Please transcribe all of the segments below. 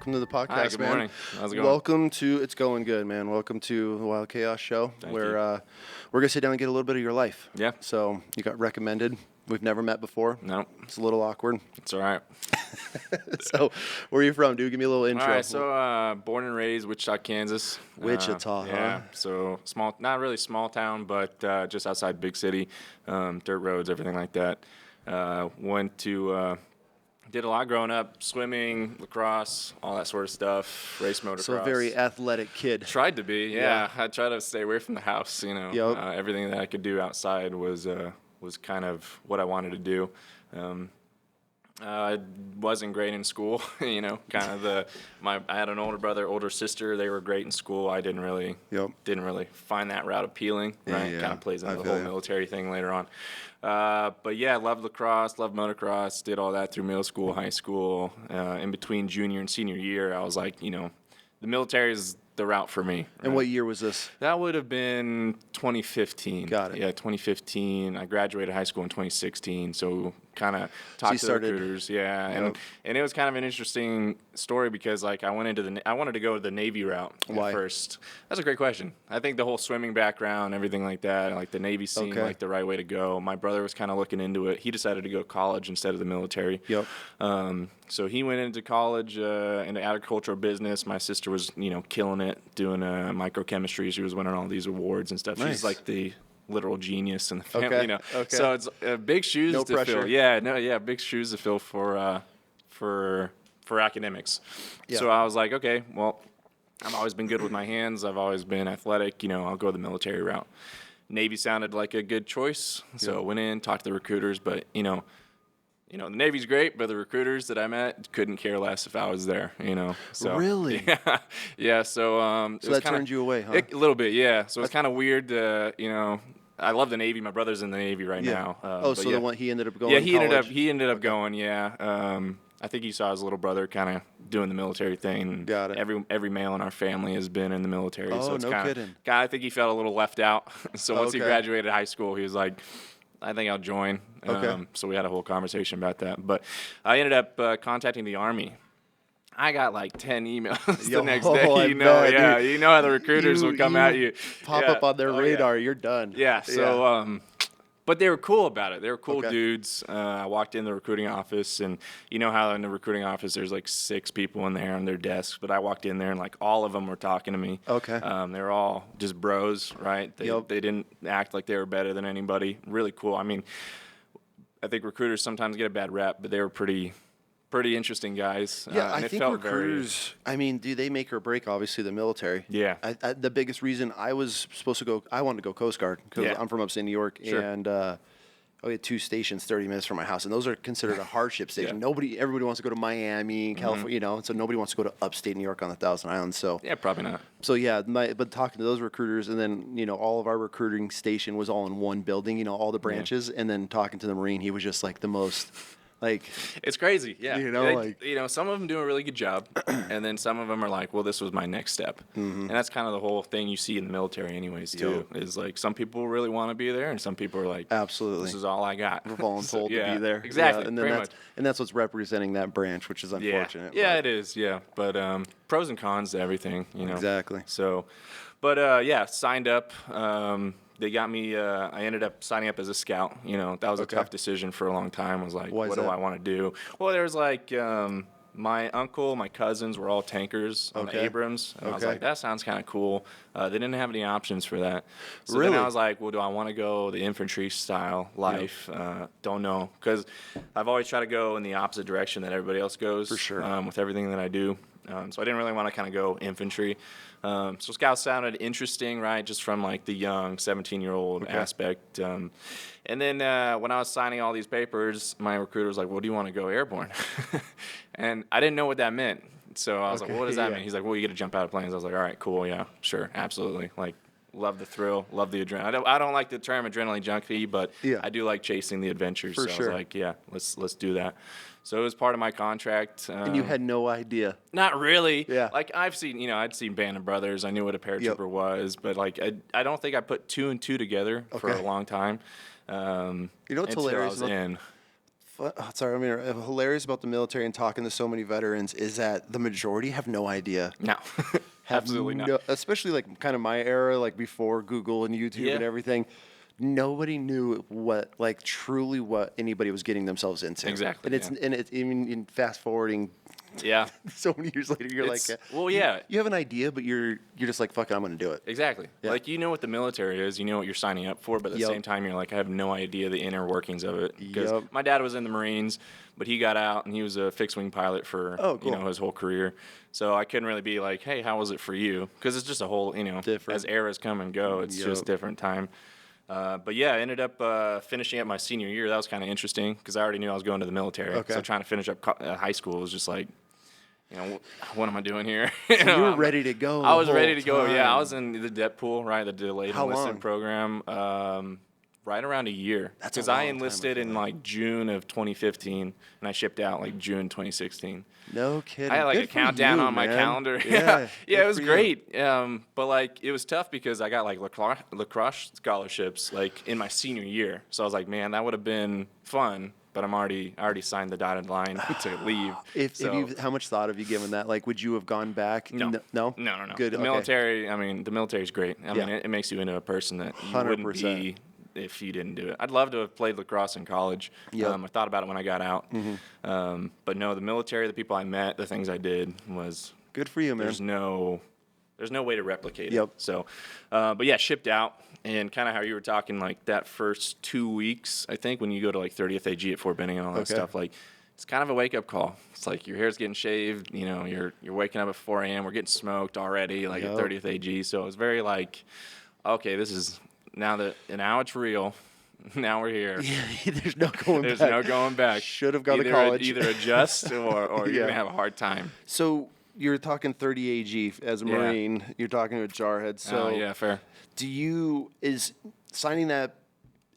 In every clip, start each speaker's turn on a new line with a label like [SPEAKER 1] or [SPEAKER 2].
[SPEAKER 1] welcome to the podcast,
[SPEAKER 2] Hi, good
[SPEAKER 1] man.
[SPEAKER 2] morning. How's it going?
[SPEAKER 1] Welcome to, it's going good, man. Welcome to the Wild Chaos Show, where we're going to sit down and get a little bit of your life.
[SPEAKER 2] Yeah.
[SPEAKER 1] So you got recommended. We've never met before.
[SPEAKER 2] No.
[SPEAKER 1] It's a little awkward.
[SPEAKER 2] It's all right.
[SPEAKER 1] So where are you from, dude? Give me a little intro.
[SPEAKER 2] All right, so born and raised Wichita, Kansas.
[SPEAKER 1] Wichita,
[SPEAKER 2] Yeah,
[SPEAKER 1] huh?
[SPEAKER 2] so small, not really small town, but just outside big city, dirt roads, everything like that. Did a lot growing up, swimming, lacrosse, all that sort of stuff, race motocross.
[SPEAKER 1] So a very athletic kid.
[SPEAKER 2] Tried to be, yeah. I tried to stay away from the house, you know.
[SPEAKER 1] Yep.
[SPEAKER 2] Everything that I could do outside was kind of what I wanted to do. I wasn't great in school, you know. I had an older brother, older sister. They were great in school. I didn't really find that route appealing. Right,
[SPEAKER 1] Yeah.
[SPEAKER 2] kind of plays into the
[SPEAKER 1] feel
[SPEAKER 2] whole
[SPEAKER 1] ya.
[SPEAKER 2] military thing later on. But yeah, loved lacrosse, loved motocross. Did all that through middle school, high school. In between junior and senior year, I was like, you know, the military is the route for me.
[SPEAKER 1] And what year was this?
[SPEAKER 2] That would have been 2015.
[SPEAKER 1] Got it.
[SPEAKER 2] Yeah, 2015. I graduated high school in 2016, so kind of talked to the recruiters. Yeah, and it was kind of an interesting story because like I wanted to go the Navy route
[SPEAKER 1] Why?
[SPEAKER 2] at first. That's a great question. I think the whole swimming background, everything like that, like the Navy seemed like the right way to go. My brother was kind of looking into it. He decided to go to college instead of the military.
[SPEAKER 1] Yep.
[SPEAKER 2] So he went into college into agricultural business. My sister was, you know, killing it, doing microchemistry. She was winning all these awards and stuff.
[SPEAKER 1] Nice.
[SPEAKER 2] She's like the literal genius in the family,
[SPEAKER 1] Okay.
[SPEAKER 2] you know.
[SPEAKER 1] Okay.
[SPEAKER 2] So it's big shoes
[SPEAKER 1] No
[SPEAKER 2] to
[SPEAKER 1] pressure.
[SPEAKER 2] fill. Yeah, big shoes to fill for academics.
[SPEAKER 1] Yeah.
[SPEAKER 2] So I was like, okay, well, I've always been good with my hands. I've always been athletic. You know, I'll go the military route. Navy sounded like a good choice, so I went in, talked to the recruiters, but you know, the Navy's great, but the recruiters that I met couldn't care less if I was there, you know. So,
[SPEAKER 1] Really?
[SPEAKER 2] Yeah. So,
[SPEAKER 1] So that turned you away, huh?
[SPEAKER 2] A little bit, yeah. So it's kind of weird, you know. I love the Navy. My brother's in the Navy right now.
[SPEAKER 1] So
[SPEAKER 2] yeah.
[SPEAKER 1] the one he ended up going.
[SPEAKER 2] Yeah,
[SPEAKER 1] to
[SPEAKER 2] he ended up
[SPEAKER 1] Okay.
[SPEAKER 2] going. Yeah. I think he saw his little brother kind of doing the military thing.
[SPEAKER 1] Got it.
[SPEAKER 2] Every male in our family has been in the military.
[SPEAKER 1] Oh,
[SPEAKER 2] so it's
[SPEAKER 1] no
[SPEAKER 2] kinda,
[SPEAKER 1] kidding.
[SPEAKER 2] I think he felt a little left out. So once he
[SPEAKER 1] Okay.
[SPEAKER 2] graduated high school, he was like, I think I'll join.
[SPEAKER 1] Okay.
[SPEAKER 2] So we had a whole conversation about that. But I ended up contacting the Army. I got like 10 emails
[SPEAKER 1] Yo,
[SPEAKER 2] the next day.
[SPEAKER 1] I
[SPEAKER 2] You know,
[SPEAKER 1] bet,
[SPEAKER 2] yeah.
[SPEAKER 1] dude.
[SPEAKER 2] You know how the recruiters will come at you.
[SPEAKER 1] Pop
[SPEAKER 2] Yeah.
[SPEAKER 1] up on their
[SPEAKER 2] Oh,
[SPEAKER 1] radar. You're done.
[SPEAKER 2] Yeah. So, but they were cool about it. They were cool
[SPEAKER 1] Okay.
[SPEAKER 2] dudes. I walked in the recruiting office, and you know how in the recruiting office there's like 6 people in there on their desks. But I walked in there, and like all of them were talking to me.
[SPEAKER 1] Okay.
[SPEAKER 2] They were all just bros, right?
[SPEAKER 1] Yep.
[SPEAKER 2] They didn't act like they were better than anybody. Really cool. I mean, I think recruiters sometimes get a bad rep, but they were pretty interesting guys.
[SPEAKER 1] Yeah,
[SPEAKER 2] and
[SPEAKER 1] I
[SPEAKER 2] it
[SPEAKER 1] think
[SPEAKER 2] felt
[SPEAKER 1] recruiters, I mean, do they make or break, obviously, the military?
[SPEAKER 2] Yeah.
[SPEAKER 1] The biggest reason I was supposed to go, I wanted to go Coast Guard because
[SPEAKER 2] Yeah.
[SPEAKER 1] I'm from upstate New York.
[SPEAKER 2] Sure.
[SPEAKER 1] And we had 2 stations 30 minutes from my house. And those are considered a hardship station.
[SPEAKER 2] Yeah.
[SPEAKER 1] Everybody wants to go to Miami, California, you know, so nobody wants to go to upstate New York on the Thousand Islands. So,
[SPEAKER 2] Yeah, probably not.
[SPEAKER 1] so yeah, but talking to those recruiters, and then, you know, all of our recruiting station was all in one building, you know, all the branches. And then talking to the Marine, he was just like the most, like,
[SPEAKER 2] It's crazy, yeah.
[SPEAKER 1] You know,
[SPEAKER 2] you know, some of them do a really good job, and then some of them are like, well, this was my next step. And that's kind of the whole thing you see in the military anyways, too, is like some people really want to be there, and some people are like,
[SPEAKER 1] absolutely.
[SPEAKER 2] this is all I got.
[SPEAKER 1] We're voluntold
[SPEAKER 2] Yeah,
[SPEAKER 1] to be there.
[SPEAKER 2] Exactly,
[SPEAKER 1] Yeah, and then
[SPEAKER 2] pretty
[SPEAKER 1] that's
[SPEAKER 2] much.
[SPEAKER 1] and that's what's representing that branch, which is unfortunate.
[SPEAKER 2] Yeah,
[SPEAKER 1] but-
[SPEAKER 2] it is, yeah. But pros and cons to everything, you know.
[SPEAKER 1] Exactly.
[SPEAKER 2] So, but yeah, signed up. They got me. I ended up signing up as a scout. You know, that was a
[SPEAKER 1] Okay.
[SPEAKER 2] tough decision for a long time. I was like,
[SPEAKER 1] Why is
[SPEAKER 2] what do
[SPEAKER 1] that?
[SPEAKER 2] I want to do? Well, there was like my uncle, my cousins were all tankers on the
[SPEAKER 1] Okay.
[SPEAKER 2] Abrams. And I was
[SPEAKER 1] Okay.
[SPEAKER 2] like, that sounds kind of cool. They didn't have any options for that. So
[SPEAKER 1] Really?
[SPEAKER 2] then I was like, well, do I want to go the infantry style life? Don't know. Because I've always tried to go in the opposite direction that everybody else goes.
[SPEAKER 1] For sure.
[SPEAKER 2] With everything that I do. So I didn't really want to kind of go infantry. So Scout sounded interesting, right? Just from like the young 17-year-old aspect. And then when I was signing all these papers, my recruiter was like, well, do you want to go airborne? And I didn't know what that meant. So I was like, well, what does that mean? He's like, well, you get to jump out of planes. I was like, all right, cool. Yeah, sure. Absolutely. Like, love the thrill, love the adrenaline. I don't like the term adrenaline junkie, but
[SPEAKER 1] Yeah.
[SPEAKER 2] I do like chasing the adventures.
[SPEAKER 1] For
[SPEAKER 2] so
[SPEAKER 1] sure.
[SPEAKER 2] I was like, yeah, let's do that. So it was part of my contract.
[SPEAKER 1] And you had no idea.
[SPEAKER 2] Not really.
[SPEAKER 1] Yeah.
[SPEAKER 2] Like I'd seen Band of Brothers. I knew what a paratrooper was, but like I don't think I put 2 and 2 together for
[SPEAKER 1] Okay.
[SPEAKER 2] a long time.
[SPEAKER 1] You know what's
[SPEAKER 2] until
[SPEAKER 1] hilarious
[SPEAKER 2] I was
[SPEAKER 1] about-
[SPEAKER 2] in.
[SPEAKER 1] sorry, I mean, hilarious about the military and talking to so many veterans is that the majority have no idea.
[SPEAKER 2] No, absolutely not.
[SPEAKER 1] Especially like kind of my era, like before Google and YouTube and everything. Nobody knew truly what anybody was getting themselves into.
[SPEAKER 2] Exactly.
[SPEAKER 1] And it's even in fast forwarding.
[SPEAKER 2] Yeah.
[SPEAKER 1] So many years later, you're
[SPEAKER 2] well, yeah.
[SPEAKER 1] You have an idea, but you're just like, fuck it, I'm going to do it.
[SPEAKER 2] Exactly.
[SPEAKER 1] Yeah.
[SPEAKER 2] Like, you know what the military is, you know what you're signing up for, but at the same time, you're like, I have no idea the inner workings of it. Because my dad was in the Marines, but he got out and he was a fixed-wing pilot for his whole career. So I couldn't really be like, hey, how was it for you? Because it's just a whole, different. As eras come and go, it's just different time. But yeah, I ended up finishing up my senior year. That was kind of interesting because I already knew I was going to the military. Okay. So trying to finish up high school was just like, what am I doing here?
[SPEAKER 1] You were ready to go.
[SPEAKER 2] I was ready to go. Yeah, I was in the DEP pool, right? The delayed enlistment program. Right around a year. Because I enlisted in like June of 2015, and I shipped out like June 2016.
[SPEAKER 1] No kidding.
[SPEAKER 2] I had like a countdown on my calendar. Yeah, it was great. But like it was tough because I got like lacrosse scholarships like in my senior year. So I was like, man, that would have been fun. But I already signed the dotted line to leave.
[SPEAKER 1] How much thought have you given that? Like, would you have gone back?
[SPEAKER 2] No.
[SPEAKER 1] No.
[SPEAKER 2] Good. The military. I mean, the military's great. I mean, it makes you into a person that you 100%. Wouldn't be if you didn't do it. I'd love to have played lacrosse in college. I thought about it when I got out. But no, the military, the people I met, the things I did was
[SPEAKER 1] good for you, man.
[SPEAKER 2] There's no way to replicate it. So, but yeah, shipped out. And kind of how you were talking, like that first 2 weeks, I think, when you go to like 30th AG at Fort Benning and all that stuff, like it's kind of a wake-up call. It's like your hair's getting shaved, you're waking up at 4 a.m., we're getting smoked already, like at 30th AG. So it was very like, okay, this is now it's real. Now we're here.
[SPEAKER 1] Yeah, there's no going back.
[SPEAKER 2] There's no going back.
[SPEAKER 1] Should have gone to college.
[SPEAKER 2] Either adjust or you're going to have a hard time.
[SPEAKER 1] So you're talking 30 AG as a Marine. You're talking to a jarhead. So
[SPEAKER 2] yeah, fair.
[SPEAKER 1] Is signing that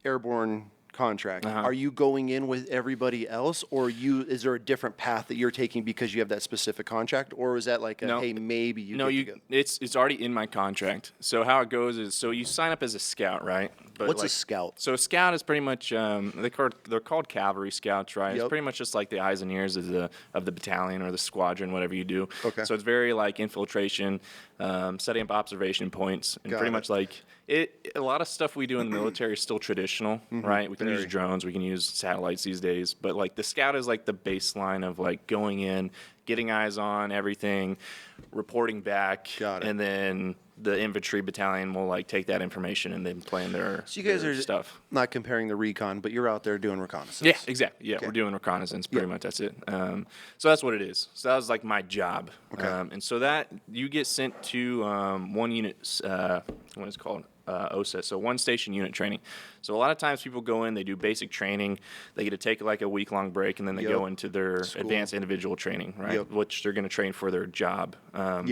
[SPEAKER 1] airborne contract, are you going in with everybody else, or is there a different path that you're taking because you have that specific contract, or is that like hey, maybe you get to go?
[SPEAKER 2] It's already in my contract. So how it goes is, so you sign up as a scout, right?
[SPEAKER 1] But what's a scout?
[SPEAKER 2] So a scout is pretty much they're called cavalry scouts, right? It's pretty much just like the eyes and ears of the battalion or the squadron, whatever you do.
[SPEAKER 1] Okay.
[SPEAKER 2] So it's very like infiltration, setting up observation points, and pretty much like a lot of stuff we do in the military is still traditional, right? We can use drones, we can use satellites these days, but like the scout is like the baseline of like going in, getting eyes on everything, reporting back, and then the infantry battalion will like take that information and then plan their
[SPEAKER 1] So you guys are
[SPEAKER 2] stuff.
[SPEAKER 1] Not comparing the recon, but you're out there doing reconnaissance.
[SPEAKER 2] Yeah, exactly. Yeah, we're doing reconnaissance. Pretty much that's it. So that's what it is. So that was like my job.
[SPEAKER 1] Okay.
[SPEAKER 2] And so that you get sent to one unit. What is it called? OSA, so one station unit training. So a lot of times people go in, they do basic training, they get to take like a week-long break, and then they go into their advanced individual training, right? Which they're going to train for their job.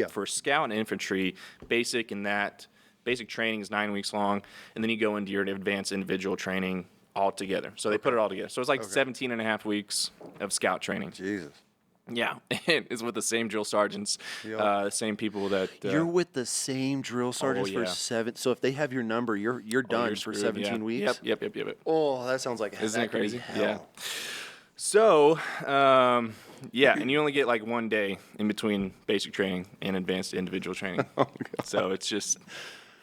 [SPEAKER 2] For scout and infantry, basic training is 9 weeks long, and then you go into your advanced individual training all together. So they put it all together. So it's like 17 and a half weeks of scout training.
[SPEAKER 1] Jesus.
[SPEAKER 2] Yeah, it's with the same drill sergeants, the same people that...
[SPEAKER 1] you're with the same drill sergeants for 7... So if they have your number, you're done for 17 weeks?
[SPEAKER 2] Yep.
[SPEAKER 1] Oh, that sounds like...
[SPEAKER 2] Isn't that crazy? Yeah. So, and you only get like 1 day in between basic training and advanced individual training. So it's just...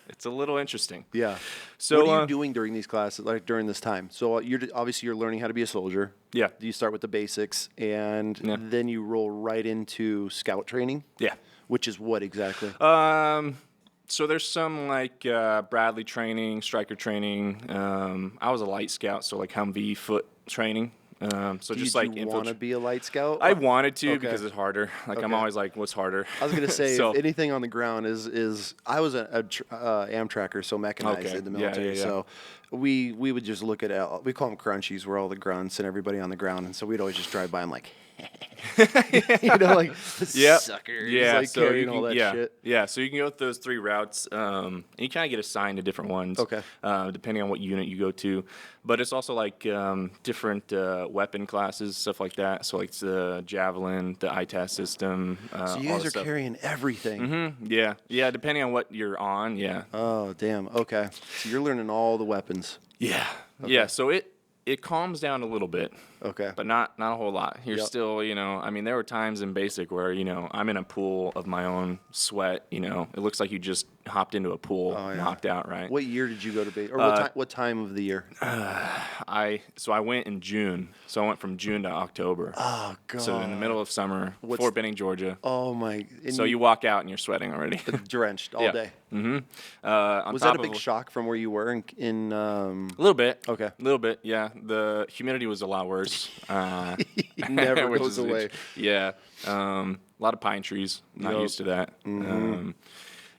[SPEAKER 2] It's a little interesting.
[SPEAKER 1] Yeah.
[SPEAKER 2] So
[SPEAKER 1] what are you doing during these classes, like during this time? So you're learning how to be a soldier.
[SPEAKER 2] Yeah.
[SPEAKER 1] You start with the basics, and then you roll right into scout training.
[SPEAKER 2] Yeah.
[SPEAKER 1] Which is what exactly?
[SPEAKER 2] So there's some like Bradley training, striker training. I was a light scout, so like Humvee foot training. So just like
[SPEAKER 1] you want to be a light scout?
[SPEAKER 2] I wanted to because it's harder. Like I'm always like, what's harder?
[SPEAKER 1] I was gonna say if anything on the ground is I was an Amtracker, so mechanized in the military. So we would just look at we call them crunchies, where all the grunts and everybody on the ground, and so we'd always just drive by them like. Like suckers, like
[SPEAKER 2] so
[SPEAKER 1] carrying all that shit.
[SPEAKER 2] Yeah, so you can go with those 3 routes. And you kind of get assigned to different ones, depending on what unit you go to. But it's also like different weapon classes, stuff like that. So like the javelin, the ITAS system.
[SPEAKER 1] So you guys are carrying everything.
[SPEAKER 2] Mm-hmm. Yeah, depending on what you're on. Yeah.
[SPEAKER 1] Oh damn. Okay. So you're learning all the weapons.
[SPEAKER 2] Yeah. Okay. Yeah. So it calms down a little bit.
[SPEAKER 1] Okay.
[SPEAKER 2] But not a whole lot. You're
[SPEAKER 1] Yep.
[SPEAKER 2] still, I mean, there were times in basic where, I'm in a pool of my own sweat, It looks like you just hopped into a pool, knocked out, right?
[SPEAKER 1] What year did you go to base? Or what time of the year?
[SPEAKER 2] I went in June. So I went from June to October.
[SPEAKER 1] Oh, God.
[SPEAKER 2] So in the middle of summer, Fort Benning, Georgia.
[SPEAKER 1] Oh, my.
[SPEAKER 2] So you walk out and you're sweating already.
[SPEAKER 1] drenched all
[SPEAKER 2] Yeah.
[SPEAKER 1] day.
[SPEAKER 2] Mm-hmm.
[SPEAKER 1] Was that a big shock from where you were in
[SPEAKER 2] A little bit.
[SPEAKER 1] Okay.
[SPEAKER 2] A little bit, yeah. The humidity was a lot worse.
[SPEAKER 1] Never
[SPEAKER 2] which
[SPEAKER 1] goes
[SPEAKER 2] is
[SPEAKER 1] away.
[SPEAKER 2] Yeah. A lot of pine trees. Not
[SPEAKER 1] Yup.
[SPEAKER 2] used to that.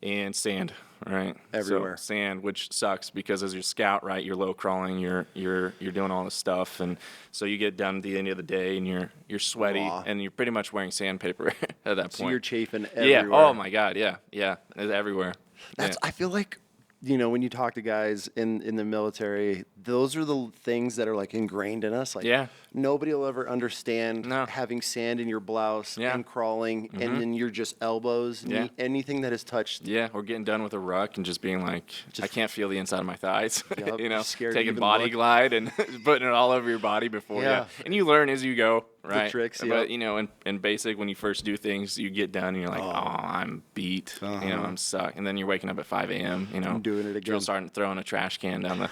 [SPEAKER 2] And sand, right?
[SPEAKER 1] Everywhere.
[SPEAKER 2] So sand, which sucks because as your scout, right, you're low crawling, you're doing all this stuff, and so you get done at the end of the day and you're sweaty
[SPEAKER 1] Raw.
[SPEAKER 2] and you're pretty much wearing sandpaper at that point.
[SPEAKER 1] So you're chafing
[SPEAKER 2] Yeah.
[SPEAKER 1] everywhere.
[SPEAKER 2] Oh my God. Yeah. Yeah. It's everywhere.
[SPEAKER 1] That's.
[SPEAKER 2] Yeah.
[SPEAKER 1] I feel like, when you talk to guys in the military, those are the things that are like ingrained in us. Like,
[SPEAKER 2] Yeah.
[SPEAKER 1] nobody will ever understand
[SPEAKER 2] No.
[SPEAKER 1] having sand in your blouse
[SPEAKER 2] Yeah.
[SPEAKER 1] and crawling, and then you're just elbows.
[SPEAKER 2] Yeah.
[SPEAKER 1] Anything that is touched.
[SPEAKER 2] Yeah, or getting done with a ruck and just being like, I can't feel the inside of my thighs.
[SPEAKER 1] Yup, scared to
[SPEAKER 2] taking
[SPEAKER 1] even
[SPEAKER 2] body
[SPEAKER 1] look.
[SPEAKER 2] glide and putting it all over your body before
[SPEAKER 1] Yeah.
[SPEAKER 2] And you learn as you go, right?
[SPEAKER 1] tricks,
[SPEAKER 2] But,
[SPEAKER 1] yup.
[SPEAKER 2] in basic, when you first do things, you get done and you're like, oh, I'm beat. I'm stuck. And then you're waking up at 5 a.m.,
[SPEAKER 1] I'm doing it again.
[SPEAKER 2] Drill sergeant throwing a trash can down the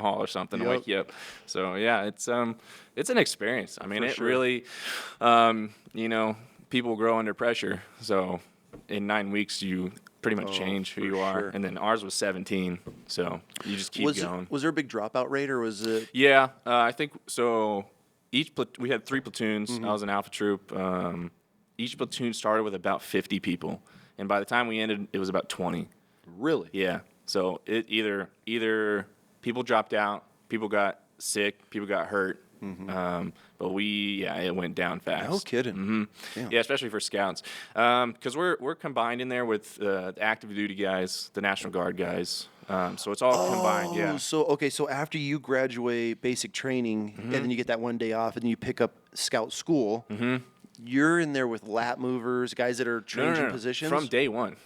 [SPEAKER 2] hall or something to
[SPEAKER 1] Yup.
[SPEAKER 2] wake you up. So, yeah, it's an experience. I mean,
[SPEAKER 1] For
[SPEAKER 2] it
[SPEAKER 1] sure.
[SPEAKER 2] really, people grow under pressure. So in 9 weeks, you pretty much change who
[SPEAKER 1] for
[SPEAKER 2] you are.
[SPEAKER 1] sure.
[SPEAKER 2] And then ours was 17. So you just keep going.
[SPEAKER 1] Was there a big dropout rate, or was it?
[SPEAKER 2] Yeah, I think so. We had 3 platoons.
[SPEAKER 1] Mm-hmm.
[SPEAKER 2] I was an alpha troop. Each platoon started with about 50 people. And by the time we ended, it was about 20.
[SPEAKER 1] Really?
[SPEAKER 2] Yeah. So it either people dropped out, people got sick, people got hurt. But it went down fast.
[SPEAKER 1] No kidding.
[SPEAKER 2] Mm-hmm. Yeah, especially for scouts, because we're combined in there with the active duty guys, the National Guard guys. So it's all combined. Yeah.
[SPEAKER 1] So after you graduate basic training, and then you get that one day off, and then you pick up scout school, you're in there with lap movers, guys that are changing positions.
[SPEAKER 2] From day one.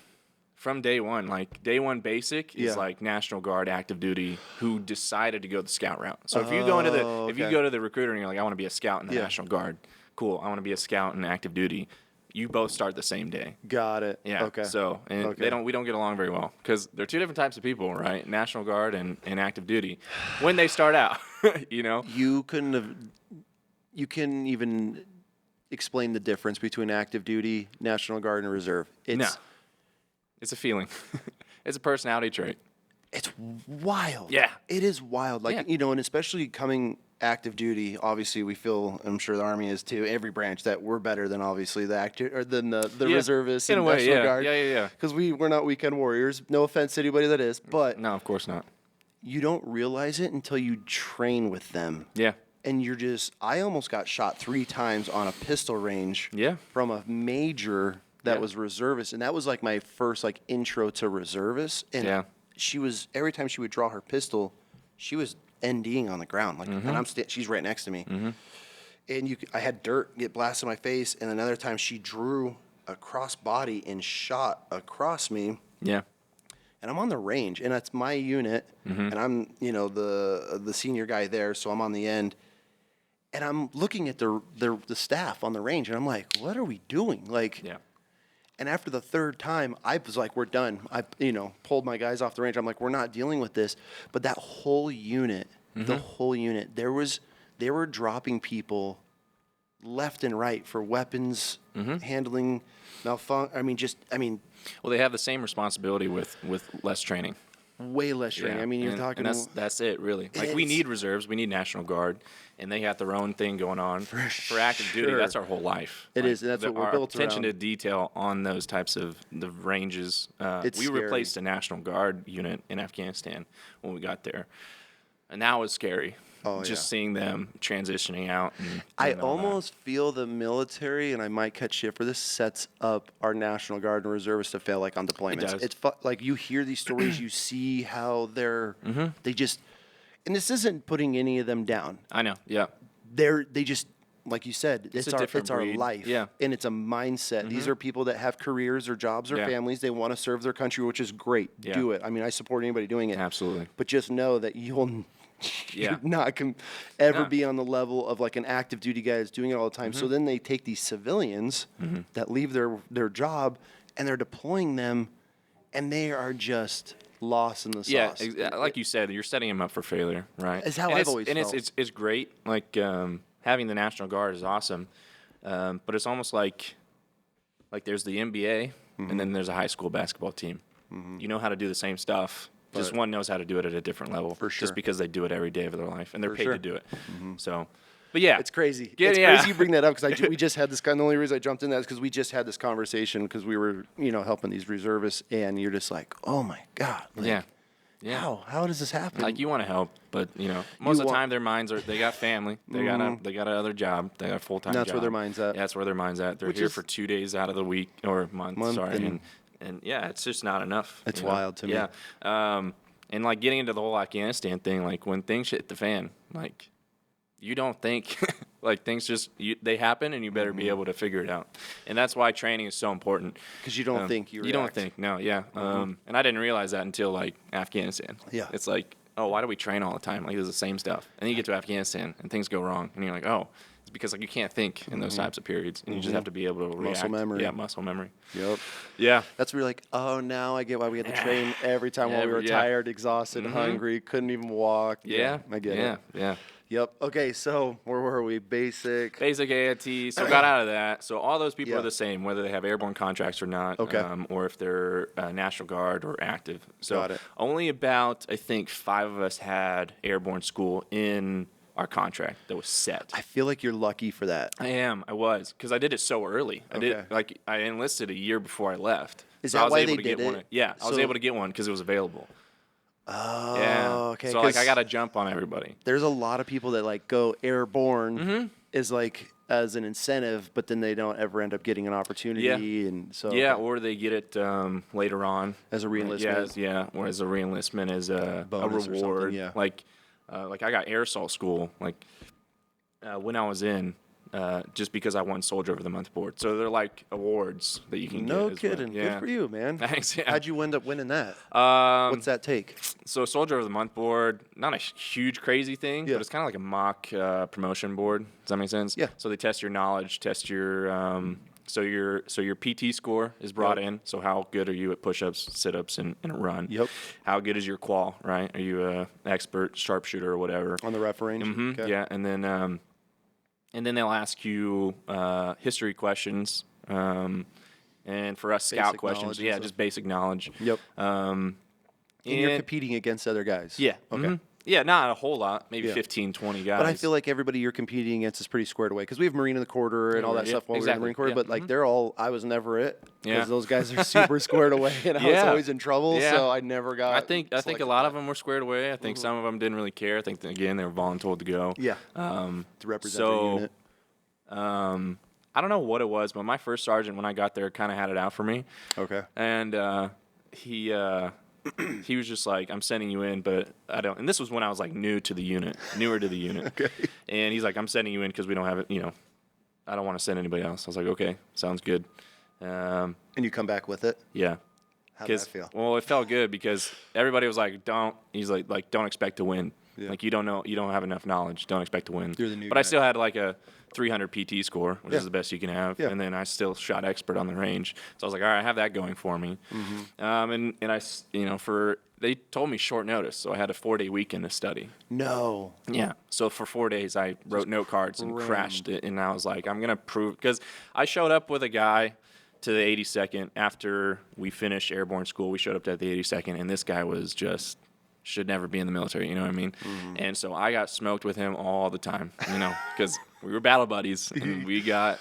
[SPEAKER 2] Like day one basic is
[SPEAKER 1] Yeah.
[SPEAKER 2] like National Guard active duty who decided to go the scout route. So if you go into if you
[SPEAKER 1] okay.
[SPEAKER 2] go to the recruiter and you're like, I want to be a scout in the
[SPEAKER 1] Yeah.
[SPEAKER 2] National Guard, cool. I want to be a scout in active duty. You both start the same day.
[SPEAKER 1] Got it.
[SPEAKER 2] Yeah.
[SPEAKER 1] Okay.
[SPEAKER 2] So we don't get along very well because they're two different types of people, right? National Guard and active duty. When they start out,
[SPEAKER 1] You couldn't even explain the difference between active duty, National Guard, and reserve.
[SPEAKER 2] No. It's a feeling. It's a personality trait.
[SPEAKER 1] It's wild.
[SPEAKER 2] Yeah.
[SPEAKER 1] It is wild. Like,
[SPEAKER 2] Yeah.
[SPEAKER 1] and especially coming active duty, obviously we feel, I'm sure the Army is too, every branch, that we're better than obviously the
[SPEAKER 2] Yeah.
[SPEAKER 1] reservists
[SPEAKER 2] In
[SPEAKER 1] and
[SPEAKER 2] a way,
[SPEAKER 1] National
[SPEAKER 2] yeah.
[SPEAKER 1] Guard.
[SPEAKER 2] Yeah.
[SPEAKER 1] Because we're not weekend warriors. No offense to anybody that is, but
[SPEAKER 2] No, of course not.
[SPEAKER 1] you don't realize it until you train with them.
[SPEAKER 2] Yeah.
[SPEAKER 1] And I almost got shot 3 times on a pistol range
[SPEAKER 2] Yeah.
[SPEAKER 1] from a major that
[SPEAKER 2] Yeah.
[SPEAKER 1] was reservist. And that was like my first like intro to reservists. And
[SPEAKER 2] Yeah.
[SPEAKER 1] she was, every time she would draw her pistol, she was NDing on the ground. Like, and she's right next to me. And I had dirt get blasted in my face. And another time she drew a cross body and shot across me.
[SPEAKER 2] Yeah.
[SPEAKER 1] And I'm on the range, and that's my unit, and I'm, the senior guy there, so I'm on the end, and I'm looking at the staff on the range, and I'm like, what are we doing? Like,
[SPEAKER 2] Yeah.
[SPEAKER 1] and after the 3rd time, I was like, we're done. I, pulled my guys off the range. I'm like, we're not dealing with this. But that whole unit, the whole unit, they were dropping people left and right for weapons handling,
[SPEAKER 2] Well, they have the same responsibility with less training.
[SPEAKER 1] way less training.
[SPEAKER 2] Yeah.
[SPEAKER 1] I mean, you're
[SPEAKER 2] And
[SPEAKER 1] talking.
[SPEAKER 2] that's it, really. Like we
[SPEAKER 1] It's-
[SPEAKER 2] need reserves, we need National Guard, and they have their own thing going on. For active duty,
[SPEAKER 1] sure.
[SPEAKER 2] that's our whole life.
[SPEAKER 1] It
[SPEAKER 2] Like,
[SPEAKER 1] is, and that's what we're
[SPEAKER 2] our
[SPEAKER 1] built
[SPEAKER 2] attention
[SPEAKER 1] around.
[SPEAKER 2] to detail on those types of the ranges.
[SPEAKER 1] It's
[SPEAKER 2] we
[SPEAKER 1] scary.
[SPEAKER 2] replaced a National Guard unit in Afghanistan when we got there, and that was scary.
[SPEAKER 1] Oh,
[SPEAKER 2] just
[SPEAKER 1] yeah.
[SPEAKER 2] seeing them transitioning out. And
[SPEAKER 1] I
[SPEAKER 2] doing all that.
[SPEAKER 1] almost feel the military, and I might catch shit for this, sets up our National Guard and reservists to fail like on deployments.
[SPEAKER 2] does.
[SPEAKER 1] It's like you hear these stories, you see how they just, and this isn't putting any of them down.
[SPEAKER 2] I know. Yeah.
[SPEAKER 1] They just, like you said,
[SPEAKER 2] a
[SPEAKER 1] it's
[SPEAKER 2] different
[SPEAKER 1] our
[SPEAKER 2] breed.
[SPEAKER 1] life.
[SPEAKER 2] Yeah.
[SPEAKER 1] And it's a mindset. These are people that have careers or jobs or
[SPEAKER 2] Yeah.
[SPEAKER 1] families. They want to serve their country, which is great.
[SPEAKER 2] Yeah.
[SPEAKER 1] Do it. I mean, I support anybody doing it.
[SPEAKER 2] Absolutely.
[SPEAKER 1] But just know that
[SPEAKER 2] Yeah.
[SPEAKER 1] You're not ever be on the level of like an active duty guy that's doing it all the time.
[SPEAKER 2] Mm-hmm.
[SPEAKER 1] So then they take these civilians that leave their job and they're deploying them, and they are just lost in the sauce.
[SPEAKER 2] Yeah, like you said, you're setting them up for failure, right?
[SPEAKER 1] It's how
[SPEAKER 2] and
[SPEAKER 1] I've always felt.
[SPEAKER 2] It's great. Like having the National Guard is awesome, but it's almost like there's the NBA and then there's a high school basketball team. You know how to do the same stuff. Just one knows how to do it at a different level.
[SPEAKER 1] For sure.
[SPEAKER 2] Just because they do it every day of their life and they're paid
[SPEAKER 1] sure.
[SPEAKER 2] to do it. So, but yeah,
[SPEAKER 1] It's crazy.
[SPEAKER 2] Yeah,
[SPEAKER 1] It's
[SPEAKER 2] yeah.
[SPEAKER 1] crazy you bring that up because we just had this kind. The only reason I jumped in that is because we just had this conversation because we were helping these reservists, and you're just like, oh my god, like,
[SPEAKER 2] Yeah. Yeah.
[SPEAKER 1] how does this happen?
[SPEAKER 2] Like you want to help, but most of the
[SPEAKER 1] want-
[SPEAKER 2] time their minds they got family, they got another job, they got a full time job.
[SPEAKER 1] That's where their mind's at.
[SPEAKER 2] Yeah, that's where their mind's at. They're here for 2 days out of the week or month, and yeah, it's just not enough.
[SPEAKER 1] It's wild to me.
[SPEAKER 2] Yeah, and like getting into the whole Afghanistan thing, like when things hit the fan, like you don't think like things just they happen, and you better be able to figure it out. And that's why training is so important.
[SPEAKER 1] Because you don't think you
[SPEAKER 2] don't
[SPEAKER 1] react.
[SPEAKER 2] think no, yeah. And I didn't realize that until like Afghanistan.
[SPEAKER 1] Yeah.
[SPEAKER 2] It's like, oh, why do we train all the time? Like it's the same stuff. And then you get to Afghanistan and things go wrong, and you're like, oh, it's because like you can't think in those types of periods, and you just have to be able to react.
[SPEAKER 1] Muscle memory.
[SPEAKER 2] Yeah, muscle memory.
[SPEAKER 1] Yep.
[SPEAKER 2] Yeah.
[SPEAKER 1] That's where you're like, oh, now I get why we had to train every time while we were tired, exhausted, hungry, couldn't even walk.
[SPEAKER 2] Yeah.
[SPEAKER 1] I get it.
[SPEAKER 2] Yeah.
[SPEAKER 1] Yep. Okay, so where were we? Basic.
[SPEAKER 2] Basic AIT, so got out of that. So all those people
[SPEAKER 1] Yeah.
[SPEAKER 2] are the same, whether they have airborne contracts or not,
[SPEAKER 1] Okay.
[SPEAKER 2] or if they're National Guard or active. So
[SPEAKER 1] Got it.
[SPEAKER 2] only about, I think, 5 of us had airborne school in our contract that was set.
[SPEAKER 1] I feel like you're lucky for that.
[SPEAKER 2] I was, because I did it so early.
[SPEAKER 1] Okay.
[SPEAKER 2] I enlisted a year before I left.
[SPEAKER 1] Is
[SPEAKER 2] So
[SPEAKER 1] that
[SPEAKER 2] I was
[SPEAKER 1] why
[SPEAKER 2] able
[SPEAKER 1] they
[SPEAKER 2] to get
[SPEAKER 1] did
[SPEAKER 2] one.
[SPEAKER 1] it?
[SPEAKER 2] Yeah, I was
[SPEAKER 1] So-
[SPEAKER 2] able to get one because it was available.
[SPEAKER 1] Oh,
[SPEAKER 2] Yeah.
[SPEAKER 1] okay.
[SPEAKER 2] So like
[SPEAKER 1] 'cause
[SPEAKER 2] I got to jump on everybody.
[SPEAKER 1] there's a lot of people that like go airborne is like as an incentive, but then they don't ever end up getting an opportunity, and so
[SPEAKER 2] Yeah, or they get it later on
[SPEAKER 1] as a reenlistment.
[SPEAKER 2] or as a reenlistment as a
[SPEAKER 1] Bonus or something,
[SPEAKER 2] reward.
[SPEAKER 1] yeah.
[SPEAKER 2] Like I got air assault school when I was in. Just because I won Soldier of the Month board, so they're like awards that you can
[SPEAKER 1] No
[SPEAKER 2] get.
[SPEAKER 1] kidding.
[SPEAKER 2] Yeah.
[SPEAKER 1] Good for you, man.
[SPEAKER 2] Thanks. Yeah.
[SPEAKER 1] How'd you end up winning that?
[SPEAKER 2] Um,
[SPEAKER 1] What's that take?
[SPEAKER 2] So Soldier of the Month board, not a huge crazy thing,
[SPEAKER 1] Yeah.
[SPEAKER 2] but it's kind of like a mock promotion board. Does that make sense?
[SPEAKER 1] Yeah.
[SPEAKER 2] So they test your knowledge, test your so your PT score is brought in. So how good are you at push-ups, sit-ups, and a run?
[SPEAKER 1] Yep.
[SPEAKER 2] How good is your qual? Right? Are you a expert sharpshooter or whatever?
[SPEAKER 1] On the ref range? Okay.
[SPEAKER 2] Yeah, and then they'll ask you history questions, and for us scout
[SPEAKER 1] Basic
[SPEAKER 2] questions.
[SPEAKER 1] knowledge and
[SPEAKER 2] Yeah,
[SPEAKER 1] stuff.
[SPEAKER 2] just basic knowledge.
[SPEAKER 1] Yep.
[SPEAKER 2] And
[SPEAKER 1] You're competing against other guys.
[SPEAKER 2] yeah.
[SPEAKER 1] Okay.
[SPEAKER 2] mhm. Yeah, not a whole lot, maybe
[SPEAKER 1] Yeah.
[SPEAKER 2] 15, 20 guys.
[SPEAKER 1] But I feel like everybody you're competing against is pretty squared away because we have Marine in the Quarter and all that
[SPEAKER 2] yeah,
[SPEAKER 1] stuff while we were in the
[SPEAKER 2] exactly,
[SPEAKER 1] Marine Corps.
[SPEAKER 2] yeah,
[SPEAKER 1] But like they're all, I was never it because
[SPEAKER 2] Yeah.
[SPEAKER 1] those guys are super squared away, and I was
[SPEAKER 2] Yeah.
[SPEAKER 1] always in trouble.
[SPEAKER 2] Yeah.
[SPEAKER 1] So I never got.
[SPEAKER 2] I think a
[SPEAKER 1] selected
[SPEAKER 2] lot
[SPEAKER 1] for
[SPEAKER 2] of them were squared away. I think some of them didn't really care. I think that, again they were voluntold to go.
[SPEAKER 1] that. Yeah. To represent their
[SPEAKER 2] so
[SPEAKER 1] unit.
[SPEAKER 2] I don't know what it was, but my first sergeant when I got there kind of had it out for me,
[SPEAKER 1] Okay.
[SPEAKER 2] and he was just like, "I'm sending you in, but I don't." And this was when I was like newer to the unit.
[SPEAKER 1] Okay.
[SPEAKER 2] And he's like, "I'm sending you in because we don't have it. I don't want to send anybody else." I was like, "Okay, sounds good."
[SPEAKER 1] And you come back with it.
[SPEAKER 2] Yeah.
[SPEAKER 1] How'd that feel?
[SPEAKER 2] Well, it felt good because everybody was like, "Don't." He's like, "Don't expect to win.
[SPEAKER 1] Yeah.
[SPEAKER 2] Like you don't know, you don't have enough knowledge. Don't expect to win."
[SPEAKER 1] You're the new
[SPEAKER 2] but I
[SPEAKER 1] guy.
[SPEAKER 2] still had like a 300 PT score, which
[SPEAKER 1] Yeah.
[SPEAKER 2] is the best you can have.
[SPEAKER 1] Yeah.
[SPEAKER 2] And then I still shot expert on the range. So I was like, all right, I have that going for me. And I, they told me short notice, so I had a 4-day weekend to study.
[SPEAKER 1] No.
[SPEAKER 2] Yeah. So for 4 days, I wrote note cards and crashed it. And I was like, I'm going to prove, because I showed up with a guy to the 82nd after we finished airborne school. We showed up at the 82nd, and this guy was just should never be in the military, you know what I mean? And so I got smoked with him all the time, because we were battle buddies, and we got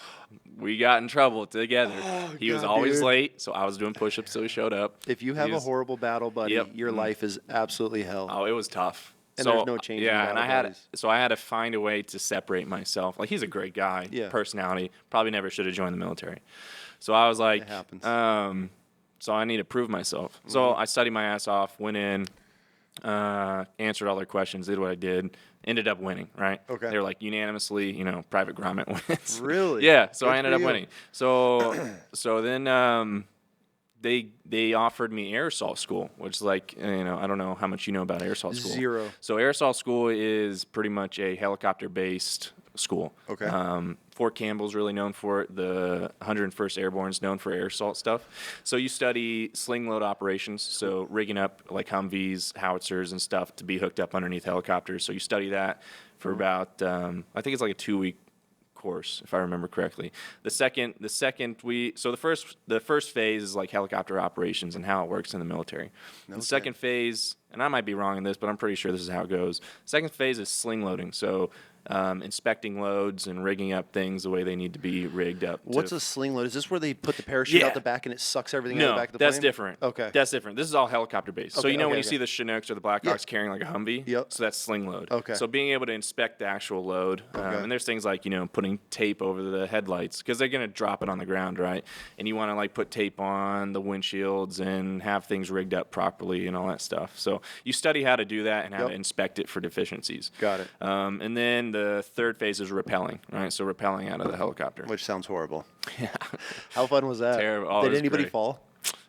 [SPEAKER 2] in trouble together. He was
[SPEAKER 1] God,
[SPEAKER 2] always
[SPEAKER 1] dude.
[SPEAKER 2] late, so I was doing push-ups till he showed up.
[SPEAKER 1] If you have
[SPEAKER 2] He
[SPEAKER 1] a
[SPEAKER 2] was-
[SPEAKER 1] horrible battle buddy,
[SPEAKER 2] Yep.
[SPEAKER 1] your life is absolutely hell.
[SPEAKER 2] Oh, it was tough.
[SPEAKER 1] And
[SPEAKER 2] So,
[SPEAKER 1] there's no changing
[SPEAKER 2] Yeah, and
[SPEAKER 1] battle buddies.
[SPEAKER 2] I had to find a way to separate myself. Like, he's a great guy,
[SPEAKER 1] Yeah.
[SPEAKER 2] personality. Probably never should have joined the military. So I was like,
[SPEAKER 1] It happens.
[SPEAKER 2] so I need to prove myself. So I studied my ass off, went in, answered all their questions, did what I did, ended up winning, right?
[SPEAKER 1] Okay.
[SPEAKER 2] They were like unanimously, Private Grommet wins.
[SPEAKER 1] Really?
[SPEAKER 2] Yeah, so
[SPEAKER 1] Good
[SPEAKER 2] I ended
[SPEAKER 1] for
[SPEAKER 2] up
[SPEAKER 1] you.
[SPEAKER 2] winning. So then they offered me air assault school, which is like, I don't know how much you know about air assault school.
[SPEAKER 1] Zero.
[SPEAKER 2] So air assault school is pretty much a helicopter-based school.
[SPEAKER 1] Okay.
[SPEAKER 2] Fort Campbell's really known for it. The 101st Airborne's known for air assault stuff. So you study sling load operations, so rigging up like Humvees, howitzers, and stuff to be hooked up underneath helicopters. So you study that for about, I think it's like a 2-week course, if I remember correctly. The first phase is like helicopter operations and how it works in the military. Okay. The second phase, and I might be wrong in this, but I'm pretty sure this is how it goes. Second phase is sling loading. So inspecting loads and rigging up things the way they need to be rigged up.
[SPEAKER 1] What's a sling load? Is this where they put the parachute out the back and it sucks everything out the back of the plane?
[SPEAKER 2] No, that's different.
[SPEAKER 1] Okay.
[SPEAKER 2] That's different. This is all helicopter based. So when you
[SPEAKER 1] okay.
[SPEAKER 2] see the Chinooks or the Blackhawks carrying like a Humvee, so that's sling load.
[SPEAKER 1] Okay.
[SPEAKER 2] So being able to inspect the actual load, and there's things like, putting tape over the headlights because they're going to drop it on the ground, right? And you want to like put tape on the windshields and have things rigged up properly and all that stuff. So you study how to do that and how to inspect it for deficiencies.
[SPEAKER 1] Got it.
[SPEAKER 2] And then the third phase is rappelling, right? So rappelling out of the helicopter.
[SPEAKER 1] Which sounds horrible. Yeah. How fun was that?
[SPEAKER 2] Terrible. Oh,
[SPEAKER 1] Did anybody fall?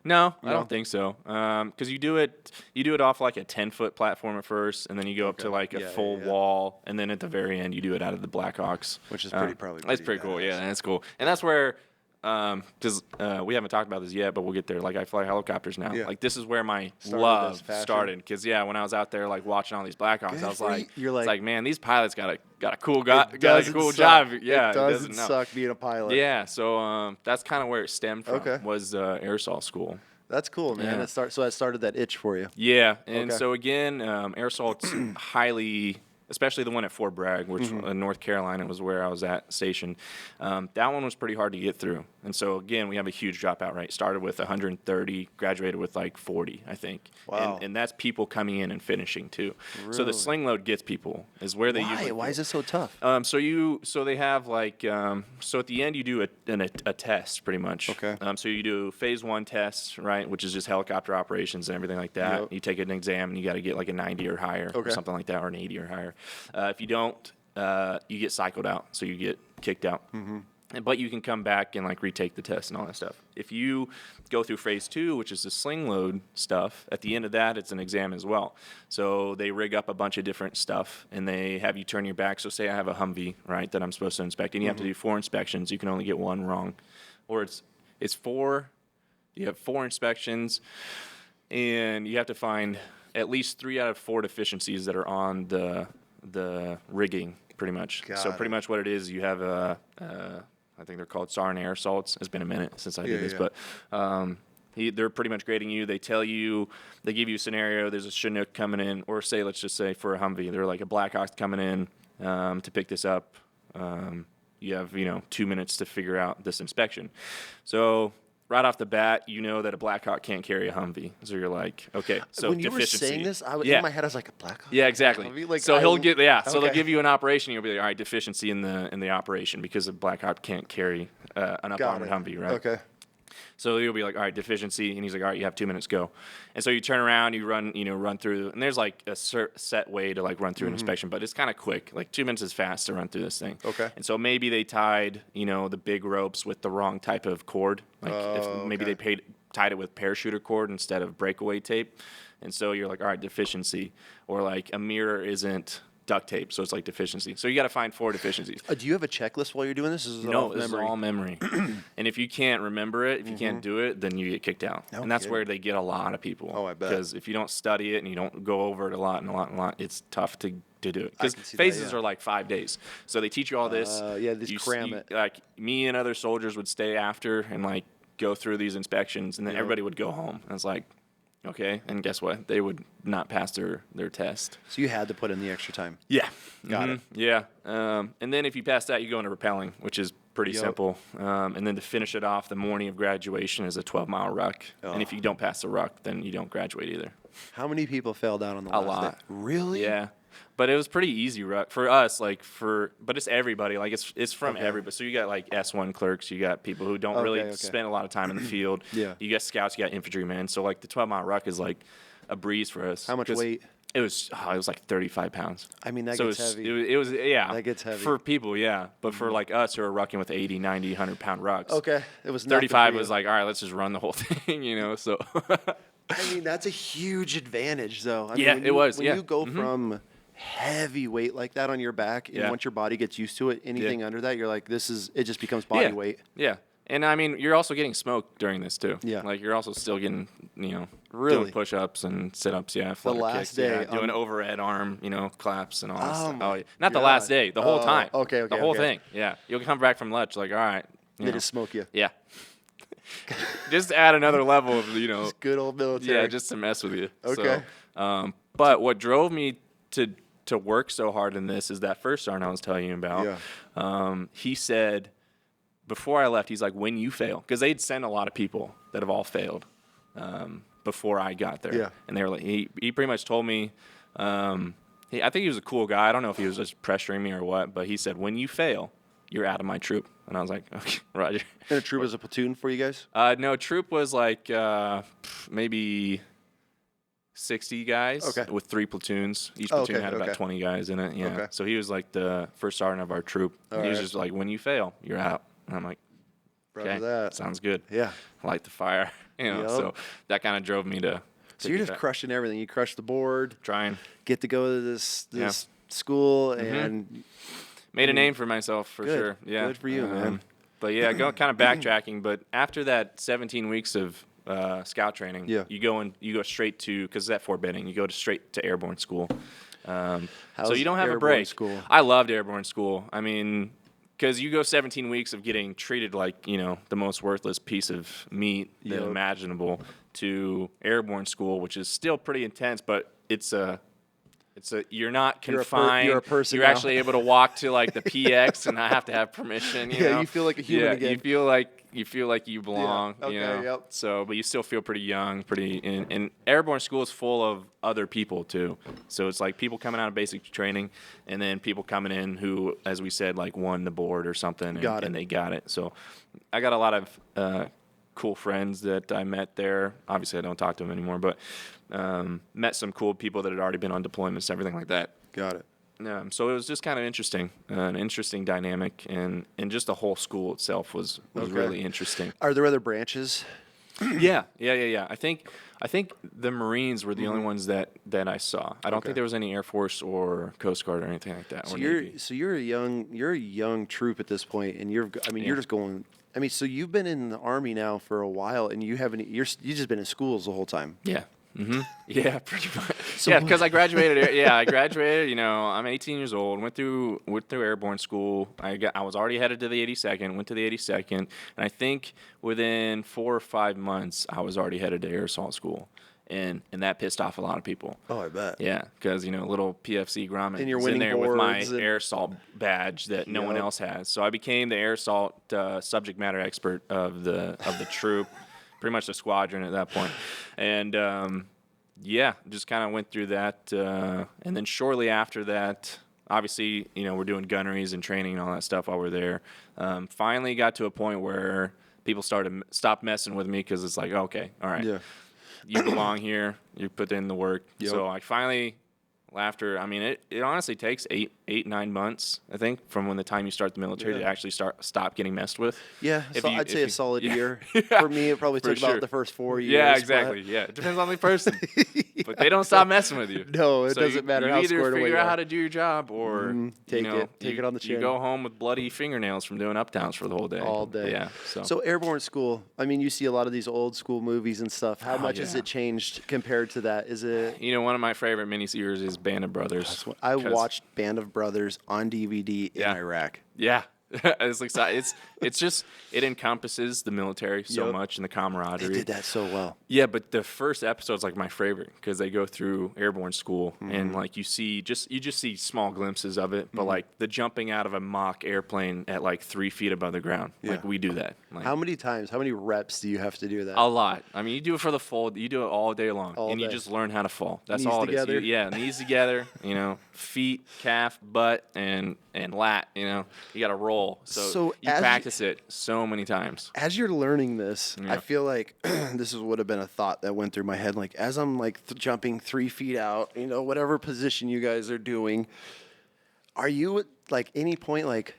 [SPEAKER 2] No, I don't think so. Because you do it off like a 10-foot platform at first, and then you go up to like a full wall, and then at the very end you do it out of the Blackhawks.
[SPEAKER 1] Which is
[SPEAKER 2] That's pretty cool. Yeah, that's cool. And that's where, because we haven't talked about this yet, but we'll get there. Like I fly helicopters now. Yeah. Like this is where my love started. Because when I was out there like watching all these Blackhawks, I was like, it's like, man, these pilots got a cool job. Yeah,
[SPEAKER 1] it doesn't suck being a pilot.
[SPEAKER 2] Yeah, so that's kind of where it stemmed from. Was air assault school.
[SPEAKER 1] That's cool, man.
[SPEAKER 2] Yeah.
[SPEAKER 1] So that started that itch for you.
[SPEAKER 2] Yeah, and so again, air assault's highly, especially the one at Fort Bragg, which in North Carolina was where I was at stationed. That one was pretty hard to get through. And so, again, we have a huge dropout rate. Started with 130, graduated with like 40, I think.
[SPEAKER 1] Wow.
[SPEAKER 2] And that's people coming in and finishing, too. Really? So the sling load gets people, is where they usually
[SPEAKER 1] Why is it so tough?
[SPEAKER 2] So they have like, so at the end you do a test, pretty much.
[SPEAKER 1] Okay.
[SPEAKER 2] So you do phase 1 test, right, which is just helicopter operations and everything like that. Yep. You take an exam and you got to get like a 90 or higher or something like that, or an 80 or higher. If you don't, you get cycled out, so you get kicked out. Mm-hmm. But you can come back and like retake the test and all that stuff. If you go through phase 2, which is the sling load stuff, at the end of that, it's an exam as well. So they rig up a bunch of different stuff, and they have you turn your back. So say I have a Humvee, right, that I'm supposed to inspect, and you have to do 4 inspections. You can only get 1 wrong, or it's 4. You have 4 inspections, and you have to find at least 3 out of 4 deficiencies that are on the rigging, pretty much. Pretty much what it is, you have I think they're called SAR and air assaults. It's been a minute since I did this, but they're pretty much grading you. They tell you, they give you a scenario. There's a Chinook coming in, or let's just say for a Humvee, they're like a Blackhawk coming in to pick this up. You have 2 minutes to figure out this inspection. So right off the bat, you know that a Blackhawk can't carry a Humvee. So you're like, okay, so
[SPEAKER 1] when you
[SPEAKER 2] deficiency.
[SPEAKER 1] were saying this, in my head I was like, a Blackhawk?
[SPEAKER 2] Yeah, exactly. So they'll give you an operation. You'll be like, all right, deficiency in the operation because a Blackhawk can't carry an up-armored Humvee, right?
[SPEAKER 1] Okay.
[SPEAKER 2] So you'll be like, all right, deficiency, and he's like, all right, you have 2 minutes, go. And so you turn around, you run through, and there's like a set way to like run through an inspection, but it's kind of quick. Like 2 minutes is fast to run through this thing.
[SPEAKER 1] Okay.
[SPEAKER 2] And so maybe they tied, the big ropes with the wrong type of cord. Like maybe they tied it with parachuter cord instead of breakaway tape. And so you're like, all right, deficiency. Or like a mirror isn't duct tape, so it's like deficiency. So you got to find 4 deficiencies.
[SPEAKER 1] Do you have a checklist while you're doing this?
[SPEAKER 2] No, this is all memory. And if you can't remember it, if you can't do it, then you get kicked out. And that's where they get a lot of people.
[SPEAKER 1] Oh, I bet.
[SPEAKER 2] Because if you don't study it and you don't go over it a lot, it's tough to do it. Because phases are like 5 days. So they teach you all this.
[SPEAKER 1] Just cram it.
[SPEAKER 2] Like me and other soldiers would stay after and like go through these inspections, and then everybody would go home. And it's like, okay, and guess what? They would not pass their test.
[SPEAKER 1] So you had to put in the extra time.
[SPEAKER 2] Yeah.
[SPEAKER 1] Got it.
[SPEAKER 2] Yeah. And then if you pass that, you go into rappelling, which is pretty simple. And then to finish it off, the morning of graduation is a 12-mile ruck. Oh. And if you don't pass the ruck, then you don't graduate either.
[SPEAKER 1] How many people fell down on the last day?
[SPEAKER 2] A lot.
[SPEAKER 1] Really?
[SPEAKER 2] Yeah. But it was pretty easy ruck for us, but it's everybody. Like it's from everybody. So you got like S1 clerks, you got people who don't really spend a lot of time in the field.
[SPEAKER 1] Yeah.
[SPEAKER 2] You got scouts, you got infantrymen. So like the 12-mile ruck is like a breeze for us.
[SPEAKER 1] How much weight?
[SPEAKER 2] It was like 35 pounds.
[SPEAKER 1] I mean, that
[SPEAKER 2] So
[SPEAKER 1] gets heavy.
[SPEAKER 2] it was, yeah.
[SPEAKER 1] That gets heavy.
[SPEAKER 2] For people, yeah. But for like us who are rucking with 80, 90, 100-pound rucks.
[SPEAKER 1] Okay. It was nothing
[SPEAKER 2] 35
[SPEAKER 1] for
[SPEAKER 2] was
[SPEAKER 1] you.
[SPEAKER 2] like, all right, let's just run the whole thing, you know, so.
[SPEAKER 1] I mean, that's a huge advantage, though. I mean,
[SPEAKER 2] Yeah,
[SPEAKER 1] when
[SPEAKER 2] it
[SPEAKER 1] you,
[SPEAKER 2] was,
[SPEAKER 1] When
[SPEAKER 2] yeah.
[SPEAKER 1] you go from heavy weight like that on your back, and
[SPEAKER 2] Yeah.
[SPEAKER 1] once your body gets used to it, anything under that, you're like, it just becomes body weight.
[SPEAKER 2] Yeah. And I mean, you're also getting smoked during this too.
[SPEAKER 1] Yeah.
[SPEAKER 2] Like you're also still getting,
[SPEAKER 1] Really?
[SPEAKER 2] doing push-ups and sit-ups. Yeah. Flutter
[SPEAKER 1] last
[SPEAKER 2] kicks,
[SPEAKER 1] day,
[SPEAKER 2] yeah, doing overhead arm, claps and all that
[SPEAKER 1] Oh
[SPEAKER 2] stuff.
[SPEAKER 1] my
[SPEAKER 2] yeah. Not the last
[SPEAKER 1] God.
[SPEAKER 2] day, the whole
[SPEAKER 1] Oh,
[SPEAKER 2] time.
[SPEAKER 1] okay,
[SPEAKER 2] The whole
[SPEAKER 1] okay.
[SPEAKER 2] thing. Yeah. You'll come back from lunch like, all right.
[SPEAKER 1] They just smoke you.
[SPEAKER 2] Yeah. Just to add another level of,
[SPEAKER 1] Just good old military.
[SPEAKER 2] yeah, just to mess with you.
[SPEAKER 1] Okay.
[SPEAKER 2] So, but what drove me to work so hard in this is that first sergeant I was telling you about.
[SPEAKER 1] Yeah.
[SPEAKER 2] He said before I left, he's like, when you fail, because they'd send a lot of people that have all failed before I got there.
[SPEAKER 1] Yeah.
[SPEAKER 2] And they were like, he pretty much told me, I think he was a cool guy. I don't know if he was just pressuring me or what, but he said, when you fail, you're out of my troop. And I was like, okay, Roger.
[SPEAKER 1] And a troop was a platoon for you guys?
[SPEAKER 2] No, troop was like maybe 60 guys with 3 platoons. Each platoon had about 20 guys in it. Yeah.
[SPEAKER 1] Okay.
[SPEAKER 2] So he was like the first sergeant of our troop. He was just like, when you fail, you're out. And I'm like,
[SPEAKER 1] Roger
[SPEAKER 2] okay,
[SPEAKER 1] that.
[SPEAKER 2] sounds good.
[SPEAKER 1] Yeah.
[SPEAKER 2] Light the fire.
[SPEAKER 1] Yep.
[SPEAKER 2] So that kind of drove me to.
[SPEAKER 1] So you're just crushing everything. You crush the board,
[SPEAKER 2] trying.
[SPEAKER 1] get to go to this school,
[SPEAKER 2] Mm-hmm.
[SPEAKER 1] and
[SPEAKER 2] Made a name for myself for
[SPEAKER 1] Good.
[SPEAKER 2] sure. Yeah.
[SPEAKER 1] Good for you, man.
[SPEAKER 2] But yeah, kind of backtracking. But after that 17 weeks of scout training,
[SPEAKER 1] Yeah.
[SPEAKER 2] you go straight to, because at Fort Benning, you go straight to airborne school. So
[SPEAKER 1] How's
[SPEAKER 2] you don't have a
[SPEAKER 1] airborne
[SPEAKER 2] break.
[SPEAKER 1] school?
[SPEAKER 2] I loved airborne school. I mean, because you go 17 weeks of getting treated like the most worthless piece of meat
[SPEAKER 1] Yep.
[SPEAKER 2] imaginable, to airborne school, which is still pretty intense, but you're not confined.
[SPEAKER 1] You're a person
[SPEAKER 2] You're
[SPEAKER 1] now.
[SPEAKER 2] actually able to walk to like the PX and not have to have permission. You know?
[SPEAKER 1] you feel like a human
[SPEAKER 2] Yeah,
[SPEAKER 1] again.
[SPEAKER 2] you feel like you belong.
[SPEAKER 1] Okay, yep.
[SPEAKER 2] So, but you still feel pretty young, and airborne school is full of other people too. So it's like people coming out of basic training, and then people coming in who, as we said, like won the board or something, and they got it. So I got a lot of cool friends that I met there. Obviously, I don't talk to them anymore, but met some cool people that had already been on deployments, everything like that.
[SPEAKER 1] Got it.
[SPEAKER 2] So it was just kind of interesting, an interesting dynamic, and just the whole school itself was really interesting.
[SPEAKER 1] Are there other branches?
[SPEAKER 2] Yeah. I think the Marines were the only ones that I saw. I don't think there was any Air Force or Coast Guard or anything like that.
[SPEAKER 1] So
[SPEAKER 2] or
[SPEAKER 1] you're
[SPEAKER 2] Navy.
[SPEAKER 1] a young troop at this point, and you're just going. I mean, so you've been in the Army now for a while, and you just been in schools the whole time.
[SPEAKER 2] Yeah. Yeah, pretty much. Yeah, because I graduated. Yeah, I graduated. I'm 18 years old. Went through airborne school. I was already headed to the 82nd. Went to the 82nd, and I think within 4 or 5 months, I was already headed to air assault school, and that pissed off a lot of people.
[SPEAKER 1] Oh, I bet.
[SPEAKER 2] Yeah, because little PFC Grommet
[SPEAKER 1] And you're
[SPEAKER 2] was in
[SPEAKER 1] winning
[SPEAKER 2] there with my
[SPEAKER 1] boards and-
[SPEAKER 2] air assault badge that no one
[SPEAKER 1] Yep.
[SPEAKER 2] else has. So I became the air assault subject matter expert of the troop, pretty much the squadron at that point, and just kind of went through that, and then shortly after that, obviously, we're doing gunneries and training and all that stuff while we're there. Finally got to a point where people stopped messing with me because it's like, okay, all right.
[SPEAKER 1] Yeah.
[SPEAKER 2] You belong here. You put in the work.
[SPEAKER 1] Yep.
[SPEAKER 2] So I finally, after, it honestly takes 9 months, I think, from when the time you start the military to actually stop getting messed with.
[SPEAKER 1] Yeah, I'd say a solid year.
[SPEAKER 2] Yeah.
[SPEAKER 1] For me, it probably
[SPEAKER 2] For
[SPEAKER 1] took about
[SPEAKER 2] sure.
[SPEAKER 1] the first 4 years.
[SPEAKER 2] Yeah,
[SPEAKER 1] but-
[SPEAKER 2] exactly. Yeah, it depends on the person. But they don't stop messing with you.
[SPEAKER 1] No, it
[SPEAKER 2] So
[SPEAKER 1] doesn't matter
[SPEAKER 2] you
[SPEAKER 1] how
[SPEAKER 2] either
[SPEAKER 1] squared away
[SPEAKER 2] figure
[SPEAKER 1] you
[SPEAKER 2] out
[SPEAKER 1] are.
[SPEAKER 2] how to do your job, or
[SPEAKER 1] Take it on the
[SPEAKER 2] You
[SPEAKER 1] chin.
[SPEAKER 2] go home with bloody fingernails from doing uptowns for the whole day.
[SPEAKER 1] All day.
[SPEAKER 2] Yeah.
[SPEAKER 1] So airborne school. I mean, you see a lot of these old school movies and stuff. How much has
[SPEAKER 2] yeah.
[SPEAKER 1] it changed compared to that? Is it?
[SPEAKER 2] One of my favorite miniseries is Band of Brothers.
[SPEAKER 1] I
[SPEAKER 2] 'cause-
[SPEAKER 1] watched Band of Brothers on DVD in
[SPEAKER 2] Yeah.
[SPEAKER 1] Iraq.
[SPEAKER 2] Yeah. It's just, it encompasses the military so
[SPEAKER 1] Yep.
[SPEAKER 2] much and the
[SPEAKER 1] They
[SPEAKER 2] camaraderie.
[SPEAKER 1] did that so well.
[SPEAKER 2] Yeah, but the first episode's like my favorite because they go through airborne school and like you just see small glimpses of it, but like the jumping out of a mock airplane at like 3 feet above the ground, like
[SPEAKER 1] Yeah.
[SPEAKER 2] we do that. Like,
[SPEAKER 1] How many reps do you have to do that?
[SPEAKER 2] a lot. I mean, you do it for the full. You do it all day long,
[SPEAKER 1] All
[SPEAKER 2] and you
[SPEAKER 1] day.
[SPEAKER 2] just learn how to fall. That's
[SPEAKER 1] Knees
[SPEAKER 2] all
[SPEAKER 1] together.
[SPEAKER 2] it is. Yeah, knees together. Feet, calf, butt, and lat. You got to roll goal. So
[SPEAKER 1] So
[SPEAKER 2] you
[SPEAKER 1] as
[SPEAKER 2] practice it so many times.
[SPEAKER 1] As you're learning this,
[SPEAKER 2] Yeah.
[SPEAKER 1] I feel like this would have been a thought that went through my head. Like as I'm like jumping 3 feet out, whatever position you guys are doing, are you at like any point like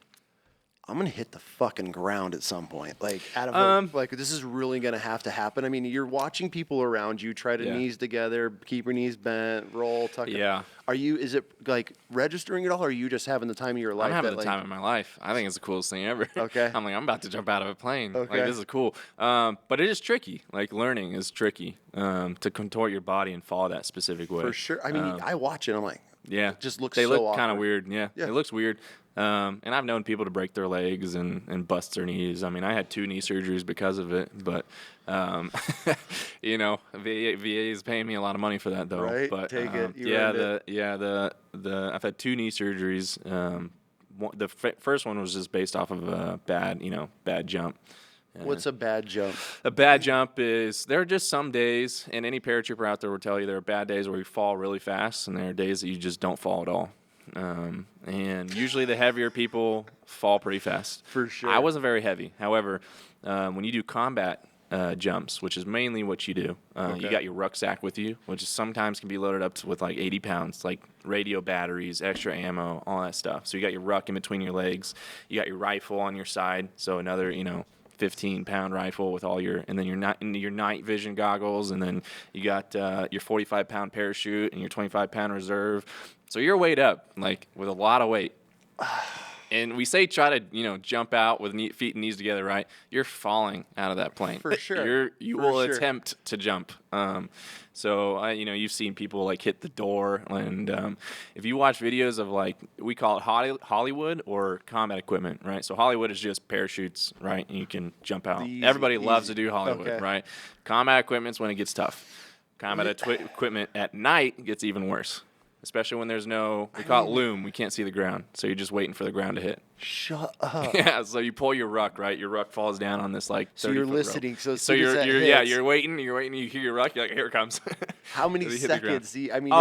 [SPEAKER 1] I'm gonna hit the fucking ground at some point? Like out of like this is really gonna have to happen. I mean, you're watching people around you try to
[SPEAKER 2] Yeah.
[SPEAKER 1] knees together, keep your knees bent, roll, tuck.
[SPEAKER 2] Yeah.
[SPEAKER 1] Are you? Is it like registering it all, or are you just having the time of your life?
[SPEAKER 2] I'm having
[SPEAKER 1] that,
[SPEAKER 2] the time of my life. I think it's the coolest thing ever.
[SPEAKER 1] Okay.
[SPEAKER 2] I'm like, I'm about to jump out of a plane.
[SPEAKER 1] Okay.
[SPEAKER 2] Like, this is cool. But it is tricky. Like, learning is tricky to contort your body and follow that specific way.
[SPEAKER 1] For sure. I mean, I watch it. I'm like,
[SPEAKER 2] Yeah.
[SPEAKER 1] it just looks
[SPEAKER 2] They
[SPEAKER 1] so
[SPEAKER 2] look kind of
[SPEAKER 1] awkward.
[SPEAKER 2] weird. Yeah.
[SPEAKER 1] Yeah.
[SPEAKER 2] It looks weird. And I've known people to break their legs and bust their knees. I mean, I had 2 knee surgeries because of it. But, VA is paying me a lot of money for that, though.
[SPEAKER 1] Right?
[SPEAKER 2] But,
[SPEAKER 1] Take it. You earned it.
[SPEAKER 2] I've had 2 knee surgeries. The first one was just based off of a bad jump.
[SPEAKER 1] What's a bad jump?
[SPEAKER 2] A bad jump is there are just some days, and any paratrooper out there will tell you there are bad days where you fall really fast, and there are days that you just don't fall at all. And usually the heavier people fall pretty fast.
[SPEAKER 1] For sure.
[SPEAKER 2] I wasn't very heavy. However, when you do combat jumps, which is mainly what you do, you got your rucksack with you, which sometimes can be loaded up with like 80 pounds, like radio batteries, extra ammo, all that stuff. So you got your ruck in between your legs. You got your rifle on your side, so another, 15-pound rifle with all and then your night vision goggles, and then you got your 45-pound parachute and your 25-pound reserve. So you're weighed up, like with a lot of weight. And we say try to, jump out with feet and knees together, right? You're falling out of that plane.
[SPEAKER 1] For sure.
[SPEAKER 2] You
[SPEAKER 1] For
[SPEAKER 2] will
[SPEAKER 1] sure.
[SPEAKER 2] attempt to jump. So you've seen people like hit the door, and if you watch videos of like, we call it Hollywood or combat equipment, right? So Hollywood is just parachutes, right? And you can jump out. Everybody loves to do Hollywood,
[SPEAKER 1] Okay.
[SPEAKER 2] right? Combat equipment's when it gets tough. Combat equipment at night gets even worse. Especially when there's we call it loom. We can't see the ground. So you're just waiting for the ground to hit.
[SPEAKER 1] Shut up.
[SPEAKER 2] Yeah, so you pull your ruck, right? Your ruck falls down on this like 30-foot
[SPEAKER 1] So you're
[SPEAKER 2] rope.
[SPEAKER 1] listening. So as
[SPEAKER 2] So
[SPEAKER 1] soon as that
[SPEAKER 2] you're
[SPEAKER 1] hits,
[SPEAKER 2] waiting, you hear your ruck, you're like, here it comes.
[SPEAKER 1] how many
[SPEAKER 2] You hit the ground.
[SPEAKER 1] seconds? I mean,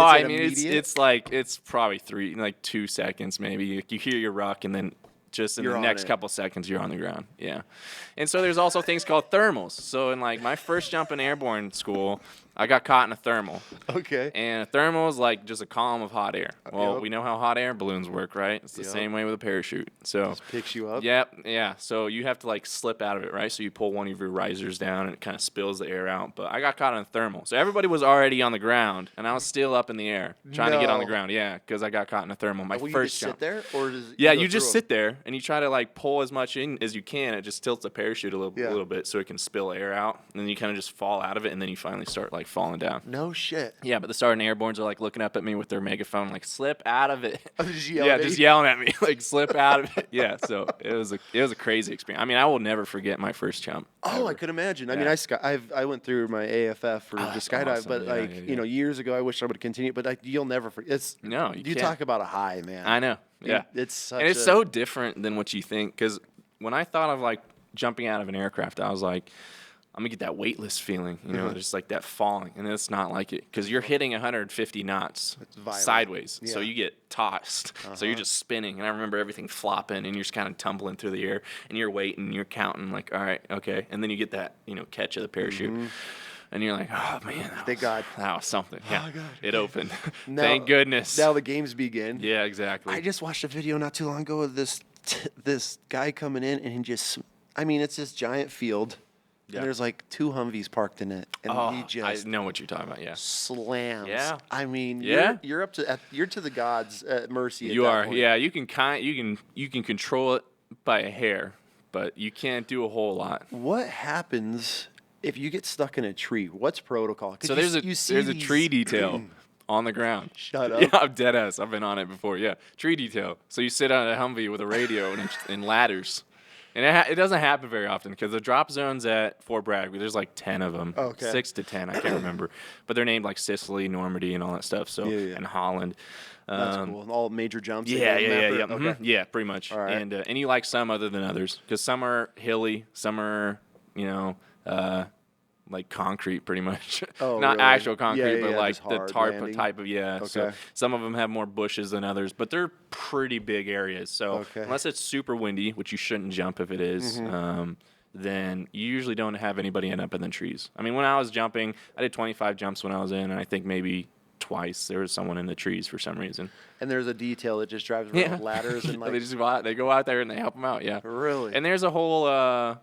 [SPEAKER 2] It's probably 2 seconds maybe. You hear your ruck, and then just in
[SPEAKER 1] You're
[SPEAKER 2] the
[SPEAKER 1] on
[SPEAKER 2] next
[SPEAKER 1] it.
[SPEAKER 2] couple seconds, you're on the ground. Yeah. And so there's also things called thermals. So in like my first jump in airborne school, I got caught in a thermal.
[SPEAKER 1] Okay.
[SPEAKER 2] And a thermal is like just a column of hot air. Well,
[SPEAKER 1] Yep.
[SPEAKER 2] we know how hot air balloons work, right? It's the
[SPEAKER 1] Yep.
[SPEAKER 2] same way with a parachute. So
[SPEAKER 1] Just picks you up.
[SPEAKER 2] yeah. So you have to like slip out of it, right? So you pull one of your risers down and it kind of spills the air out. But I got caught in a thermal. So everybody was already on the ground and I was still up in the air trying to get on the
[SPEAKER 1] No.
[SPEAKER 2] ground. Yeah, because I got caught in a thermal. My
[SPEAKER 1] Will you
[SPEAKER 2] first
[SPEAKER 1] just
[SPEAKER 2] jump.
[SPEAKER 1] sit there, or does it
[SPEAKER 2] Yeah,
[SPEAKER 1] go
[SPEAKER 2] you just
[SPEAKER 1] through
[SPEAKER 2] sit there and you try to like pull as much in as you can. It just tilts the parachute a little bit so it can spill air out. And then you kind of just fall out of it, and then you finally start like falling down.
[SPEAKER 1] No shit.
[SPEAKER 2] Yeah, but the sergeant airbornes are like looking up at me with their megaphone, like slip out of it.
[SPEAKER 1] Just yelling at
[SPEAKER 2] just
[SPEAKER 1] you.
[SPEAKER 2] yelling at me, like slip out of it. Yeah, so it was a crazy experience. I mean, I will never forget my first jump.
[SPEAKER 1] Oh,
[SPEAKER 2] ever.
[SPEAKER 1] I could imagine. I mean,
[SPEAKER 2] Yeah.
[SPEAKER 1] I went through my AFF for the skydive,
[SPEAKER 2] awesome.
[SPEAKER 1] but
[SPEAKER 2] Yeah.
[SPEAKER 1] years ago, I wish I would continue. But you'll never forget. It's
[SPEAKER 2] No, you can't.
[SPEAKER 1] talk about a high, man.
[SPEAKER 2] I know. Yeah,
[SPEAKER 1] It's
[SPEAKER 2] and it's so different than what you think. Because when I thought of like jumping out of an aircraft, I was like, I'm gonna get that weightless feeling, just like that falling, and it's not like it because you're hitting 150 knots
[SPEAKER 1] violent.
[SPEAKER 2] sideways, so
[SPEAKER 1] Yeah.
[SPEAKER 2] you get tossed, so you're just spinning, and I remember everything flopping, and you're just kind of tumbling through the air, and you're waiting, you're counting, like, all right, okay, and then you get that, catch of the parachute. And you're like, oh man,
[SPEAKER 1] Thank God.
[SPEAKER 2] that was something. Yeah,
[SPEAKER 1] God.
[SPEAKER 2] it opened.
[SPEAKER 1] Now-
[SPEAKER 2] Thank goodness.
[SPEAKER 1] Now the games begin.
[SPEAKER 2] Yeah, exactly.
[SPEAKER 1] I just watched a video not too long ago of this guy coming in, and it's this giant field,
[SPEAKER 2] Yeah.
[SPEAKER 1] and there's like 2 Humvees parked in it, and he
[SPEAKER 2] I
[SPEAKER 1] just
[SPEAKER 2] know what you're talking about. Yeah.
[SPEAKER 1] slams.
[SPEAKER 2] Yeah.
[SPEAKER 1] I mean,
[SPEAKER 2] Yeah.
[SPEAKER 1] you're to the gods' at mercy. At
[SPEAKER 2] You
[SPEAKER 1] that
[SPEAKER 2] are,
[SPEAKER 1] point.
[SPEAKER 2] yeah. You can control it by a hair, but you can't do a whole lot.
[SPEAKER 1] What happens if you get stuck in a tree? What's protocol? 'Cause
[SPEAKER 2] So there's a tree detail on the ground.
[SPEAKER 1] Shut up.
[SPEAKER 2] Yeah, I'm dead ass. I've been on it before. Yeah, tree detail. So you sit on a Humvee with a radio and ladders. And it doesn't happen very often because the drop zones at Fort Bragg, there's like 10 of them.
[SPEAKER 1] Okay.
[SPEAKER 2] 6 to 10, I can't remember. But they're named like Sicily, Normandy, and all that stuff. So
[SPEAKER 1] Yeah.
[SPEAKER 2] and Holland.
[SPEAKER 1] That's cool. All major jumps. they
[SPEAKER 2] Yeah,
[SPEAKER 1] go
[SPEAKER 2] yeah,
[SPEAKER 1] map
[SPEAKER 2] yeah,
[SPEAKER 1] it?
[SPEAKER 2] yeah.
[SPEAKER 1] Okay.
[SPEAKER 2] Mhm. Yeah, pretty much.
[SPEAKER 1] All right.
[SPEAKER 2] And you like some other than others because some are hilly, some are like concrete pretty much.
[SPEAKER 1] Oh,
[SPEAKER 2] Not
[SPEAKER 1] really?
[SPEAKER 2] actual concrete,
[SPEAKER 1] Yeah,
[SPEAKER 2] but
[SPEAKER 1] yeah,
[SPEAKER 2] like
[SPEAKER 1] just
[SPEAKER 2] the
[SPEAKER 1] hard
[SPEAKER 2] tarp
[SPEAKER 1] landing.
[SPEAKER 2] type of, So
[SPEAKER 1] Okay.
[SPEAKER 2] some of them have more bushes than others, but they're pretty big areas. So
[SPEAKER 1] Okay.
[SPEAKER 2] unless it's super windy, which you shouldn't jump if it is, then you usually don't have anybody end up in the trees. I mean, when I was jumping, I did 25 jumps when I was in, and I think maybe twice there was someone in the trees for some reason.
[SPEAKER 1] And there's a detail that just drives around with ladders and like.
[SPEAKER 2] They just go out there and they help them out. Yeah.
[SPEAKER 1] Really?
[SPEAKER 2] And there's a whole.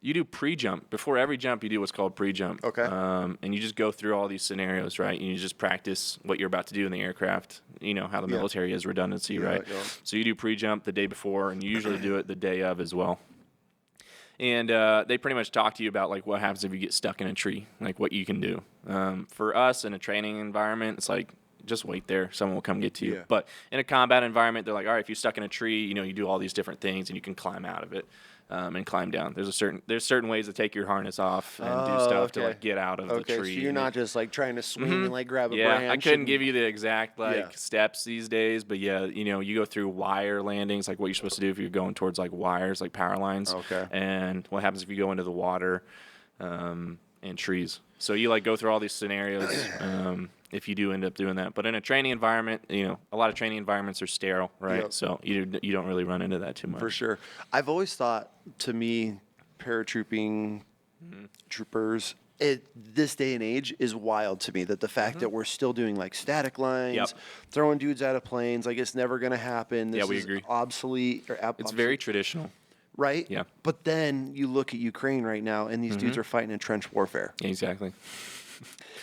[SPEAKER 2] You do pre-jump. Before every jump, you do what's called pre-jump.
[SPEAKER 1] Okay.
[SPEAKER 2] And you just go through all these scenarios, right? And you just practice what you're about to do in the aircraft. You know how the military is redundancy, right?
[SPEAKER 1] Yeah.
[SPEAKER 2] So you do pre-jump the day before, and you usually do it the day of as well. And they pretty much talk to you about like what happens if you get stuck in a tree, like what you can do. For us in a training environment, it's like just wait there. Someone will come get to you.
[SPEAKER 1] Yeah.
[SPEAKER 2] But in a combat environment, they're like, all right, if you're stuck in a tree, you know, you do all these different things and you can climb out of it. And climb down. There's certain ways to take your harness off and do stuff to like get out of the tree.
[SPEAKER 1] Okay, so you're not just like trying to swing and like grab a branch.
[SPEAKER 2] I couldn't give you the exact
[SPEAKER 1] Yeah.
[SPEAKER 2] steps these days, but you know, you go through wire landings, like what you're supposed to do if you're going towards like wires, like power lines.
[SPEAKER 1] Okay.
[SPEAKER 2] And what happens if you go into the water, and trees. So you like go through all these scenarios. If you do end up doing that. But in a training environment, you know, a lot of training environments are sterile, right?
[SPEAKER 1] Yep.
[SPEAKER 2] So you don't really run into that too much.
[SPEAKER 1] For sure. I've always thought, to me, paratrooping troopers, this day and age is wild to me. That the fact that we're still doing like static lines,
[SPEAKER 2] Yep.
[SPEAKER 1] throwing dudes out of planes, like it's never going to happen. This
[SPEAKER 2] we
[SPEAKER 1] is
[SPEAKER 2] agree.
[SPEAKER 1] obsolete.
[SPEAKER 2] It's very traditional.
[SPEAKER 1] right.
[SPEAKER 2] Yeah.
[SPEAKER 1] But then you look at Ukraine right now, and these dudes are fighting in trench warfare.
[SPEAKER 2] Exactly.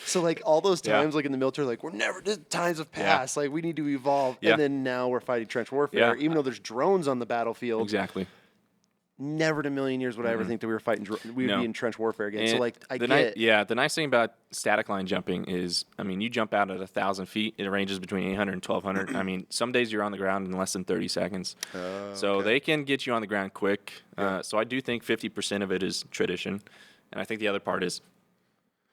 [SPEAKER 1] So like all those
[SPEAKER 2] Yeah.
[SPEAKER 1] times, like in the military, like we're never. Times have passed. Like we need to evolve.
[SPEAKER 2] Yeah.
[SPEAKER 1] And then now we're fighting trench warfare,
[SPEAKER 2] Yeah.
[SPEAKER 1] even though there's drones on the battlefield.
[SPEAKER 2] Exactly.
[SPEAKER 1] Never in a million years would I ever think that we were fighting. We'd
[SPEAKER 2] No.
[SPEAKER 1] be in trench warfare again. So
[SPEAKER 2] And
[SPEAKER 1] like I
[SPEAKER 2] the
[SPEAKER 1] get.
[SPEAKER 2] the nice thing about static line jumping is, I mean, you jump out at 1,000 feet. It ranges between 800 and 1,200. I mean, some days you're on the ground in less than 30 seconds. So they can get you on the ground quick. So I do think 50% of it is tradition, and I think the other part is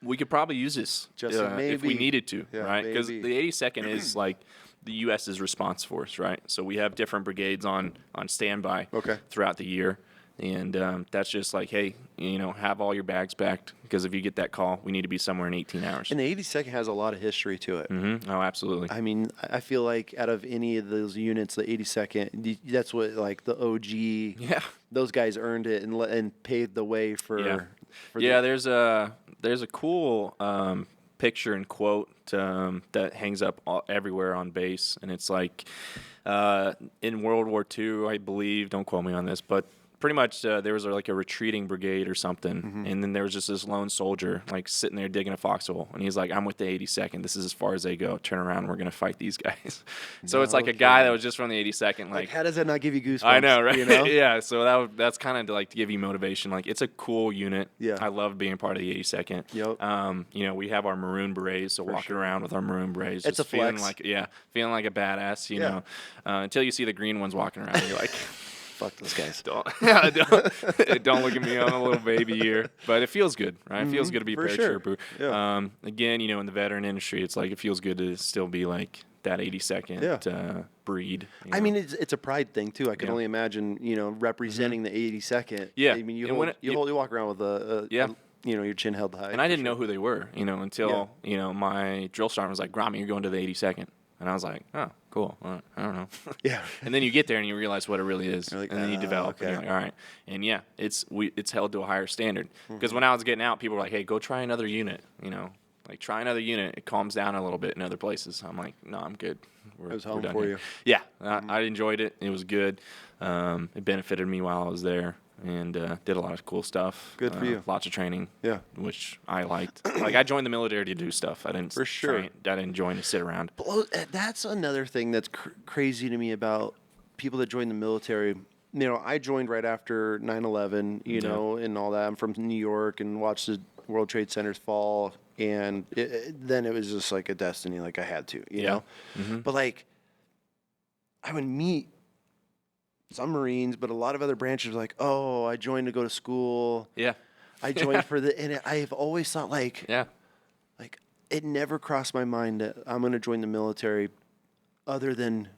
[SPEAKER 2] we could probably use this
[SPEAKER 1] Just
[SPEAKER 2] if we
[SPEAKER 1] maybe.
[SPEAKER 2] needed to,
[SPEAKER 1] Yeah,
[SPEAKER 2] right? Because
[SPEAKER 1] maybe.
[SPEAKER 2] the 82nd is like the U.S.'s response force, right? So we have different brigades on standby throughout the year. And that's just like, hey, you know, have all your bags packed, because if you get that call, we need to be somewhere in 18 hours.
[SPEAKER 1] And the 82nd has a lot of history to it.
[SPEAKER 2] Oh, absolutely.
[SPEAKER 1] I mean, I feel like out of any of those units, the 82nd, that's what like the OG.
[SPEAKER 2] Yeah.
[SPEAKER 1] Those guys earned it and paved the way for.
[SPEAKER 2] Yeah. There's a cool picture and quote that hangs up everywhere on base, and it's like in World War II, I believe. Don't quote me on this, but pretty much there was like a retreating brigade or something, and then there was just this lone soldier like sitting there digging a foxhole, and he's like, I'm with the 82nd, this is as far as they go, turn around, we're gonna fight these guys. So it's like a guy that was just from the 82nd,
[SPEAKER 1] Like, how does that not give you goosebumps?
[SPEAKER 2] I know, right?
[SPEAKER 1] You know?
[SPEAKER 2] Yeah, so that's kind of to like to give you motivation. Like, it's a cool unit.
[SPEAKER 1] Yeah.
[SPEAKER 2] I love being part of the 82nd.
[SPEAKER 1] Yep.
[SPEAKER 2] You know, we have our maroon berets, so walking around with our maroon berets,
[SPEAKER 1] It's
[SPEAKER 2] just
[SPEAKER 1] a flex.
[SPEAKER 2] feeling like a badass, you know, until you see the green ones walking around, and you're like,
[SPEAKER 1] Fuck those guys.
[SPEAKER 2] don't look at me. I'm a little baby here, but it feels good, right? It feels good to be a
[SPEAKER 1] For sure.
[SPEAKER 2] paratrooper.
[SPEAKER 1] Yeah.
[SPEAKER 2] Again, you know, in the veteran industry, it's like it feels good to still be like that 82nd breed. You know?
[SPEAKER 1] I mean, it's a pride thing too. I can
[SPEAKER 2] Yeah.
[SPEAKER 1] only imagine, you know, representing the 82nd.
[SPEAKER 2] Yeah.
[SPEAKER 1] I mean,
[SPEAKER 2] And when
[SPEAKER 1] you walk around with a you know, your chin held high.
[SPEAKER 2] And I didn't know who they were, you know, until you know my drill sergeant was like, "Grommet, you're going to the 82nd," and I was like, "Oh, cool. All right, I don't know."
[SPEAKER 1] Yeah.
[SPEAKER 2] And then you get there and you realize what it really is,
[SPEAKER 1] You're like,
[SPEAKER 2] and then you develop.
[SPEAKER 1] okay.
[SPEAKER 2] And you're like, all right, and yeah, it's held to a higher standard.
[SPEAKER 1] Mm-hmm.
[SPEAKER 2] Because when I was getting out, people were like, "Hey, go try another unit," you know. Like, try another unit. It calms down a little bit in other places. I'm like, no, I'm good.
[SPEAKER 1] It was
[SPEAKER 2] we're
[SPEAKER 1] home
[SPEAKER 2] done
[SPEAKER 1] for
[SPEAKER 2] here.
[SPEAKER 1] you.
[SPEAKER 2] Yeah, I enjoyed it. It was good. It benefited me while I was there, and did a lot of cool stuff.
[SPEAKER 1] Good for you.
[SPEAKER 2] Lots of training.
[SPEAKER 1] Yeah.
[SPEAKER 2] Which I liked. Like, I joined the military to do stuff. I didn't.
[SPEAKER 1] For sure.
[SPEAKER 2] I didn't join to sit around.
[SPEAKER 1] That's another thing that's crazy to me about people that join the military. You know, I joined right after 9/11, you know, and all that. I'm from New York and watched the World Trade Centers fall, and then it was just like a destiny. Like, I had to, you know. But like, I would meet some Marines, but a lot of other branches were like, oh, I joined to go to school.
[SPEAKER 2] Yeah.
[SPEAKER 1] I joined for the, and I've always thought like,
[SPEAKER 2] Yeah.
[SPEAKER 1] like it never crossed my mind that I'm going to join the military other than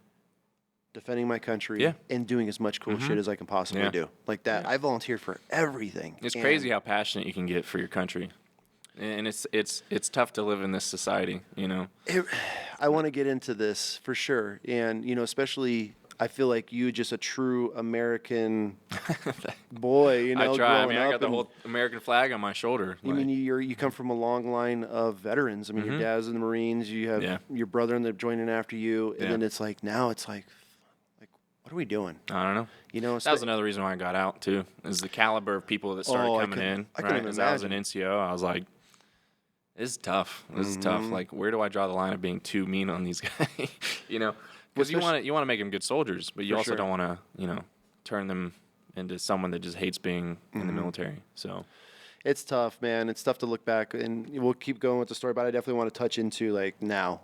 [SPEAKER 1] defending my country and doing as much cool shit as I can possibly do. Like that. I volunteered for everything.
[SPEAKER 2] It's crazy how passionate you can get for your country. and it's tough to live in this society, you know.
[SPEAKER 1] I want to get into this for sure, and especially I feel like you just a true American boy.
[SPEAKER 2] I try. I mean, I got the
[SPEAKER 1] and,
[SPEAKER 2] whole American flag on my shoulder.
[SPEAKER 1] I mean, you come from a long line of veterans. I mean, your dad's in the Marines. You have your brother in the joining after you, and then it's like now it's like, what are we doing?
[SPEAKER 2] I don't know. That was another reason why I got out too. Is the caliber of people that started coming in.
[SPEAKER 1] I couldn't even
[SPEAKER 2] As I was an NCO, I was like, this is tough. This is tough. Like, where do I draw the line of being too mean on these guys? Because you want to make them good soldiers, but you also don't want to turn them into someone that just hates being in the military. So
[SPEAKER 1] it's tough, man. It's tough to look back, and we'll keep going with the story. But I definitely want to touch into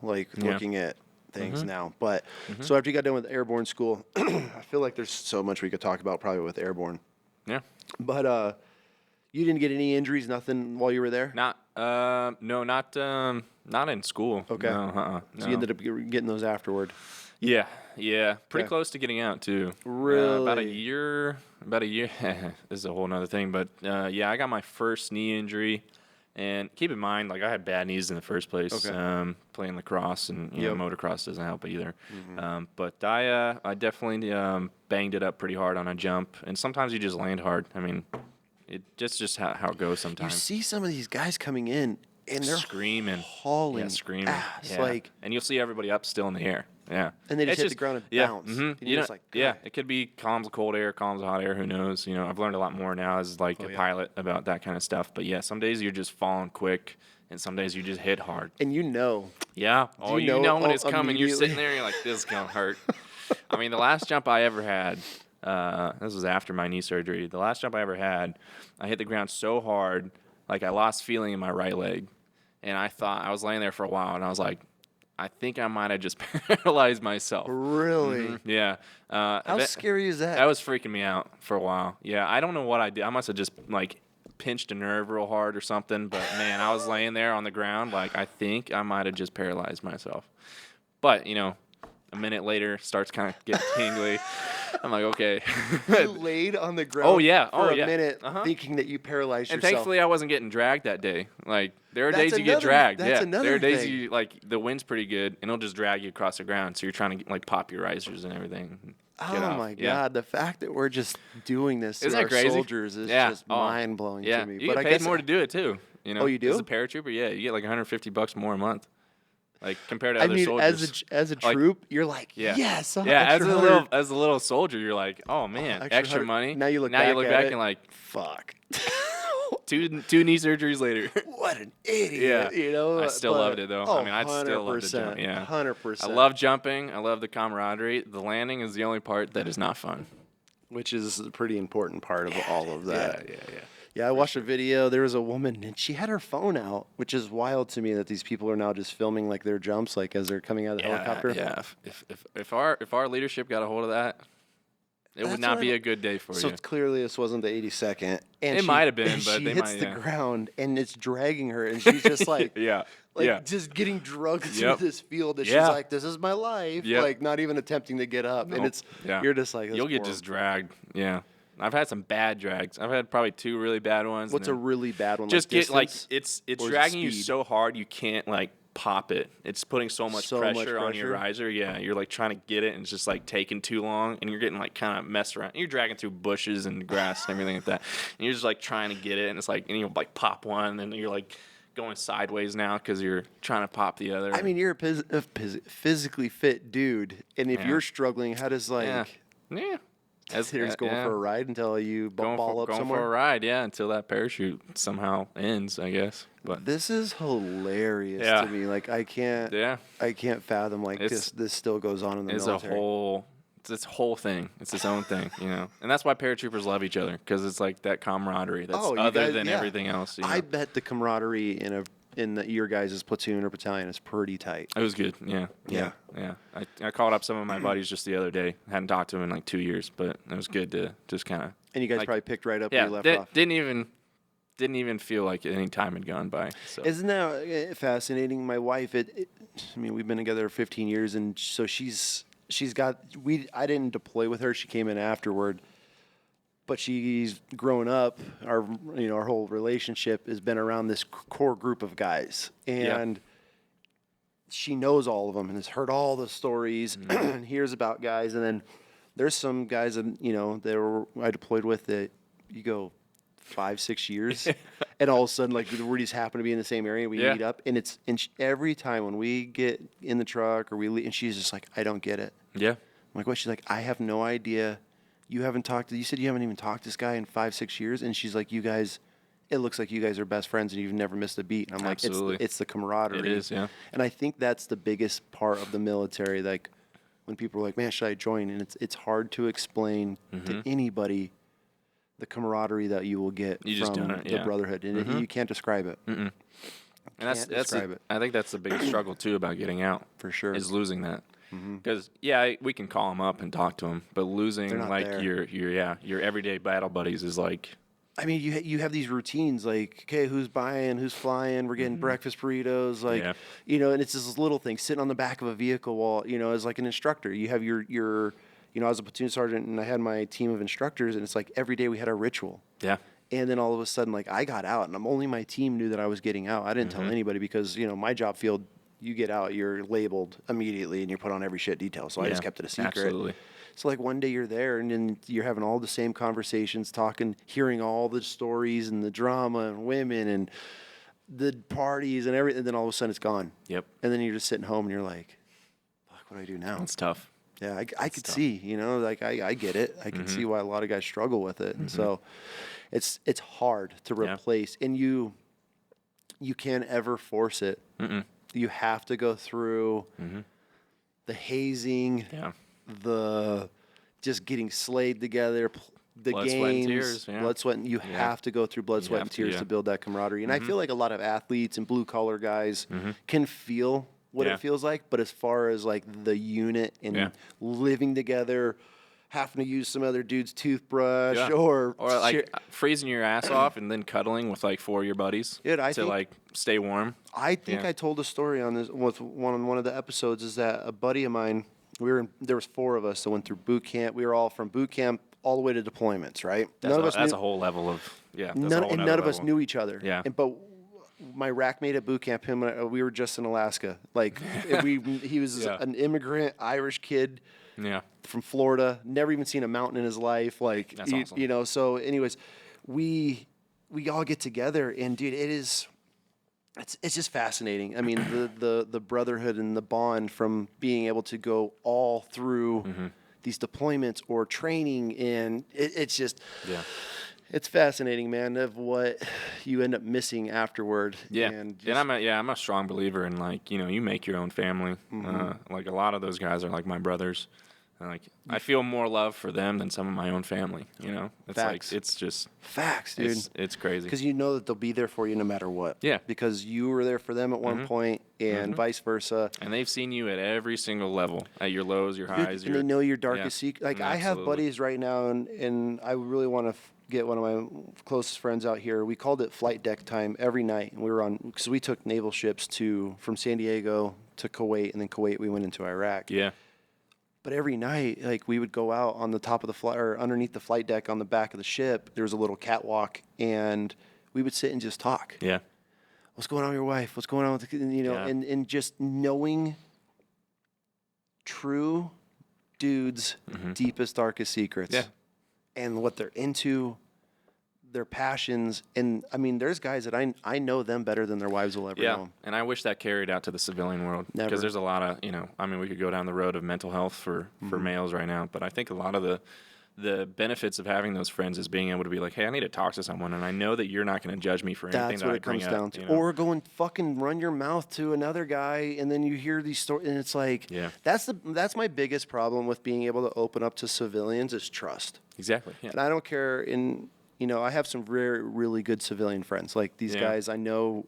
[SPEAKER 1] looking at things now. But so after you got done with Airborne school, I feel like there's so much we could talk about probably with Airborne.
[SPEAKER 2] Yeah.
[SPEAKER 1] But you didn't get any injuries, nothing while you were there?
[SPEAKER 2] Not in school.
[SPEAKER 1] Okay.
[SPEAKER 2] No.
[SPEAKER 1] So you ended up getting those afterward.
[SPEAKER 2] Yeah. Pretty close to getting out too.
[SPEAKER 1] Really?
[SPEAKER 2] About a year. This is a whole nother thing, but I got my first knee injury. And keep in mind, like, I had bad knees in the first place.
[SPEAKER 1] Okay.
[SPEAKER 2] Playing lacrosse and motocross doesn't help either. But I definitely banged it up pretty hard on a jump. And sometimes you just land hard. I mean, just how it goes sometimes.
[SPEAKER 1] You see some of these guys coming in and they're
[SPEAKER 2] screaming,
[SPEAKER 1] hauling,
[SPEAKER 2] screaming,
[SPEAKER 1] ass,
[SPEAKER 2] and you'll see everybody up still in the air. Yeah.
[SPEAKER 1] And they just hit the ground and bounce. And you're just like,
[SPEAKER 2] it could be columns of cold air, columns of hot air, who knows? I've learned a lot more now as like a pilot about that kind of stuff. But yeah, some days you're just falling quick and some days you just hit hard.
[SPEAKER 1] And
[SPEAKER 2] Yeah. Oh, you know when it's coming. You're sitting there and you're like, this is going to hurt. I mean, the last jump I ever had, this was after my knee surgery. The last jump I ever had, I hit the ground so hard, like I lost feeling in my right leg. And I was laying there for a while and I was like, I think I might have just paralyzed myself.
[SPEAKER 1] Really?
[SPEAKER 2] Yeah.
[SPEAKER 1] How scary is that?
[SPEAKER 2] That was freaking me out for a while. Yeah, I don't know what I did. I must have just like pinched a nerve real hard or something. But man, I was laying there on the ground like I think I might have just paralyzed myself. But a minute later, starts kind of getting tingly. I'm like, okay.
[SPEAKER 1] You laid on the ground for a minute thinking that you paralyzed yourself.
[SPEAKER 2] And thankfully, I wasn't getting dragged that day. Like, there are
[SPEAKER 1] That's
[SPEAKER 2] days you get dragged.
[SPEAKER 1] That's
[SPEAKER 2] yeah.
[SPEAKER 1] another
[SPEAKER 2] There are days
[SPEAKER 1] thing.
[SPEAKER 2] you, like, the wind's pretty good, and it'll just drag you across the ground. So you're trying to, like, pop your risers and everything. And get
[SPEAKER 1] Oh,
[SPEAKER 2] off.
[SPEAKER 1] my
[SPEAKER 2] Yeah.
[SPEAKER 1] God. The fact that we're just doing this to
[SPEAKER 2] Isn't
[SPEAKER 1] our
[SPEAKER 2] that crazy?
[SPEAKER 1] soldiers is just mind-blowing
[SPEAKER 2] Yeah.
[SPEAKER 1] to me.
[SPEAKER 2] You
[SPEAKER 1] But
[SPEAKER 2] get
[SPEAKER 1] I
[SPEAKER 2] paid
[SPEAKER 1] guess
[SPEAKER 2] more to do it, too.
[SPEAKER 1] Oh, you do?
[SPEAKER 2] As a paratrooper, yeah. You get, like, $150 more a month. Like, compared to
[SPEAKER 1] I
[SPEAKER 2] other
[SPEAKER 1] mean,
[SPEAKER 2] soldiers.
[SPEAKER 1] as a troop, you're like, yes.
[SPEAKER 2] As a little soldier, you're like, oh man, extra
[SPEAKER 1] $100.
[SPEAKER 2] money.
[SPEAKER 1] Now you look
[SPEAKER 2] back
[SPEAKER 1] back
[SPEAKER 2] and like,
[SPEAKER 1] fuck.
[SPEAKER 2] two knee surgeries later.
[SPEAKER 1] What an idiot.
[SPEAKER 2] Yeah. I still loved it though.
[SPEAKER 1] Oh,
[SPEAKER 2] I mean, I still love the jump.
[SPEAKER 1] 100%,
[SPEAKER 2] Yeah,
[SPEAKER 1] 100%.
[SPEAKER 2] I love jumping. I love the camaraderie. The landing is the only part that is not fun.
[SPEAKER 1] Which is a pretty important part of all of that.
[SPEAKER 2] Yeah.
[SPEAKER 1] Yeah, I watched a video. There was a woman, and she had her phone out, which is wild to me that these people are now just filming like their jumps, like as they're coming out of the helicopter.
[SPEAKER 2] Yeah. If our leadership got a hold of that, it would not be a good day for you.
[SPEAKER 1] So clearly, this wasn't the 82nd. And
[SPEAKER 2] it might have been, but
[SPEAKER 1] she
[SPEAKER 2] they
[SPEAKER 1] hits
[SPEAKER 2] might.
[SPEAKER 1] the ground, and it's dragging her, and she's just like, just getting drugged through this field. And she's like, "This is my life." Like not even attempting to get up, and you're just like,
[SPEAKER 2] you'll get just dragged. Yeah. I've had some bad drags. I've had probably 2 really bad ones.
[SPEAKER 1] What's a really bad one?
[SPEAKER 2] Just
[SPEAKER 1] like
[SPEAKER 2] get it's dragging you so hard you can't like pop it. It's putting so much pressure on your riser. Yeah, you're like trying to get it and it's just like taking too long and you're getting like kind of messed around. You're dragging through bushes and grass and everything like that. And you're just like trying to get it and it's like and you'll like pop one and then you're like going sideways now because you're trying to pop the other.
[SPEAKER 1] I mean, you're a physically fit dude, and if you're struggling, how does
[SPEAKER 2] yeah.
[SPEAKER 1] As here's going for a ride until you ball up somewhere.
[SPEAKER 2] Going for a ride, until that parachute somehow ends, I guess. But
[SPEAKER 1] this is hilarious to me. Like I can't fathom this still goes on in the military.
[SPEAKER 2] It's this whole thing. It's its own thing, And that's why paratroopers love each other because it's like that camaraderie that's other than everything else.
[SPEAKER 1] I bet the camaraderie in your guys' platoon or battalion is pretty tight.
[SPEAKER 2] It was good. Yeah. I called up some of my buddies just the other day. Hadn't talked to them in like 2 years, but it was good to just kind of.
[SPEAKER 1] And you guys probably picked right up where you left off.
[SPEAKER 2] Didn't even feel like any time had gone by. So.
[SPEAKER 1] Isn't that fascinating? My wife, I mean, we've been together 15 years, and so she's got. I didn't deploy with her. She came in afterward. but she's grown up. Our whole relationship has been around this core group of guys, and she knows all of them and has heard all the stories and hears about guys. And then there's some guys that I deployed with that you go 5-6 years, and all of a sudden like we just happen to be in the same area. We meet up, and every time when we get in the truck or we leave, and she's just like, I don't get it. Yeah, I'm like, what? She's like, I have no idea. You said you haven't even talked to this guy in 5-6 years, and she's like, you guys, it looks like you guys are best friends and you've never missed a beat. And I'm like, it's the camaraderie.
[SPEAKER 2] It is, yeah.
[SPEAKER 1] And I think that's the biggest part of the military. Like when people are like, man, should I join? And it's hard to explain to anybody the camaraderie that you will get from the brotherhood. And you can't describe it. And
[SPEAKER 2] I think that's the biggest struggle too about getting out.
[SPEAKER 1] For sure.
[SPEAKER 2] Is losing that. Because we can call them up and talk to them, but losing like your everyday battle buddies is like.
[SPEAKER 1] I mean, you have these routines like, okay, who's buying, who's flying, we're getting breakfast burritos, like, and it's this little thing, sitting on the back of a vehicle while, as like an instructor. You have your I was a platoon sergeant and I had my team of instructors, and it's like every day we had a ritual. Yeah. And then all of a sudden, like, I got out, and only my team knew that I was getting out. I didn't tell anybody because, my job field, you get out, you're labeled immediately, and you're put on every shit detail. So I just kept it a secret.
[SPEAKER 2] Absolutely.
[SPEAKER 1] So like one day you're there, and then you're having all the same conversations, hearing all the stories and the drama and women and the parties and everything. And then all of a sudden it's gone. Yep. And then you're just sitting home and you're like, fuck, what do I do now?
[SPEAKER 2] It's tough.
[SPEAKER 1] Yeah, I could see, like I get it. I can see why a lot of guys struggle with it. And so it's hard to replace, and you can't ever force it. You have to go through the hazing, the just getting slayed together, the
[SPEAKER 2] blood,
[SPEAKER 1] games,
[SPEAKER 2] sweat, and tears,
[SPEAKER 1] blood, sweat, and you have to go through blood, sweat, and tears to build that camaraderie. And I feel like a lot of athletes and blue collar guys can feel what it feels like, but as far as like the unit and living together, having to use some other dude's toothbrush or
[SPEAKER 2] like freezing your ass off and then cuddling with like 4 of your buddies to like stay warm.
[SPEAKER 1] I think I told a story on this with one of the episodes. Is that a buddy of mine? There was 4 of us that went through boot camp. We were all from boot camp all the way to deployments, right?
[SPEAKER 2] That's a whole level of
[SPEAKER 1] none of us knew each other. Yeah, but my rack mate at boot camp, him and I, we were just in Alaska. Like he was an immigrant Irish kid. Yeah, from Florida, never even seen a mountain in his life. Like,
[SPEAKER 2] that's awesome.
[SPEAKER 1] So anyways, we all get together, and dude, it's just fascinating. I mean, the brotherhood and the bond from being able to go all through these deployments or training, and it's just it's fascinating, man, of what you end up missing afterward.
[SPEAKER 2] Yeah, and I'm a strong believer in, like, you make your own family. Like a lot of those guys are like my brothers. Like, I feel more love for them than some of my own family. It's
[SPEAKER 1] Facts.
[SPEAKER 2] like it's just
[SPEAKER 1] facts, dude.
[SPEAKER 2] It's crazy
[SPEAKER 1] because you know that they'll be there for you no matter what. Yeah, because you were there for them at one point, and vice versa.
[SPEAKER 2] And they've seen you at every single level, at your lows, your highs,
[SPEAKER 1] and they know your darkest secret. Like I have buddies right now, and I really want to get one of my closest friends out here. We called it flight deck time every night, and we were on because we took naval ships from San Diego to Kuwait, and then Kuwait we went into Iraq. Yeah. But every night, like, we would go out on the top of the flight or underneath the flight deck on the back of the ship. There was a little catwalk, and we would sit and just talk. Yeah. What's going on with your wife? What's going on with and just knowing true dudes' deepest, darkest secrets. Yeah. And what they're into, their passions. And I mean, there's guys that I know them better than their wives will ever know them.
[SPEAKER 2] And I wish that carried out to the civilian world. Because there's a lot of, I mean, we could go down the road of mental health for males right now, but I think a lot of the benefits of having those friends is being able to be like, hey, I need to talk to someone, and I know that you're not going to judge me for anything that I bring up. That's what it comes down
[SPEAKER 1] to. Or go and fucking run your mouth to another guy, and then you hear these stories, and it's like, that's my biggest problem with being able to open up to civilians is trust.
[SPEAKER 2] Exactly. Yeah.
[SPEAKER 1] And I don't care I have some really good civilian friends. Like these guys, I know,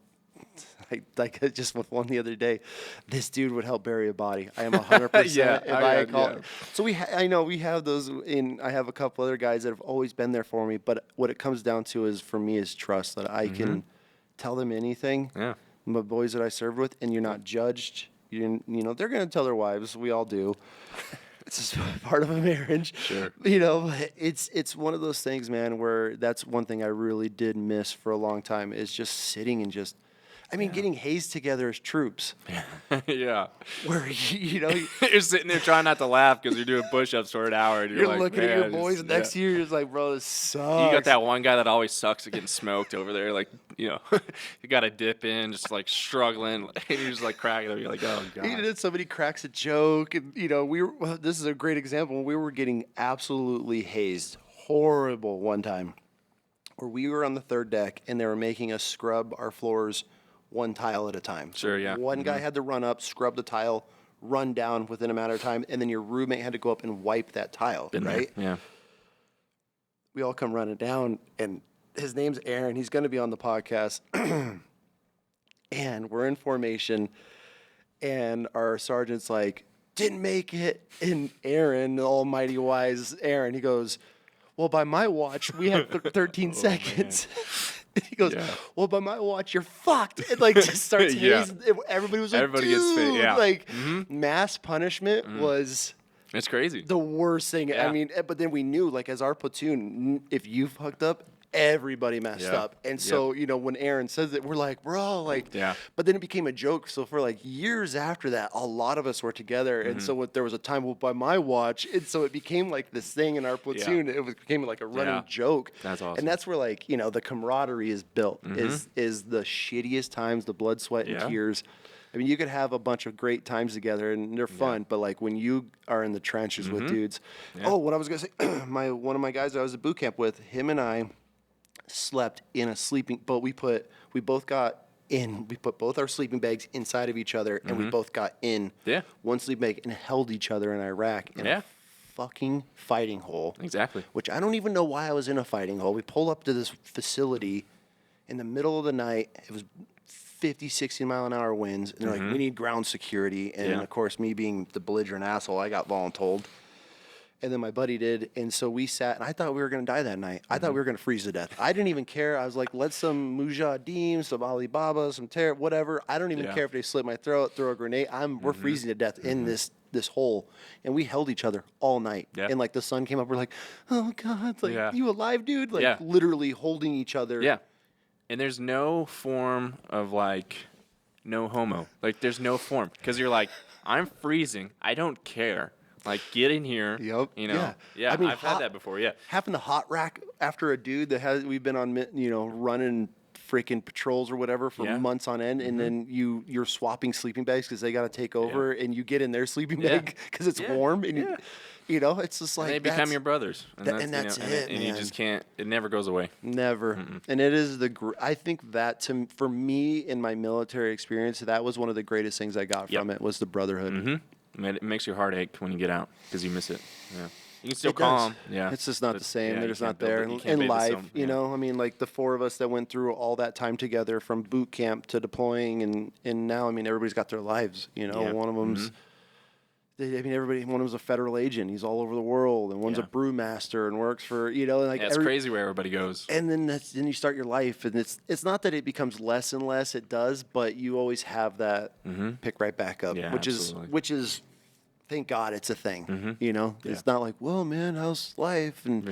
[SPEAKER 1] like just with one the other day, this dude would help bury a body. I am 100%. So I know we have those. I have a couple other guys that have always been there for me. But what it comes down to for me is trust, that I can tell them anything. Yeah. My boys that I served with, and you're not judged. They're gonna tell their wives. We all do. It's just part of a marriage.
[SPEAKER 2] Sure.
[SPEAKER 1] You know, it's one of those things, man, where that's one thing I really did miss for a long time is just sitting and just, I mean, getting hazed together as troops.
[SPEAKER 2] Yeah.
[SPEAKER 1] Where, you know,
[SPEAKER 2] You're sitting there trying not to laugh because you're doing push-ups for an hour. And
[SPEAKER 1] you're
[SPEAKER 2] like,
[SPEAKER 1] looking at your
[SPEAKER 2] "Man,
[SPEAKER 1] boys
[SPEAKER 2] this-
[SPEAKER 1] next to you, you're just like, bro, this sucks.
[SPEAKER 2] You got that one guy that always sucks at getting smoked over there. Like, you know, you got to dip in, just like struggling. And you're just like cracking up. You're like, oh, God.
[SPEAKER 1] Even if somebody cracks a joke, and you know, this is a great example. We were getting absolutely hazed, horrible one time, where we were on the third deck and they were making us scrub our floors one tile at a time.
[SPEAKER 2] Sure, yeah.
[SPEAKER 1] One guy had to run up, scrub the tile, run down within a matter of time, and then your roommate had to go up and wipe that tile.
[SPEAKER 2] Been there.
[SPEAKER 1] Right?
[SPEAKER 2] Yeah.
[SPEAKER 1] We all come running down, and his name's Aaron. He's going to be on the podcast. And we're in formation, and our sergeant's like, didn't make it. And Aaron, the almighty wise Aaron, he goes, well, by my watch, we had 13 seconds. He goes,
[SPEAKER 2] Yeah.
[SPEAKER 1] well, by my watch, you're fucked. It like just starts
[SPEAKER 2] Yeah.
[SPEAKER 1] hazing. Everybody was like,
[SPEAKER 2] Everybody
[SPEAKER 1] dude,
[SPEAKER 2] gets fit, yeah.
[SPEAKER 1] like mass punishment was
[SPEAKER 2] It's crazy.
[SPEAKER 1] the worst thing.
[SPEAKER 2] Yeah.
[SPEAKER 1] I mean, but then we knew, like, as our platoon, if you fucked up, everybody messed
[SPEAKER 2] Yeah.
[SPEAKER 1] up. And so, you know, when Aaron says it, we're like, bro, like,
[SPEAKER 2] Yeah.
[SPEAKER 1] But then it became a joke. So for like years after that, a lot of us were together. And so there was a time, well, by my watch, and so it became like this thing in our platoon. It became like a running
[SPEAKER 2] Yeah.
[SPEAKER 1] joke.
[SPEAKER 2] That's awesome.
[SPEAKER 1] And that's where, like, you know, the camaraderie is built. Is the shittiest times, the blood, sweat, and
[SPEAKER 2] Yeah.
[SPEAKER 1] tears. I mean, you could have a bunch of great times together and they're fun, but like when you are in the trenches with dudes. Oh, what I was gonna say, one of my guys I was at boot camp with, him and I slept in a sleeping, but we put both our sleeping bags inside of each other, and we both got in one sleeping bag and held each other in Iraq in a fucking fighting hole.
[SPEAKER 2] Exactly.
[SPEAKER 1] Which I don't even know why I was in a fighting hole. We pull up to this facility in the middle of the night. It was 50, 60 mile an hour winds. And they're like, we need ground security. And of course, me being the belligerent asshole, I got voluntold. And then my buddy did. And so we sat, and I thought we were going to die that night. I thought we were going to freeze to death. I didn't even care. I was like, let some Mujahideen, some Alibaba, some terror, whatever. I don't even care if they slit my throat, throw a grenade. We're freezing to death in this hole. And we held each other all night.
[SPEAKER 2] Yeah.
[SPEAKER 1] And like the sun came up, we're like, oh God, like, you alive, dude? Like literally holding each other.
[SPEAKER 2] Yeah. And there's no form of like, no homo. Like there's no form. Because you're like, I'm freezing. I don't care. Like, get in here.
[SPEAKER 1] Yep.
[SPEAKER 2] You know. Yeah.
[SPEAKER 1] I mean,
[SPEAKER 2] I've had that before. Yeah.
[SPEAKER 1] Having the hot rack after a dude that we've been on, you know, running freaking patrols or whatever for months on end, and then you're swapping sleeping bags because they got to take over, and you get in their sleeping bag because it's warm, and you know, it's just like
[SPEAKER 2] And they become your brothers.
[SPEAKER 1] And that's it,
[SPEAKER 2] and
[SPEAKER 1] man.
[SPEAKER 2] you just can't. It never goes away.
[SPEAKER 1] Never. And it is I think that for me in my military experience, that was one of the greatest things I got from it was the brotherhood.
[SPEAKER 2] It makes your heart ache when you get out because you miss it. Yeah. You can still
[SPEAKER 1] It
[SPEAKER 2] call
[SPEAKER 1] does.
[SPEAKER 2] them. Yeah.
[SPEAKER 1] It's just not the same.
[SPEAKER 2] you
[SPEAKER 1] They're just
[SPEAKER 2] can't
[SPEAKER 1] not there.
[SPEAKER 2] build it. You can't
[SPEAKER 1] In
[SPEAKER 2] build
[SPEAKER 1] life,
[SPEAKER 2] some-
[SPEAKER 1] you know, I mean, like the four of us that went through all that time together from boot camp to deploying, and now, I mean, everybody's got their lives. You know, one of them's, one of them's a federal agent. He's all over the world, and one's a brewmaster and works for, you know, like
[SPEAKER 2] it's crazy where everybody goes.
[SPEAKER 1] And then then you start your life, and it's not that it becomes less and less. It does, but you always have that pick right back up,
[SPEAKER 2] Yeah,
[SPEAKER 1] which
[SPEAKER 2] absolutely.
[SPEAKER 1] is. Thank God it's a thing, you know? It's not like, well, man, how's life? And,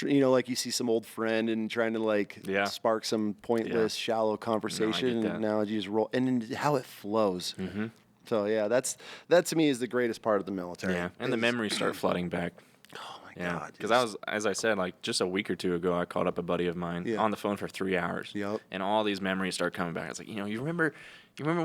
[SPEAKER 1] you know, like you see some old friend and trying to like spark some pointless, shallow conversation. And now you just roll, and then how it flows. So, yeah, that to me is the greatest part of the military.
[SPEAKER 2] Yeah. And the memories start flooding back.
[SPEAKER 1] Oh, my
[SPEAKER 2] Yeah,
[SPEAKER 1] God.
[SPEAKER 2] because as I said, like just a week or two ago, I called up a buddy of mine on the phone for 3 hours.
[SPEAKER 1] Yep.
[SPEAKER 2] And all these memories start coming back. I was like, you remember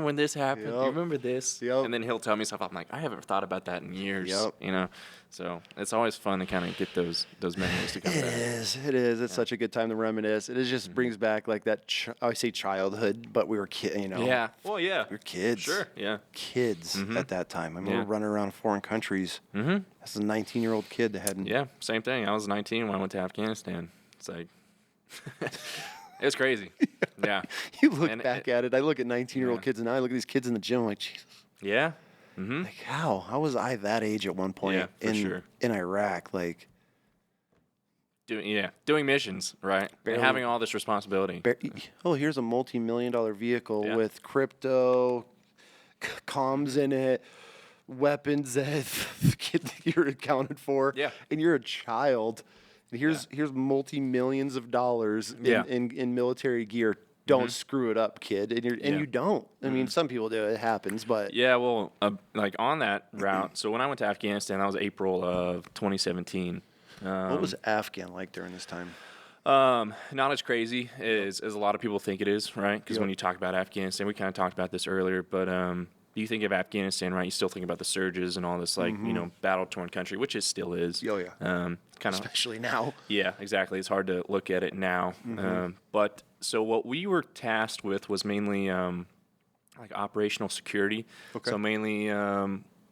[SPEAKER 2] when this happened? You remember this?
[SPEAKER 1] Yep.
[SPEAKER 2] And then he'll tell me stuff. I'm like, I haven't thought about that in years.
[SPEAKER 1] Yep.
[SPEAKER 2] You know, so it's always fun to kind of get those memories to come back.
[SPEAKER 1] It is. It's such a good time to reminisce. It just brings back like that. I say childhood, but we were kids. You know.
[SPEAKER 2] Yeah. Well, yeah.
[SPEAKER 1] We were kids.
[SPEAKER 2] Sure. Yeah.
[SPEAKER 1] Kids at that time. I mean, we were running around foreign countries. As a 19-year-old kid that hadn't.
[SPEAKER 2] Yeah. Same thing. I was 19 when I went to Afghanistan. It's like. It was crazy. Yeah.
[SPEAKER 1] You look back at it. I look at 19-year-old kids, and now I look at these kids in the gym. I'm like, Jesus.
[SPEAKER 2] Yeah.
[SPEAKER 1] Like, how? How was I that age at one point in Iraq? Like,
[SPEAKER 2] doing missions, right? And having all this responsibility.
[SPEAKER 1] Here's a multi-million-dollar vehicle with crypto, comms in it, weapons that you're accounted for.
[SPEAKER 2] Yeah.
[SPEAKER 1] And you're a child. And here's multi-millions of dollars in military gear. Don't screw it up, kid. And you don't. I mean, some people do. It happens, but
[SPEAKER 2] Yeah, well, like on that route. So when I went to Afghanistan, that was April of 2017.
[SPEAKER 1] What was Afghan like during this time?
[SPEAKER 2] Not as crazy as a lot of people think it is, right? Because when you talk about Afghanistan, we kind of talked about this earlier, but you think of Afghanistan, right? You still think about the surges and all this, like, battle-torn country, which it still is.
[SPEAKER 1] Oh, yeah.
[SPEAKER 2] Kind of.
[SPEAKER 1] Especially now.
[SPEAKER 2] Yeah, exactly. It's hard to look at it now. But so what we were tasked with was mainly like operational security.
[SPEAKER 1] Okay.
[SPEAKER 2] So mainly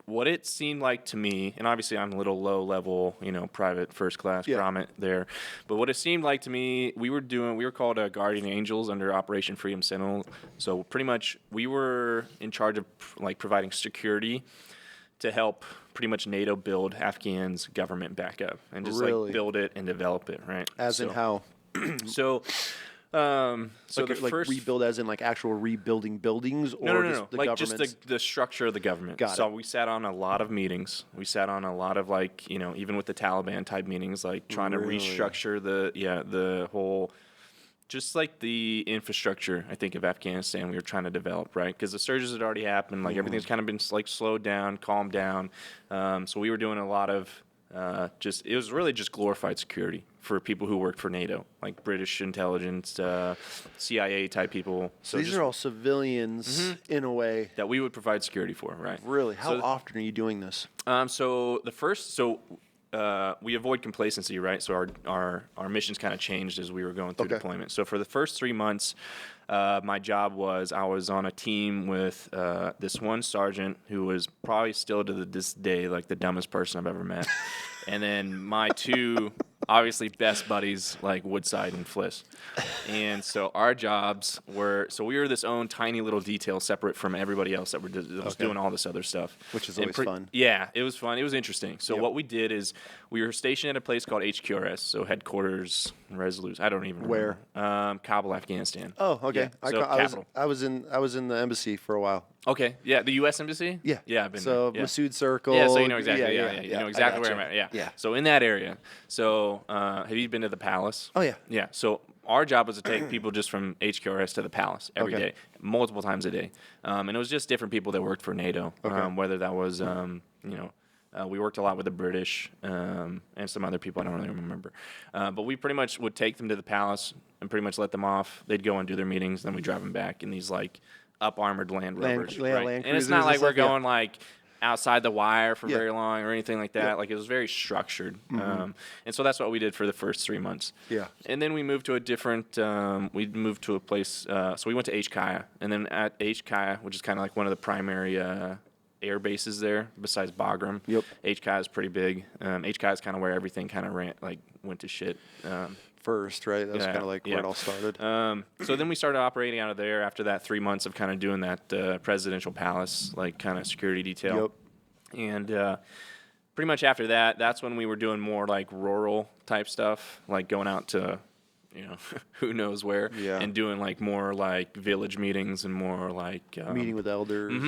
[SPEAKER 2] what it seemed like to me, and obviously I'm a little low level, private first class Grommet there, but what it seemed like to me, we were called Guardian Angels under Operation Freedom Sentinel. So pretty much we were in charge of like providing security to help pretty much NATO build Afghan's government back up and just like build it and develop it, right?
[SPEAKER 1] As in how?
[SPEAKER 2] So
[SPEAKER 1] Like rebuild as in like actual rebuilding buildings, or
[SPEAKER 2] no.
[SPEAKER 1] just the
[SPEAKER 2] Like
[SPEAKER 1] government's?
[SPEAKER 2] just the structure of the government.
[SPEAKER 1] Got
[SPEAKER 2] so
[SPEAKER 1] it.
[SPEAKER 2] we sat on a lot of meetings. We sat on a lot of like, even with the Taliban type meetings, like trying to restructure the whole, just like the infrastructure, I think, of Afghanistan we were trying to develop, right? Because the surges had already happened. Like everything's kind of been like slowed down, calmed down. So we were doing a lot of it was really just glorified security for people who worked for NATO, like British intelligence, CIA type people.
[SPEAKER 1] So these are all civilians in a way.
[SPEAKER 2] That we would provide security for, right?
[SPEAKER 1] Really? How often are you doing this?
[SPEAKER 2] We avoid complacency, right? So our missions kind of changed as we were going through deployment. So for the first 3 months, my job was I was on a team with this one sergeant who was probably still to this day like the dumbest person I've ever met. And then my two obviously best buddies like Woodside and Fliss. And so our jobs were, so we were this own tiny little detail separate from everybody else that was doing all this other stuff.
[SPEAKER 1] Which is always fun.
[SPEAKER 2] Yeah, it was fun. It was interesting. So what we did is we were stationed at a place called HQRS, so headquarters resolute. I don't even remember.
[SPEAKER 1] Where?
[SPEAKER 2] Kabul, Afghanistan.
[SPEAKER 1] Oh, okay.
[SPEAKER 2] Yeah, so capital.
[SPEAKER 1] I was in the embassy for a while.
[SPEAKER 2] Okay, yeah, the U.S. Embassy?
[SPEAKER 1] Yeah.
[SPEAKER 2] Yeah, I've been
[SPEAKER 1] so
[SPEAKER 2] there. Yeah.
[SPEAKER 1] Masood Circle.
[SPEAKER 2] Yeah, so you know exactly. Yeah. You know exactly where I'm at. Yeah.
[SPEAKER 1] Yeah.
[SPEAKER 2] So in that area. So have you been to the Palace?
[SPEAKER 1] Oh, yeah.
[SPEAKER 2] Yeah. So our job was to take people just from HQRS to the Palace every day, multiple times a day, and it was just different people that worked for NATO. Whether that was we worked a lot with the British and some other people I don't really remember, but we pretty much would take them to the Palace and pretty much let them off. They'd go and do their meetings, then we drive them back in these like up armored Land Rovers, right?
[SPEAKER 1] Land
[SPEAKER 2] And it's not like we're
[SPEAKER 1] stuff,
[SPEAKER 2] going like outside the wire for very long or anything like that. Like it was very structured, and so that's what we did for the first 3 months.
[SPEAKER 1] Yeah.
[SPEAKER 2] And then we moved to a different. We moved to a place. So we went to HKIA, and then at HKIA, which is kind of like one of the primary air bases there, besides Bagram.
[SPEAKER 1] Yep.
[SPEAKER 2] HKIA is pretty big. HKIA is kind of where everything kind of went to shit.
[SPEAKER 1] First, right? That's kind of like where it all started.
[SPEAKER 2] So then we started operating out of there after that 3 months of kind of doing that presidential palace, like kind of security detail.
[SPEAKER 1] Yep.
[SPEAKER 2] And pretty much after that, that's when we were doing more like rural type stuff, like going out to, who knows where, and doing like more like village meetings and more like
[SPEAKER 1] meeting with elders.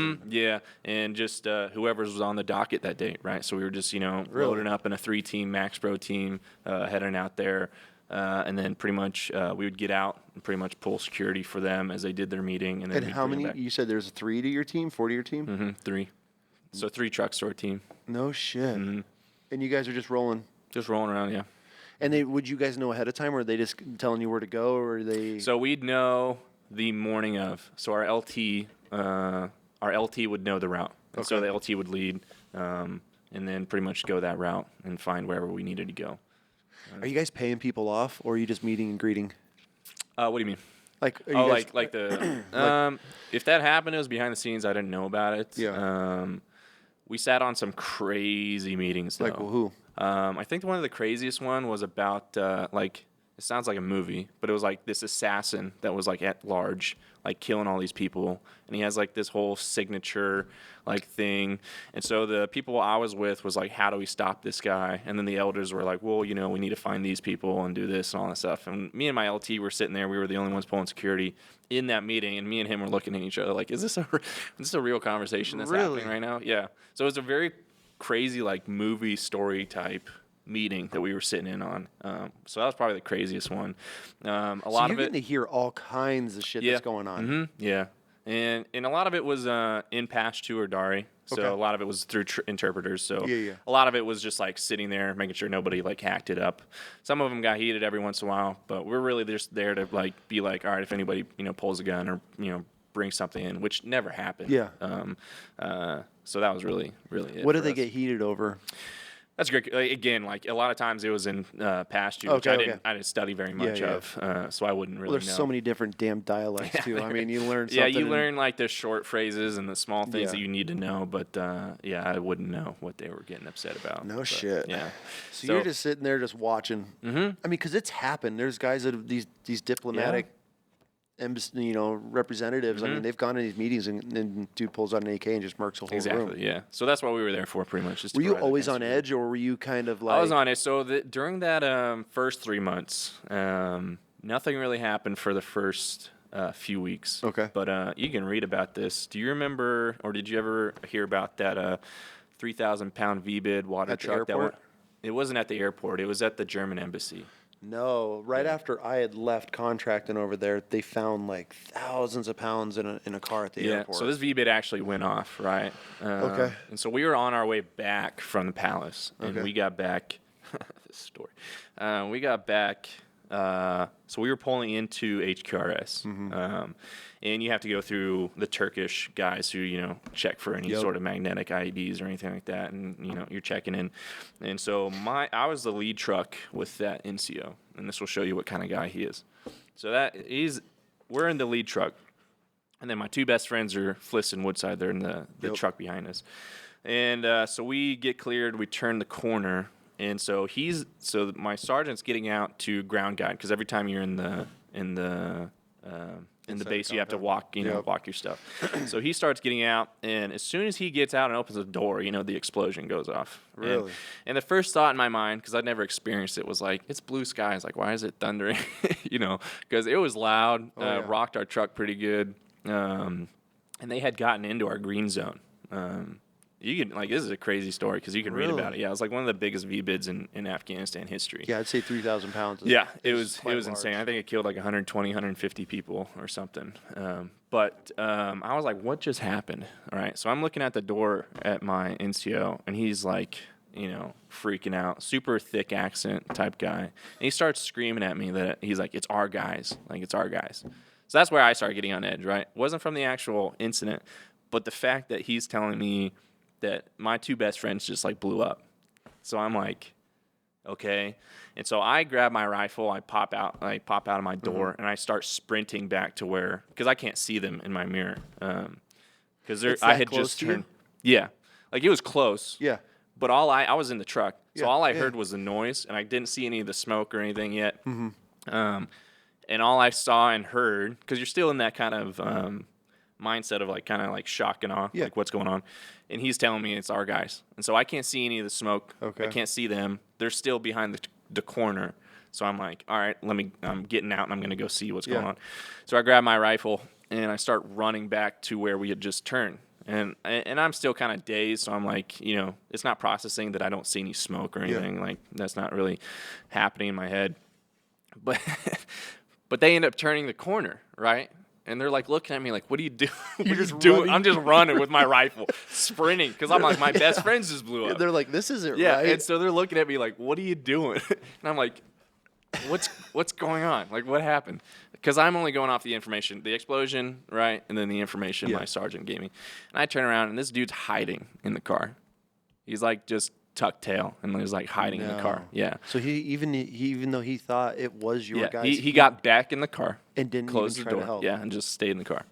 [SPEAKER 2] And just whoever was on the docket that day, right? So we were just loading up in a 3-team Max Pro team, heading out there. And then pretty much we would get out and pretty much pull security for them as they did their meeting. And then
[SPEAKER 1] how many? You said there's 3 to your team, 4 to your team?
[SPEAKER 2] 3. So 3 trucks to our team.
[SPEAKER 1] No shit. And you guys are just rolling?
[SPEAKER 2] Just rolling around, yeah.
[SPEAKER 1] And would you guys know ahead of time, or are they just telling you where to go, or are they?
[SPEAKER 2] So we'd know the morning of. So our LT would know the route. And so the LT would lead, and then pretty much go that route and find wherever we needed to go.
[SPEAKER 1] Are you guys paying people off, or are you just meeting and greeting?
[SPEAKER 2] What do you mean?
[SPEAKER 1] Like,
[SPEAKER 2] like the if that happened, it was behind the scenes. I didn't know about it.
[SPEAKER 1] Yeah.
[SPEAKER 2] We sat on some crazy meetings though.
[SPEAKER 1] Like who?
[SPEAKER 2] I think one of the craziest one was about it sounds like a movie, but it was like this assassin that was like at large, like killing all these people, and he has like this whole signature like thing. And so the people I was with was like, how do we stop this guy? And then the elders were like, well, you know, we need to find these people and do this and all that stuff. And me and my LT were sitting there. We were the only ones pulling security in that meeting, and me and him were looking at each other like, is this a real conversation that's happening right now? Yeah. So it was a very crazy like movie story type meeting that we were sitting in on. So that was probably the craziest one. A lot
[SPEAKER 1] you're
[SPEAKER 2] of it,
[SPEAKER 1] getting to hear all kinds of shit that's going on.
[SPEAKER 2] yeah. And a lot of it was in Pashto or Dari. So a lot of it was through interpreters. So a lot of it was just like sitting there, making sure nobody like hacked it up. Some of them got heated every once in a while, but we're really just there to like be like, all right, if anybody pulls a gun or brings something in, which never happened.
[SPEAKER 1] Yeah.
[SPEAKER 2] So that was really it.
[SPEAKER 1] What did they get heated over?
[SPEAKER 2] That's great. Again, like a lot of times it was in Pashto, which I didn't study very much of, so I wouldn't really know.
[SPEAKER 1] There's so many different damn dialects too. I mean, you learn something.
[SPEAKER 2] Yeah, you learn like the short phrases and the small things that you need to know, but I wouldn't know what they were getting upset about.
[SPEAKER 1] No shit.
[SPEAKER 2] Yeah.
[SPEAKER 1] So you're just sitting there just watching. I mean, because it's happened. There's guys that have these diplomatic representatives. I mean, they've gone to these meetings and dude pulls out an AK and just murks the whole room.
[SPEAKER 2] Yeah. So that's what we were there for, pretty much. Just
[SPEAKER 1] were you always on edge, or were you kind of like?
[SPEAKER 2] I was on edge. So during that first 3 months, nothing really happened for the first few weeks.
[SPEAKER 1] Okay.
[SPEAKER 2] But you can read about this. Do you remember, or did you ever hear about that 3,000-pound V-bid water
[SPEAKER 1] at
[SPEAKER 2] truck?
[SPEAKER 1] The airport?
[SPEAKER 2] It wasn't at the airport. It was at the German embassy.
[SPEAKER 1] No, right after I had left contracting over there, they found like thousands of pounds in a car at the airport.
[SPEAKER 2] So this V-bid actually went off, right?
[SPEAKER 1] Okay.
[SPEAKER 2] And so we were on our way back from the palace, and we got back. This story. We got back. So we were pulling into HQRS, and you have to go through the Turkish guys who check for any sort of magnetic IEDs or anything like that, and you're checking in. And so I was the lead truck with that NCO, and this will show you what kind of guy he is. So we're in the lead truck, and then my two best friends are Fliss and Woodside. They're in the truck behind us, and so we get cleared. We turn the corner. And so my sergeant's getting out to ground guide, because every time you're in the base, you have to walk, walk your stuff. So he starts getting out, and as soon as he gets out and opens the door, the explosion goes off.
[SPEAKER 1] Really?
[SPEAKER 2] And the first thought in my mind, because I'd never experienced it, was like, it's blue skies. Like, why is it thundering? Because it was loud, rocked our truck pretty good, and they had gotten into our green zone. You can this is a crazy story because you can read about it. Yeah, it was like one of the biggest V-bids in Afghanistan history.
[SPEAKER 1] Yeah, I'd say 3,000 pounds.
[SPEAKER 2] It was insane. I think it killed like 120, 150 people or something. But I was like, what just happened? All right, so I'm looking at the door at my NCO, and he's like, freaking out, super thick accent type guy, and he starts screaming at me that he's like, it's our guys, it's our guys. So that's where I started getting on edge. Right, it wasn't from the actual incident, but the fact that he's telling me that my two best friends just blew up. So I'm like, okay. And so I grab my rifle, I pop out of my door, and I start sprinting back to because I can't see them in my mirror. Because I had just turned. Yeah. It was close.
[SPEAKER 1] Yeah.
[SPEAKER 2] But I was in the truck. So all I heard was the noise, and I didn't see any of the smoke or anything yet. And all I saw and heard, because you're still in that kind of mindset of kind of shock and awe, what's going on. And he's telling me it's our guys. And so I can't see any of the smoke.
[SPEAKER 1] Okay.
[SPEAKER 2] I can't see them. They're still behind the corner. So I'm like, all right, I'm getting out and I'm going to go see what's going on. So I grab my rifle and I start running back to where we had just turned. And I'm still kind of dazed. So I'm like, it's not processing that I don't see any smoke or anything. That's not really happening in my head. But they end up turning the corner, right? And they're looking at me like, what are you doing?
[SPEAKER 1] You're just doing.
[SPEAKER 2] I'm just running with my rifle, sprinting, because I'm like, my best friends just blew up.
[SPEAKER 1] They're like, this isn't right.
[SPEAKER 2] Yeah, and so they're looking at me like, what are you doing? And I'm like, what's going on? What happened? Because I'm only going off the information, the explosion, right, and then the information my sergeant gave me. And I turn around, and this dude's hiding in the car. He's just tucked tail, and he's hiding in the car. Yeah.
[SPEAKER 1] So even though he thought it was your guys,
[SPEAKER 2] he got back in the car
[SPEAKER 1] and didn't
[SPEAKER 2] close
[SPEAKER 1] even
[SPEAKER 2] the
[SPEAKER 1] try
[SPEAKER 2] door.
[SPEAKER 1] to help.
[SPEAKER 2] Yeah, and just stayed in the car.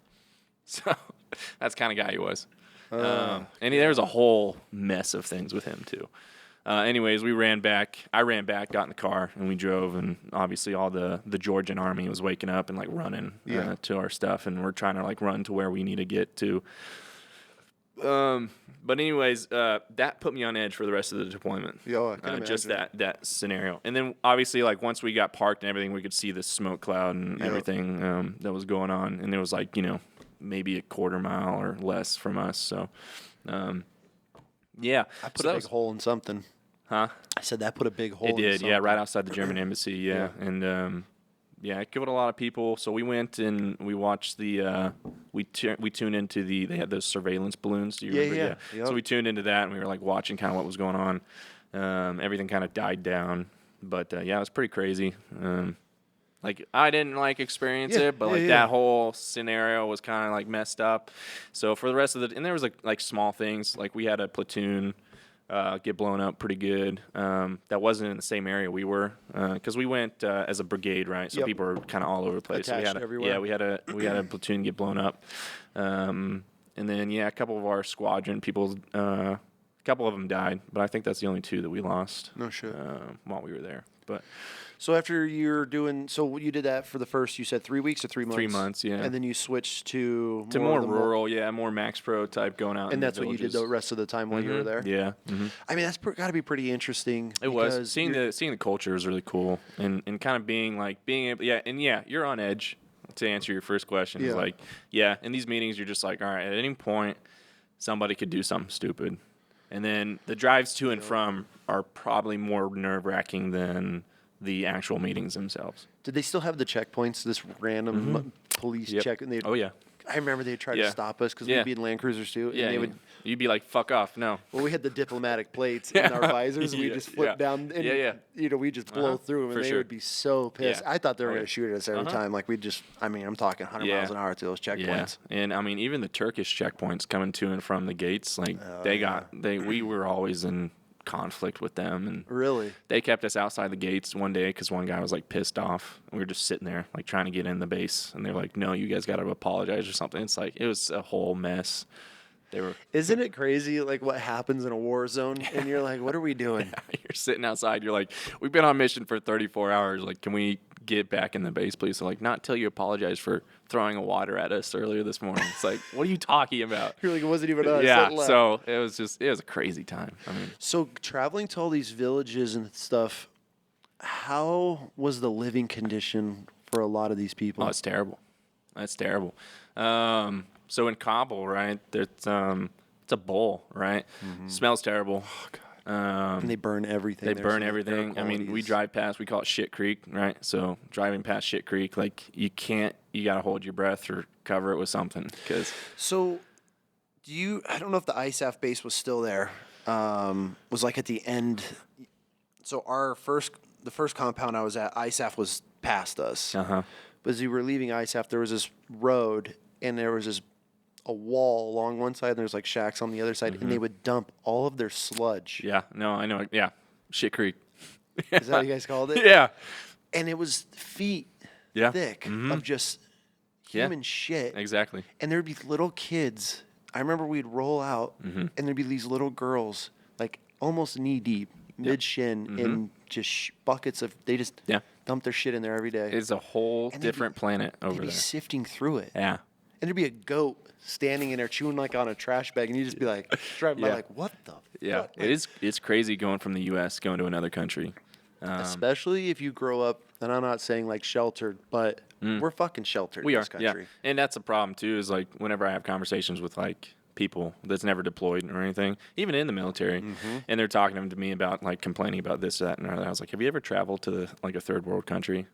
[SPEAKER 2] So that's the kind of guy he was. And there was a whole mess of things with him too. Anyways, we ran back. I ran back, got in the car, and we drove. And obviously, all the Georgian army was waking up and like running to our stuff, and we're trying to like run to where we need to get to. But anyways, that put me on edge for the rest of the deployment.
[SPEAKER 1] Yeah, I can
[SPEAKER 2] just
[SPEAKER 1] imagine.
[SPEAKER 2] that scenario. And then obviously, like once we got parked and everything, we could see the smoke cloud and everything that was going on. And it was like, maybe a quarter mile or less from us. So, yeah.
[SPEAKER 1] I put a big hole in something.
[SPEAKER 2] Huh?
[SPEAKER 1] I said that put a big hole
[SPEAKER 2] It
[SPEAKER 1] in
[SPEAKER 2] did,
[SPEAKER 1] something.
[SPEAKER 2] yeah, right outside the German embassy, yeah. And it killed a lot of people. So we went and we watched the we tuned into they had those surveillance balloons. Do you remember?
[SPEAKER 1] Yeah. Yep.
[SPEAKER 2] So we tuned into that and we were like watching kind of what was going on. Everything kind of died down, but it was pretty crazy. Like I didn't like experience it, but that whole scenario was kind of like messed up. So for the rest of and there was like small things, like we had a platoon get blown up pretty good. That wasn't in the same area we were, because we went as a brigade, right? So people were kind of all over the place.
[SPEAKER 1] Attached
[SPEAKER 2] So we had
[SPEAKER 1] everywhere.
[SPEAKER 2] we had a platoon get blown up, and then a couple of our squadron people, a couple of them died, but I think that's the only 2 that we lost.
[SPEAKER 1] No shit.
[SPEAKER 2] While we were there, but.
[SPEAKER 1] So after you did that for the first, you said 3 weeks or 3 months?
[SPEAKER 2] 3 months, yeah.
[SPEAKER 1] And then you switched to
[SPEAKER 2] more rural, more Max Pro type going out.
[SPEAKER 1] And that's what you did the rest of the time while you were there?
[SPEAKER 2] Yeah. Mm-hmm.
[SPEAKER 1] I mean, that's got to be pretty interesting.
[SPEAKER 2] It was. Seeing the culture is really cool. And kind of being able, you're on edge, to answer your first question.
[SPEAKER 1] Yeah.
[SPEAKER 2] It's like, in these meetings, you're just like, all right, at any point, somebody could do something stupid. And then the drives to and from are probably more nerve-wracking than the actual meetings themselves.
[SPEAKER 1] Did they still have the checkpoints, this random police check? And
[SPEAKER 2] Oh, yeah.
[SPEAKER 1] I remember they tried to stop us because we'd be in Land Cruisers too.
[SPEAKER 2] Yeah,
[SPEAKER 1] And
[SPEAKER 2] you'd be like, fuck off, no.
[SPEAKER 1] Well, we had the diplomatic plates in our visors. We just flip down and, we just blow through them, and they would be so pissed.
[SPEAKER 2] Yeah.
[SPEAKER 1] I thought they were going to shoot at us every time. Like, I'm talking 100 miles an hour to those checkpoints.
[SPEAKER 2] Yeah. And, I mean, even the Turkish checkpoints coming to and from the gates, like, we were always in conflict with them, and
[SPEAKER 1] really
[SPEAKER 2] they kept us outside the gates one day because one guy was like pissed off. We were just sitting there like trying to get in the base, and they're like, no, you guys got to apologize or something. It's like, it was a whole mess.
[SPEAKER 1] Isn't it crazy like what happens in a war zone? And you're like, what are we doing?
[SPEAKER 2] You're sitting outside, you're like, we've been on mission for 34 hours, like, can we get back in the base, please? So like, not till you apologize for throwing a water at us earlier this morning. It's like, what are you talking about?
[SPEAKER 1] You're like, it wasn't even us.
[SPEAKER 2] Yeah, so it was a crazy time. I mean,
[SPEAKER 1] so traveling to all these villages and stuff, how was the living condition for a lot of these people?
[SPEAKER 2] Oh, it's terrible. That's terrible. So in Kabul, right, it's a bowl, right? Smells terrible.
[SPEAKER 1] Oh, God. And they burn everything.
[SPEAKER 2] They burn everything. I mean, we drive past, we call it Shit Creek, right? So driving past Shit Creek, like, you got to hold your breath or cover it with something.
[SPEAKER 1] So I don't know if the ISAF base was still there, was like at the end. So the first compound I was at, ISAF was past us.
[SPEAKER 2] Uh-huh.
[SPEAKER 1] But as we were leaving ISAF, there was this road, and there was a wall along one side, and there's like shacks on the other side, and they would dump all of their sludge.
[SPEAKER 2] Yeah, no, I know. Yeah, Shit Creek.
[SPEAKER 1] Is that what you guys called it?
[SPEAKER 2] Yeah.
[SPEAKER 1] And it was feet thick of just human shit.
[SPEAKER 2] Exactly.
[SPEAKER 1] And there'd be little kids. I remember we'd roll out, and there'd be these little girls, like almost knee deep, mid shin, in just buckets of. They just dump their shit in there every day.
[SPEAKER 2] It's a whole different planet over there.
[SPEAKER 1] They'd be sifting through it.
[SPEAKER 2] Yeah.
[SPEAKER 1] And there'd be a goat standing in there chewing like on a trash bag, and you'd just be like, driving by like, what the?
[SPEAKER 2] Yeah,
[SPEAKER 1] fuck?
[SPEAKER 2] it's crazy going from the U.S. going to another country.
[SPEAKER 1] Especially if you grow up, and I'm not saying like sheltered, but we're fucking sheltered in this country.
[SPEAKER 2] Yeah. And that's a problem too, is like whenever I have conversations with like people that's never deployed or anything, even in the military, and they're talking to me about like complaining about this, that, and that. I was like, have you ever traveled to like a third world country?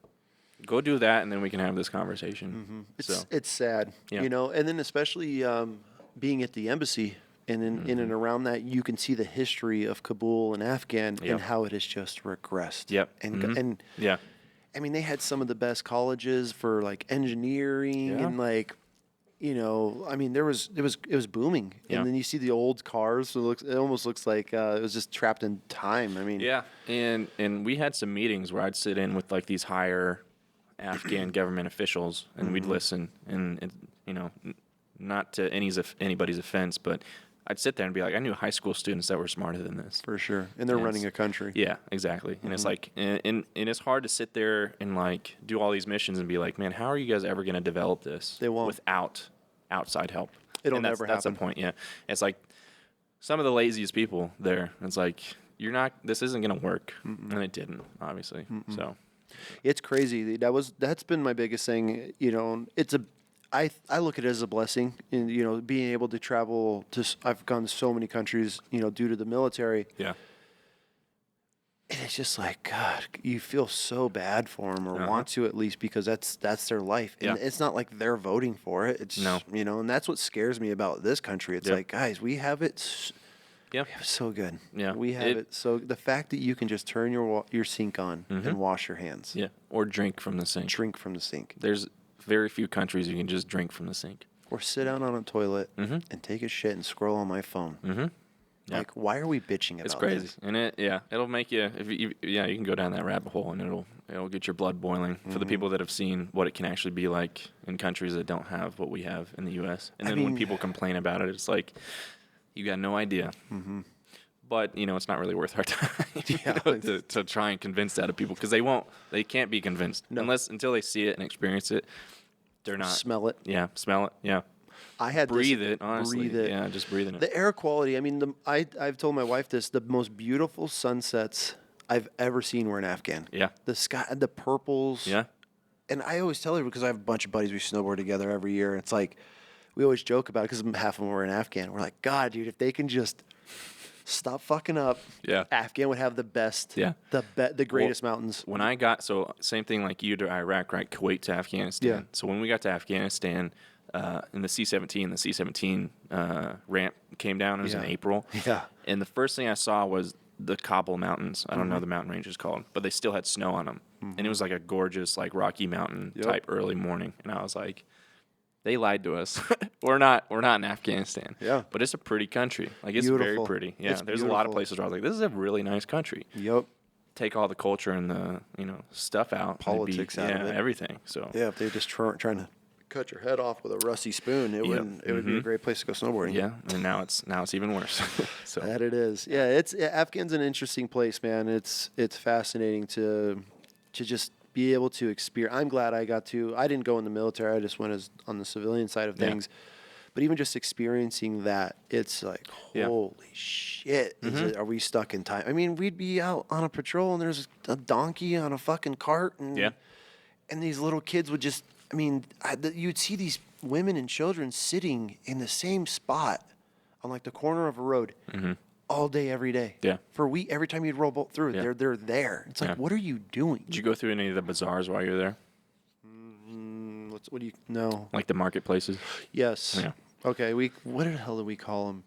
[SPEAKER 2] Go do that, and then we can have this conversation.
[SPEAKER 1] It's sad, you know, and then especially being at the embassy and in and around that, you can see the history of Kabul and Afghan and how it has just regressed.
[SPEAKER 2] Yep.
[SPEAKER 1] And I mean, they had some of the best colleges for like engineering and like, you know, I mean, it was booming. And then you see the old cars, so it almost looks like it was just trapped in time. I mean,
[SPEAKER 2] and we had some meetings where I'd sit in with like these higher Afghan government officials, and we'd listen, and you know, not to anybody's offense, but I'd sit there and be like, I knew high school students that were smarter than this.
[SPEAKER 1] For sure. And they're running a country.
[SPEAKER 2] Yeah, exactly. And it's like, and it's hard to sit there and like do all these missions and be like, man, how are you guys ever going to develop this
[SPEAKER 1] They won't.
[SPEAKER 2] without outside help?
[SPEAKER 1] It'll
[SPEAKER 2] And
[SPEAKER 1] never
[SPEAKER 2] That's the
[SPEAKER 1] happen.
[SPEAKER 2] point. Yeah. It's like some of the laziest people there. It's like, this isn't going to work. And it didn't, obviously. So
[SPEAKER 1] It's crazy. That's been my biggest thing. You know, I look at it as a blessing, in you know, being able to travel to. I've gone to so many countries, you know, due to the military.
[SPEAKER 2] yeah.
[SPEAKER 1] And it's just like, God, you feel so bad for them, or want to at least, because that's their life. And it's not like they're voting for it. It's you know, and that's what scares me about this country. It's like, guys, we have it. We have it so good.
[SPEAKER 2] Yeah.
[SPEAKER 1] We have it so. The fact that you can just turn your sink on and wash your hands.
[SPEAKER 2] Yeah. Or drink from the sink.
[SPEAKER 1] Drink from the sink.
[SPEAKER 2] There's very few countries you can just drink from the sink.
[SPEAKER 1] Or sit down on a toilet and take a shit and scroll on my phone.
[SPEAKER 2] Yeah.
[SPEAKER 1] Like, why are we bitching about
[SPEAKER 2] It's crazy,
[SPEAKER 1] this?
[SPEAKER 2] and it'll make you. You can go down that rabbit hole, and it'll get your blood boiling for the people that have seen what it can actually be like in countries that don't have what we have in the U.S. And then when people complain about it, it's like, you got no idea. But you know, it's not really worth our time to try and convince that of people, because they can't be convinced until they see it and experience it. They're not.
[SPEAKER 1] Smell it.
[SPEAKER 2] Yeah, smell it. Yeah.
[SPEAKER 1] I had
[SPEAKER 2] Breathe it, honestly.
[SPEAKER 1] Breathe it.
[SPEAKER 2] Yeah, just breathing it.
[SPEAKER 1] The air quality. I mean, I've told my wife this. The most beautiful sunsets I've ever seen were in Afghan.
[SPEAKER 2] Yeah.
[SPEAKER 1] The sky, the purples.
[SPEAKER 2] Yeah.
[SPEAKER 1] And I always tell her, because I have a bunch of buddies, we snowboard together every year. And it's like, we always joke about it, because half of them were in Afghan. We're like, God, dude, if they can just stop fucking up, Afghan would have the best, the greatest mountains.
[SPEAKER 2] When I got, same thing like you to Iraq, right? Kuwait to Afghanistan.
[SPEAKER 1] Yeah.
[SPEAKER 2] So when we got to Afghanistan, in the C-17 ramp came down. It was in April.
[SPEAKER 1] Yeah.
[SPEAKER 2] And the first thing I saw was the Kabul Mountains. I don't know the mountain range is called, but they still had snow on them. And it was like a gorgeous, like Rocky Mountain type early morning. And I was like, they lied to us. We're not in Afghanistan.
[SPEAKER 1] Yeah.
[SPEAKER 2] But it's a pretty country. Like, it's
[SPEAKER 1] Beautiful.
[SPEAKER 2] very pretty. Yeah.
[SPEAKER 1] It's
[SPEAKER 2] There's a lot of
[SPEAKER 1] beautiful.
[SPEAKER 2] places where I was like, this is a really nice country.
[SPEAKER 1] Yep.
[SPEAKER 2] Take all the culture and the stuff out.
[SPEAKER 1] Politics out of it.
[SPEAKER 2] Everything. So
[SPEAKER 1] Yeah, if they're just trying to cut your head off with a rusty spoon, it would be a great place to go snowboarding.
[SPEAKER 2] yeah, and now it's even worse. So
[SPEAKER 1] That it is. Yeah, Afghan's an interesting place, man. It's fascinating to just be able to experience. I'm glad I didn't go in the military. I just went on the civilian side of things. But even just experiencing that, it's like, holy shit, are we stuck in time? I mean, we'd be out on a patrol, and there's a donkey on a fucking cart, and these little kids would just, I mean, you'd see these women and children sitting in the same spot on like the corner of a road all day, every day.
[SPEAKER 2] Yeah.
[SPEAKER 1] For a week, every time you'd roll through, they're there. It's like, what are you doing?
[SPEAKER 2] Did you go through any of the bazaars while you were there?
[SPEAKER 1] What do you know?
[SPEAKER 2] Like the marketplaces?
[SPEAKER 1] Yes.
[SPEAKER 2] Yeah.
[SPEAKER 1] Okay. What the hell did we call them?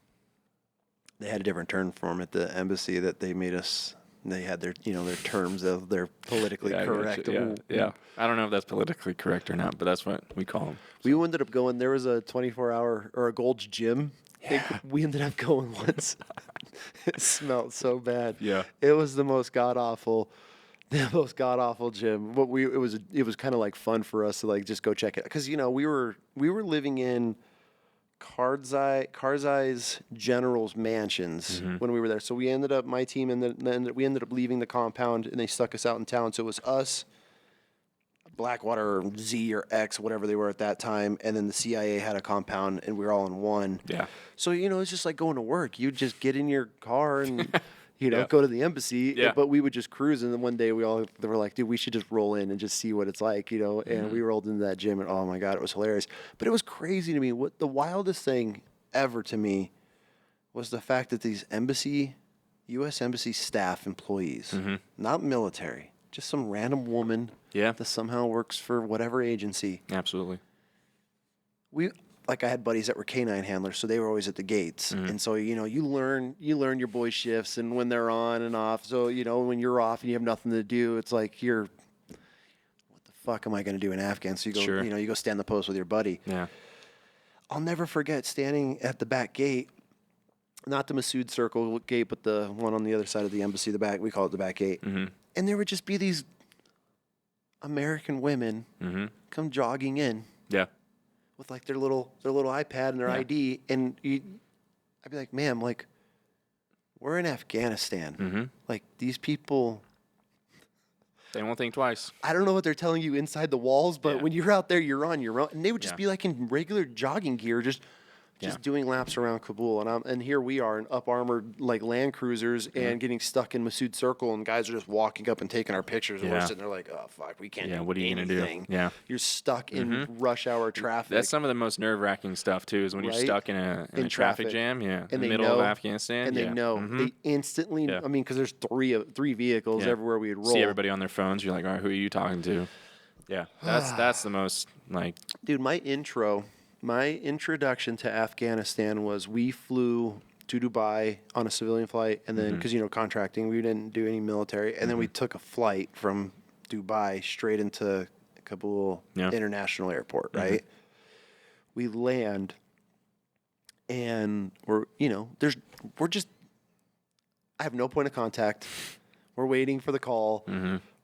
[SPEAKER 1] They had a different term for them at the embassy that they made us. They had their terms of their politically correct.
[SPEAKER 2] Yeah. I don't know if that's politically correct or not, but that's what we call them.
[SPEAKER 1] We ended up going. There was a 24-hour or a Gold's Gym.
[SPEAKER 2] Yeah.
[SPEAKER 1] We ended up going once. It smelled so bad.
[SPEAKER 2] Yeah.
[SPEAKER 1] It was the most god awful gym. But it was kind of like fun for us to like just go check it, because we were living in Karzai's general's mansions when we were there. So we ended up, my team, and then we ended up leaving the compound, and they stuck us out in town. So it was us, Blackwater, or Z or X, whatever they were at that time, and then the CIA had a compound, and we were all in one.
[SPEAKER 2] Yeah.
[SPEAKER 1] So it's just like going to work. You just get in your car and go to the embassy.
[SPEAKER 2] Yeah.
[SPEAKER 1] But we would just cruise, and then one day they were like, dude, we should just roll in and just see what it's like, And we rolled into that gym, and oh my God, it was hilarious. But it was crazy to me. What the wildest thing ever to me was the fact that these U.S. Embassy staff employees, not military, just some random woman that somehow works for whatever agency.
[SPEAKER 2] Absolutely.
[SPEAKER 1] I had buddies that were canine handlers, so they were always at the gates. And so, you learn your boys' shifts and when they're on and off. So, when you're off and you have nothing to do, it's like what the fuck am I going to do in Afghan? So you go, you go stand the post with your buddy.
[SPEAKER 2] Yeah. I'll
[SPEAKER 1] never forget standing at the back gate, not the Masood Circle gate, but the one on the other side of the embassy, the back, we call it the back gate. And there would just be these American women come jogging in.
[SPEAKER 2] Yeah.
[SPEAKER 1] With like their little iPad and their ID, and I'd be like, ma'am, like, we're in Afghanistan. Like, these people,
[SPEAKER 2] They won't think twice.
[SPEAKER 1] I don't know what they're telling you inside the walls, but
[SPEAKER 2] Yeah.
[SPEAKER 1] when you're out there, you're on your own. And they would just
[SPEAKER 2] Yeah.
[SPEAKER 1] be like in regular jogging gear, just doing laps around Kabul. And here we are in up armored like Land Cruisers and getting stuck in Masood Circle, and guys are just walking up and taking our pictures, and we're sitting there like, oh fuck, we can't do
[SPEAKER 2] What are you
[SPEAKER 1] anything.
[SPEAKER 2] gonna do? Yeah.
[SPEAKER 1] You're stuck in rush hour traffic.
[SPEAKER 2] That's some of the most nerve-wracking stuff too. Is when you're stuck in a traffic
[SPEAKER 1] traffic.
[SPEAKER 2] jam. Yeah.
[SPEAKER 1] And
[SPEAKER 2] in the
[SPEAKER 1] they
[SPEAKER 2] middle
[SPEAKER 1] know,
[SPEAKER 2] of Afghanistan.
[SPEAKER 1] and they know they instantly.
[SPEAKER 2] Yeah.
[SPEAKER 1] I mean, because there's three vehicles everywhere we'd roll.
[SPEAKER 2] See everybody on their phones. You're like, all right, who are you talking to? Yeah. That's the most like.
[SPEAKER 1] Dude, my introduction to Afghanistan was we flew to Dubai on a civilian flight, and then because contracting, we didn't do any military, and then we took a flight from Dubai straight into Kabul International Airport. Right, we land, and we're just. I have no point of contact. We're waiting for the call.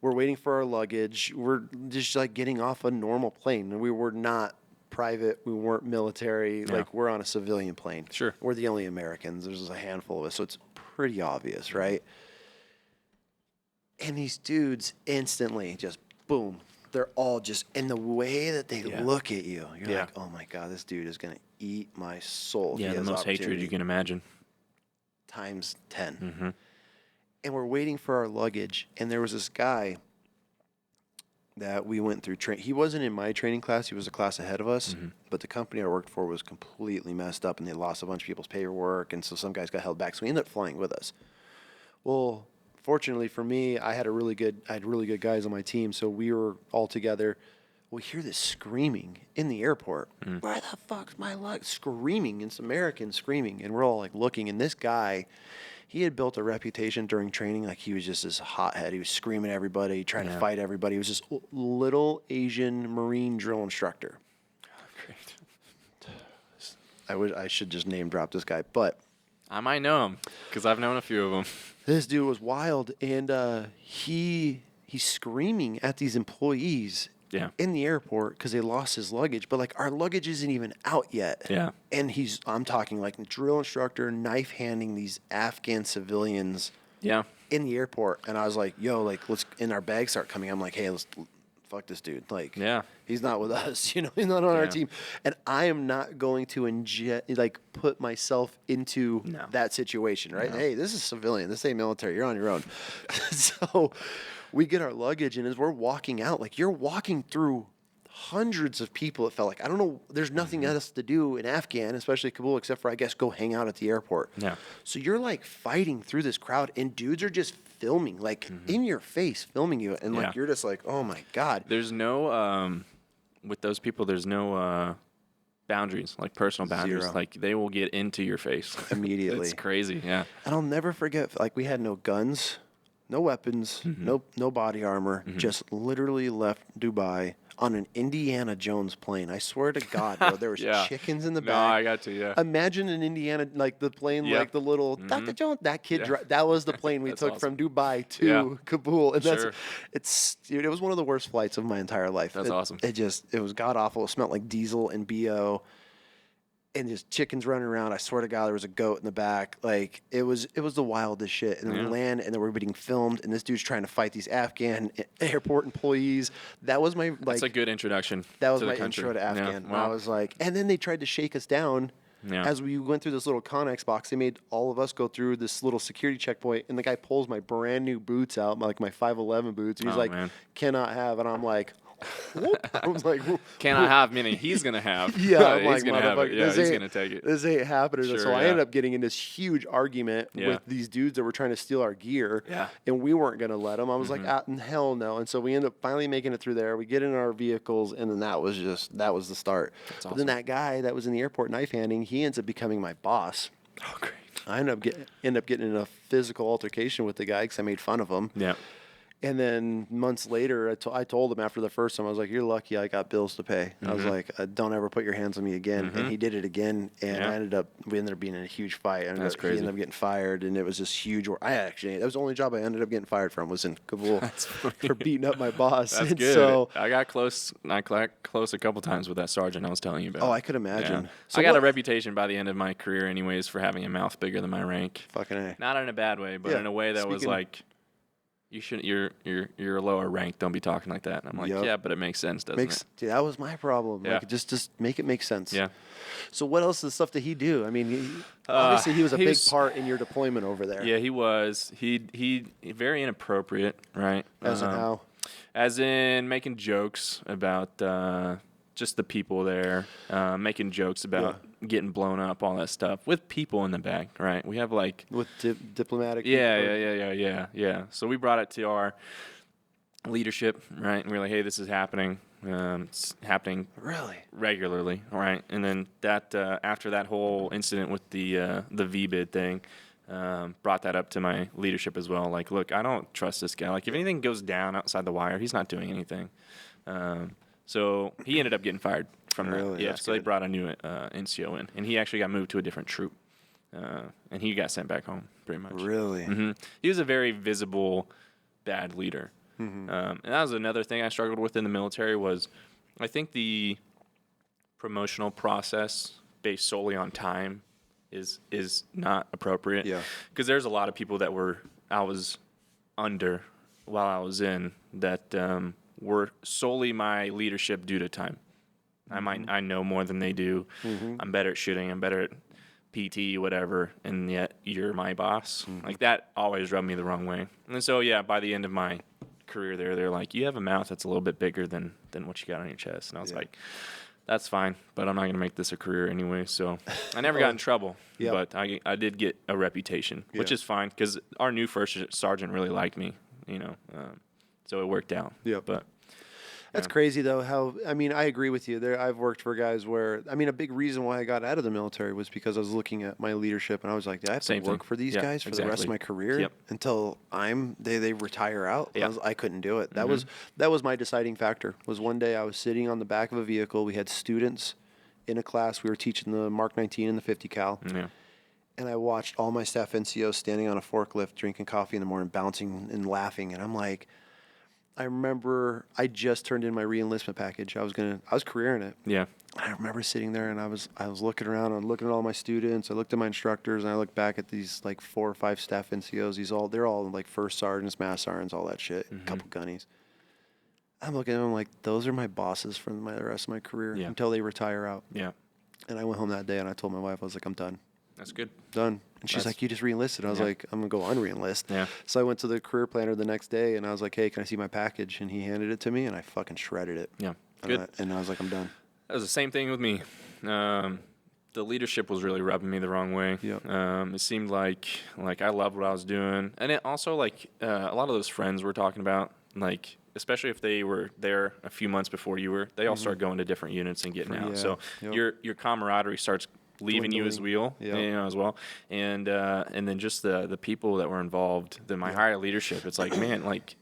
[SPEAKER 1] We're waiting for our luggage. We're just like getting off a normal plane, and we were not private. We weren't military. Like, we're on a civilian plane.
[SPEAKER 2] Sure.
[SPEAKER 1] We're the only Americans. There's a handful of us, so it's pretty obvious, right? And these dudes instantly just boom. They're all just in the way that they look at you. You're like, oh my God, this dude is gonna eat my soul.
[SPEAKER 2] Yeah, the most hatred you can imagine.
[SPEAKER 1] Times 10. And we're waiting for our luggage, and there was this guy that we went through training. He wasn't in my training class. He was a class ahead of us, but the company I worked for was completely messed up, and they lost a bunch of people's paperwork, and so some guys got held back, so he ended up flying with us. Well, fortunately for me, I had really good guys on my team, so we were all together. We hear this screaming in the airport. Where the fuck's my luggage? Screaming, and it's Americans screaming, and we're all like looking, and this guy, he had built a reputation during training, like he was just this hothead. He was screaming at everybody, trying to fight everybody. He was this little Asian Marine drill instructor. Great. I should just name drop this guy, but
[SPEAKER 2] I might know him because I've known a few of them.
[SPEAKER 1] This dude was wild, and he's screaming at these employees in the airport because they lost his luggage. But like, our luggage isn't even out yet.
[SPEAKER 2] Yeah.
[SPEAKER 1] And I'm talking like drill instructor knife handing these Afghan civilians in the airport. And I was like, yo, like, and our bags start coming. I'm like, hey, let's fuck this dude. Like, he's not with us. He's not on our team. And I am not going to put myself into that situation, right? No. Hey, this is civilian. This ain't military. You're on your own. So we get our luggage, and as we're walking out, like, you're walking through hundreds of people, it felt like. I don't know. There's nothing else to do in Afghan, especially Kabul, except for, I guess, go hang out at the airport. Yeah. So you're, like, fighting through this crowd, and dudes are just filming, like, in your face, filming you. And, like, you're just like, oh, my God.
[SPEAKER 2] There's no, with those people, there's no boundaries, like personal boundaries.
[SPEAKER 1] Zero.
[SPEAKER 2] Like, they will get into your face.
[SPEAKER 1] Immediately.
[SPEAKER 2] It's crazy, yeah.
[SPEAKER 1] And I'll never forget, like, we had no guns, no weapons, no body armor, just literally left Dubai on an Indiana Jones plane. I swear to God, bro, there was chickens in the back.
[SPEAKER 2] No, I got to,
[SPEAKER 1] Imagine an Indiana, like the plane, like the little Dr. Jones, that kid, that was the plane we took from Dubai to Kabul. And dude, it was one of the worst flights of my entire life.
[SPEAKER 2] That's awesome.
[SPEAKER 1] It was god awful. It smelled like diesel and BO. And just chickens running around. I swear to God, there was a goat in the back. Like, it was the wildest shit. And then we land, and then we're being filmed, and this dude's trying to fight these Afghan airport employees. That was my, like...
[SPEAKER 2] That's a good introduction.
[SPEAKER 1] That was my intro to Afghan. Yeah, wow. I was like... And then they tried to shake us down. Yeah. As we went through this little Connex box, they made all of us go through this little security checkpoint, and the guy pulls my brand new boots out, like my 511 boots, and he's cannot have. And I'm like... I was like,
[SPEAKER 2] can I have? Meaning he's gonna have.
[SPEAKER 1] Yeah, I'm
[SPEAKER 2] he's gonna have it. Yeah, he's gonna take it.
[SPEAKER 1] This ain't happening. Sure, so I ended up getting in this huge argument with these dudes that were trying to steal our gear. Yeah. And we weren't gonna let them. I was like, hell no. And so we ended up finally making it through there. We get in our vehicles, and then that was the start. That's awesome. But then that guy that was in the airport knife handing, he ends up becoming my boss.
[SPEAKER 2] Oh, great.
[SPEAKER 1] I end up getting in a physical altercation with the guy because I made fun of him. Yeah. And then months later, I told him after the first time, I was like, "You're lucky I got bills to pay." I was like, "Don't ever put your hands on me again." And he did it again, and we ended up being in a huge fight.
[SPEAKER 2] That's crazy.
[SPEAKER 1] He ended up getting fired, and it was just huge. That was the only job I ended up getting fired from, was in Kabul for beating up my boss.
[SPEAKER 2] That's
[SPEAKER 1] and
[SPEAKER 2] good.
[SPEAKER 1] So
[SPEAKER 2] I got close a couple times with that sergeant I was telling you about.
[SPEAKER 1] I could imagine.
[SPEAKER 2] Yeah.
[SPEAKER 1] So
[SPEAKER 2] I got a reputation by the end of my career, anyways, for having a mouth bigger than my rank.
[SPEAKER 1] Fucking A.
[SPEAKER 2] Not in a bad way, but in a way that was like, you shouldn't. You're a lower rank. Don't be talking like that. And I'm like, yeah, but it makes sense, doesn't it?
[SPEAKER 1] Dude, that was my problem.
[SPEAKER 2] Yeah.
[SPEAKER 1] Like, just make it make sense.
[SPEAKER 2] Yeah.
[SPEAKER 1] So what else is the stuff that he do? I mean, obviously he was a big part in your deployment over there.
[SPEAKER 2] Yeah, he was. He very inappropriate, right?
[SPEAKER 1] As in how?
[SPEAKER 2] As in making jokes about just the people there, making jokes about getting blown up, all that stuff, with people in the back, right? We have like
[SPEAKER 1] with diplomatic.
[SPEAKER 2] Yeah. So we brought it to our leadership, right? And we were like, hey, this is happening. It's happening
[SPEAKER 1] really
[SPEAKER 2] regularly, right? And then that after that whole incident with the VBID thing, brought that up to my leadership as well. Like, look, I don't trust this guy. Like, if anything goes down outside the wire, he's not doing anything. So he ended up getting fired from that. Yeah, so they brought a new NCO in, and he actually got moved to a different troop, and he got sent back home pretty much.
[SPEAKER 1] Really?
[SPEAKER 2] Mm-hmm. He was a very visible bad leader. Mm-hmm. And that was another thing I struggled with in the military was I think the promotional process based solely on time is not appropriate.
[SPEAKER 1] Yeah.
[SPEAKER 2] Because there's a lot of people that I was under while I was in that were solely my leadership due to time. I know more than they do. Mm-hmm. I'm better at shooting. I'm better at PT, whatever, and yet you're my boss. Mm-hmm. Like, that always rubbed me the wrong way. And so, yeah, by the end of my career there, they're like, you have a mouth that's a little bit bigger than what you got on your chest. And I was like, that's fine, but I'm not going to make this a career anyway. So I never got in trouble, but I did get a reputation, which is fine because our new first sergeant really liked me, so it worked out.
[SPEAKER 1] Yeah.
[SPEAKER 2] But
[SPEAKER 1] that's crazy, though, how, I mean, I agree with you. I've worked for guys where, I mean, a big reason why I got out of the military was because I was looking at my leadership, and I was like, I have to work for these guys for the rest of my career until they retire out.
[SPEAKER 2] Yep.
[SPEAKER 1] I couldn't do it. That was my deciding factor, was one day I was sitting on the back of a vehicle. We had students in a class. We were teaching the Mark 19 and the 50 cal.
[SPEAKER 2] Yeah.
[SPEAKER 1] And I watched all my staff NCOs standing on a forklift, drinking coffee in the morning, bouncing and laughing. And I'm like, I remember I just turned in my re-enlistment package. I was careering it.
[SPEAKER 2] Yeah.
[SPEAKER 1] And I remember sitting there and I was looking around. I'm looking at all my students. I looked at my instructors, and I looked back at these like 4 or 5 staff NCOs. They're all like first sergeants, mass sergeants, all that shit. A couple gunnies. I'm looking at them like, those are my bosses for the rest of my career until they retire out.
[SPEAKER 2] Yeah.
[SPEAKER 1] And I went home that day and I told my wife, I was like, I'm done.
[SPEAKER 2] That's good.
[SPEAKER 1] Done. And she's like, you just re-enlisted. I was like, I'm going to go unre-enlist.
[SPEAKER 2] Yeah.
[SPEAKER 1] So I went to the career planner the next day, and I was like, hey, can I see my package? And he handed it to me, and I fucking shredded it.
[SPEAKER 2] Yeah. Good.
[SPEAKER 1] And I was like, I'm done.
[SPEAKER 2] That was the same thing with me. The leadership was really rubbing me the wrong way.
[SPEAKER 1] Yeah.
[SPEAKER 2] It seemed like I loved what I was doing. And it also, like, a lot of those friends we're talking about, like, especially if they were there a few months before you were, they all start going to different units and getting out. So your camaraderie starts leaving you as well, as well, and then just the people that were involved, my higher leadership. It's like, man, like,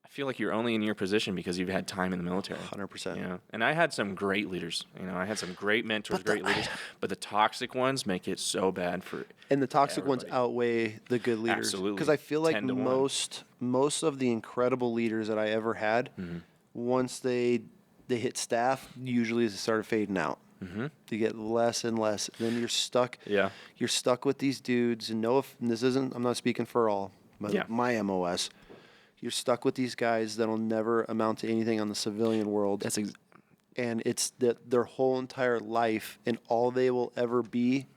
[SPEAKER 2] I feel like you're only in your position because you've had time in the military.
[SPEAKER 1] 100%.
[SPEAKER 2] And I had some great leaders. I had some great mentors, great leaders, but the toxic ones make it so bad for.
[SPEAKER 1] And the toxic ones outweigh the good leaders.
[SPEAKER 2] Absolutely.
[SPEAKER 1] Because I feel like most of the incredible leaders that I ever had, once they hit staff, usually they started fading out. Mm-hmm. You get less and less. Then you're stuck. Yeah. You're stuck with these dudes. And I'm not speaking for all, but my MOS. You're stuck with these guys that'll never amount to anything on the civilian world. And it's that their whole entire life, and all they will ever be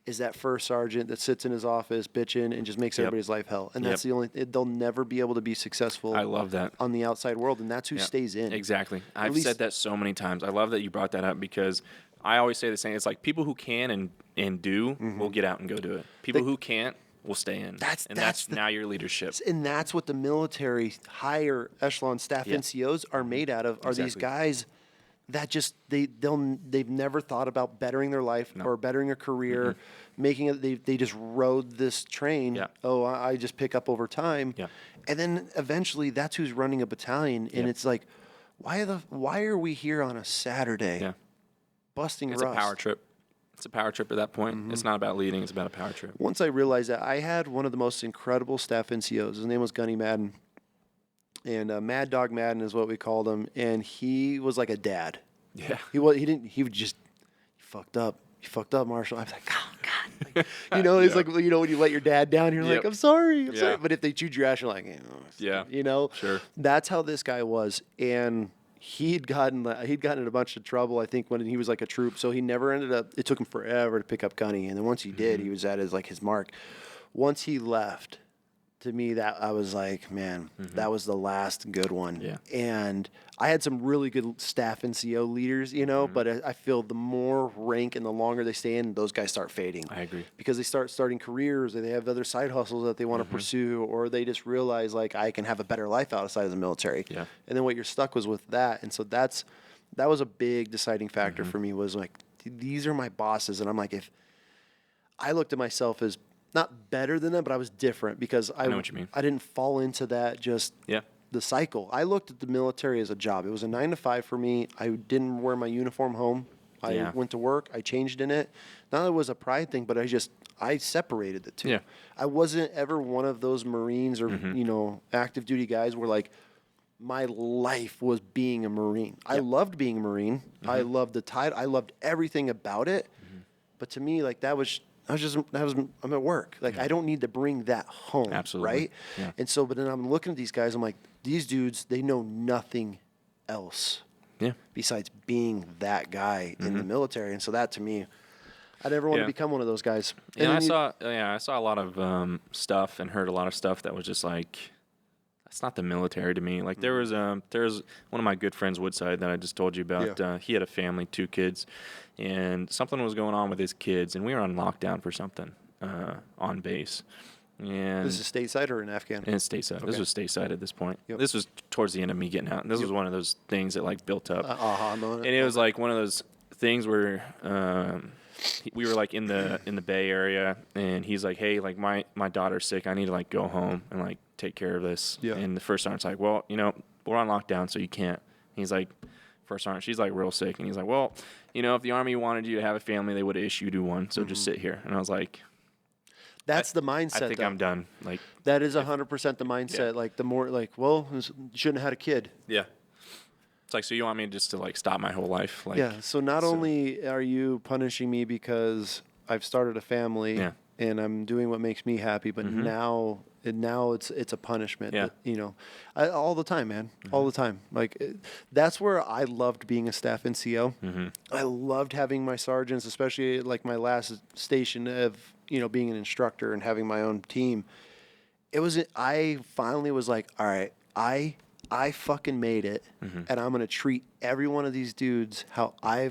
[SPEAKER 1] is that first sergeant that sits in his office bitching and just makes everybody's life hell. And that's the only, they'll never be able to be successful.
[SPEAKER 2] I love that.
[SPEAKER 1] On the outside world. And that's who stays in.
[SPEAKER 2] Exactly. I've said that so many times. I love that you brought that up because I always say the same. It's like people who can and do will get out and go do it. People who can't will stay in. That's now your leadership.
[SPEAKER 1] And that's what the military higher echelon staff NCOs are made out of, are these guys that just they've never thought about bettering their life or bettering a career, making it. They just rode this train.
[SPEAKER 2] Yeah.
[SPEAKER 1] Oh, I just pick up over time.
[SPEAKER 2] Yeah.
[SPEAKER 1] And then eventually that's who's running a battalion, and it's like, why are we here on a Saturday?
[SPEAKER 2] Yeah.
[SPEAKER 1] Busting
[SPEAKER 2] It's
[SPEAKER 1] rust.
[SPEAKER 2] a power trip. It's a power trip at that point. It's not about leading. It's about a power trip.
[SPEAKER 1] Once I realized that, I had one of the most incredible staff NCOs. His name was Gunny Madden. And Mad Dog Madden is what we called him. And he was like a dad.
[SPEAKER 2] Yeah.
[SPEAKER 1] He fucked up. You fucked up, Marshall. I was like, oh, God. Like, it's like, when you let your dad down, you're like, I'm sorry. I'm sorry. But if they chewed your ass, you're like,
[SPEAKER 2] Sure.
[SPEAKER 1] That's how this guy was. And he'd gotten in a bunch of trouble, I think, when he was like a troop. So he never ended up, it took him forever to pick up Gunny. And then once he did, he was at his mark. Once he left, to me, that I was like, man, that was the last good one.
[SPEAKER 2] Yeah.
[SPEAKER 1] And I had some really good staff NCO leaders, but I feel the more rank and the longer they stay in, those guys start fading.
[SPEAKER 2] I agree.
[SPEAKER 1] Because they start starting careers, or they have other side hustles that they want to pursue, or they just realize, like, I can have a better life outside of the military.
[SPEAKER 2] Yeah.
[SPEAKER 1] And then what you're stuck was with that. And so that was a big deciding factor for me, was like, these are my bosses. And I'm like, if I looked at myself as not better than them, but I was different, because I
[SPEAKER 2] know what you mean.
[SPEAKER 1] I didn't fall into that the cycle. I looked at the military as a job. It was a 9 to 5 for me. I didn't wear my uniform home. I went to work. I changed in it. Not that it was a pride thing, but I separated the two.
[SPEAKER 2] Yeah.
[SPEAKER 1] I wasn't ever one of those Marines or active duty guys where, like, my life was being a Marine. I loved being a Marine. I loved the title. I loved everything about it. But to me, like, I'm at work. Like, I don't need to bring that home.
[SPEAKER 2] Absolutely.
[SPEAKER 1] Right?
[SPEAKER 2] Yeah.
[SPEAKER 1] And so, but then I'm looking at these guys, I'm like, these dudes, they know nothing else besides being that guy in the military. And so that, to me, I never want to become one of those guys.
[SPEAKER 2] And I saw a lot of stuff and heard a lot of stuff that was just like, that's not the military to me. Like, there was one of my good friends, Woodside, that I just told you about.
[SPEAKER 1] Yeah.
[SPEAKER 2] He had a family, 2 kids, and something was going on with his kids, and we were on lockdown for something on base. And
[SPEAKER 1] This is stateside or in Afghan?
[SPEAKER 2] and it's stateside.
[SPEAKER 1] Okay.
[SPEAKER 2] This was stateside at this point.
[SPEAKER 1] Yep.
[SPEAKER 2] This was towards the end of me getting out. And this was one of those things that, like, built up.
[SPEAKER 1] Moment.
[SPEAKER 2] And it was like one of those things where we were like in the Bay Area, and he's like, hey, like, my daughter's sick. I need to, like, go home and, like, take care of this.
[SPEAKER 1] Yeah.
[SPEAKER 2] And the first sergeant's like, well, we're on lockdown, so you can't. And he's like, first sergeant, she's, like, real sick. And he's like, well, if the Army wanted you to have a family, they would have issued you one. So just sit here. And I was like,
[SPEAKER 1] that's the mindset.
[SPEAKER 2] I think I'm done. Like,
[SPEAKER 1] that is 100% the mindset.
[SPEAKER 2] Yeah.
[SPEAKER 1] Like, the more, like, well, you shouldn't have had a kid.
[SPEAKER 2] yeah. It's like, so you want me just to, like, stop my whole life? Like,
[SPEAKER 1] Yeah. So not only are you punishing me because I've started a family and I'm doing what makes me happy, but now it's a punishment.
[SPEAKER 2] Yeah.
[SPEAKER 1] That, all the time, man, all the time. Like, that's where I loved being a staff NCO. I loved having my sergeants, especially like my last station of being an instructor and having my own team. I finally was like, all right, I fucking made it, and I'm gonna treat every one of these dudes how I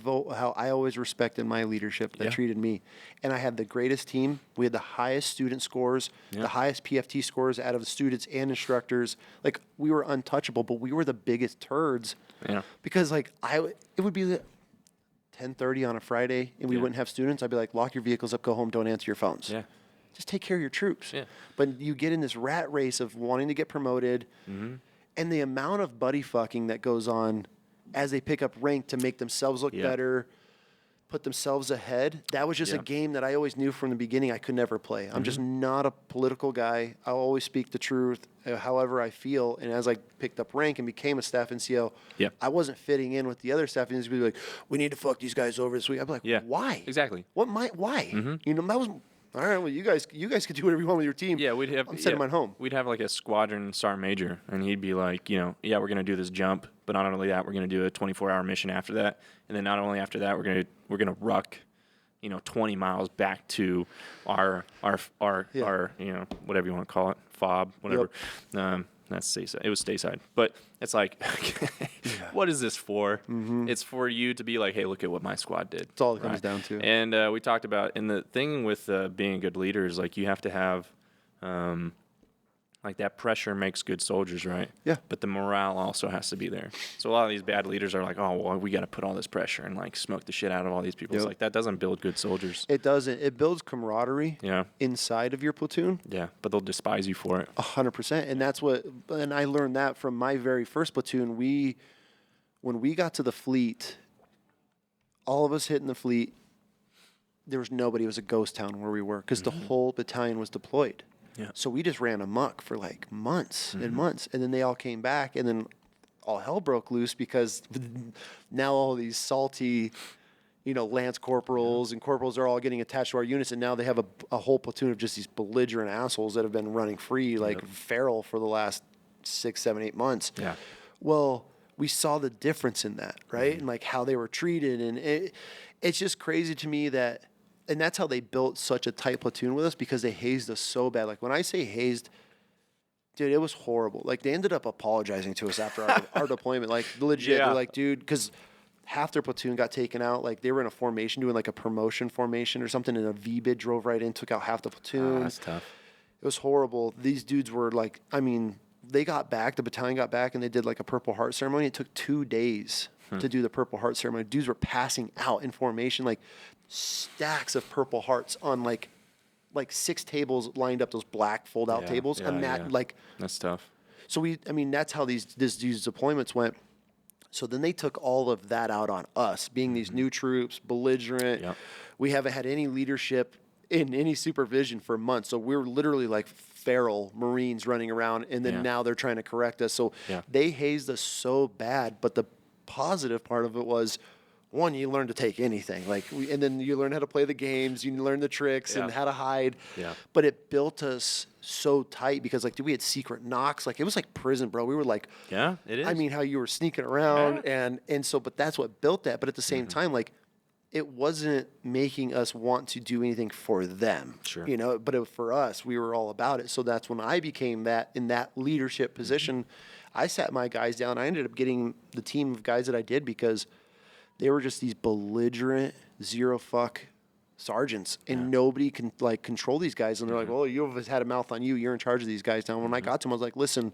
[SPEAKER 1] always respected my leadership that treated me. And I had the greatest team. We had the highest student scores, the highest PFT scores out of the students and instructors. Like, we were untouchable, but we were the biggest turds.
[SPEAKER 2] Yeah.
[SPEAKER 1] Because, like, it would be 10:30 on a Friday, and we wouldn't have students. I'd be like, lock your vehicles up, go home, don't answer your phones.
[SPEAKER 2] Yeah.
[SPEAKER 1] Just take care of your troops.
[SPEAKER 2] Yeah.
[SPEAKER 1] But you get in this rat race of wanting to get promoted. And the amount of buddy fucking that goes on as they pick up rank to make themselves look better, put themselves ahead, that was just a game that I always knew from the beginning I could never play. I'm just not a political guy. I'll always speak the truth, however I feel. And as I picked up rank and became a staff NCO, I wasn't fitting in with the other staff NCOs. Be like, we need to fuck these guys over this week. I'm like, why?
[SPEAKER 2] Exactly.
[SPEAKER 1] Why? That was... All right, well, you guys could do whatever you want with your team.
[SPEAKER 2] Yeah, we'd have.
[SPEAKER 1] I'm sending mine home.
[SPEAKER 2] We'd have like a squadron sergeant major, and he'd be like, we're gonna do this jump, but not only that, we're gonna do a 24-hour mission after that, and then not only after that, we're gonna ruck, 20 miles back to our whatever you want to call it, fob, whatever. That's stateside. It was stateside, but it's like, what is this for? It's for you to be like, hey, look at what my squad did.
[SPEAKER 1] That's all it comes down to.
[SPEAKER 2] And we talked about, and the thing with being a good leader is, like, you have to have, Like that pressure makes good soldiers, right?
[SPEAKER 1] Yeah.
[SPEAKER 2] But the morale also has to be there. So a lot of these bad leaders are like, oh, well, we got to put all this pressure and like smoke the shit out of all these people. It's like that doesn't build good soldiers.
[SPEAKER 1] It doesn't. It builds camaraderie inside of your platoon.
[SPEAKER 2] Yeah, but they'll despise you for it.
[SPEAKER 1] 100%. And that's what, and I learned that from my very first platoon. When we got to the fleet, all of us hitting the fleet, there was nobody. It was a ghost town where we were because the whole battalion was deployed.
[SPEAKER 2] Yeah.
[SPEAKER 1] So we just ran amok for like months and months. And then they all came back and then all hell broke loose because now all these salty, lance corporals and corporals are all getting attached to our units. And now they have a whole platoon of just these belligerent assholes that have been running free like feral for the last 6, 7, 8 months.
[SPEAKER 2] Yeah.
[SPEAKER 1] Well, we saw the difference in that, right? And like how they were treated. And it's just crazy to me that, and that's how they built such a tight platoon with us because they hazed us so bad. Like when I say hazed, dude, it was horrible. Like they ended up apologizing to us after our deployment. Like legit, they're like, dude, because half their platoon got taken out. Like they were in a formation doing like a promotion formation or something, and a V-bid drove right in, took out half the platoon.
[SPEAKER 2] That's tough.
[SPEAKER 1] It was horrible. These dudes were like, they got back, the battalion got back, and they did like a Purple Heart ceremony. It took 2 days to do the Purple Heart ceremony. Dudes were passing out in formation, like stacks of Purple Hearts on like 6 tables lined up, those black fold-out tables.
[SPEAKER 2] That's tough.
[SPEAKER 1] So that's how these deployments went. So then they took all of that out on us, being these new troops, belligerent. Yep. We haven't had any leadership in any supervision for months. So we're literally like feral Marines running around, and then now they're trying to correct us. So they hazed us so bad, but the positive part of it was, one, you learn to take anything, and then you learn how to play the games, you learn the tricks and how to hide. Yeah. But it built us so tight because, dude, we had secret knocks. It was like prison, bro. We were like,
[SPEAKER 2] yeah, it is.
[SPEAKER 1] How you were sneaking around, and so, but that's what built that. But at the same time, it wasn't making us want to do anything for them. Sure. But for us, we were all about it. So that's when I became that in that leadership position. I sat my guys down. I ended up getting the team of guys that I did because they were just these belligerent, zero fuck sergeants, and nobody can control these guys. And they're like, "Well, you have had a mouth on you. You're in charge of these guys now." When I got to them, I was like, "Listen,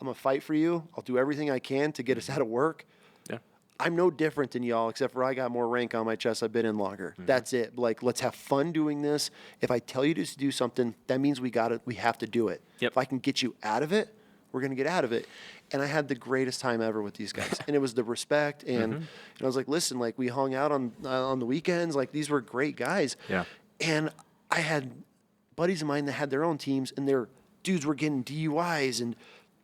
[SPEAKER 1] I'm gonna fight for you. I'll do everything I can to get us out of work. Yeah, I'm no different than y'all, except for I got more rank on my chest. I've been in longer. That's it. Let's have fun doing this. If I tell you to do something, that means we have to do it. If I can get you out of it, we're gonna get out of it." And I had the greatest time ever with these guys. And it was the respect. And I was like, listen, we hung out on the weekends. These were great guys. Yeah. And I had buddies of mine that had their own teams, and their dudes were getting DUIs and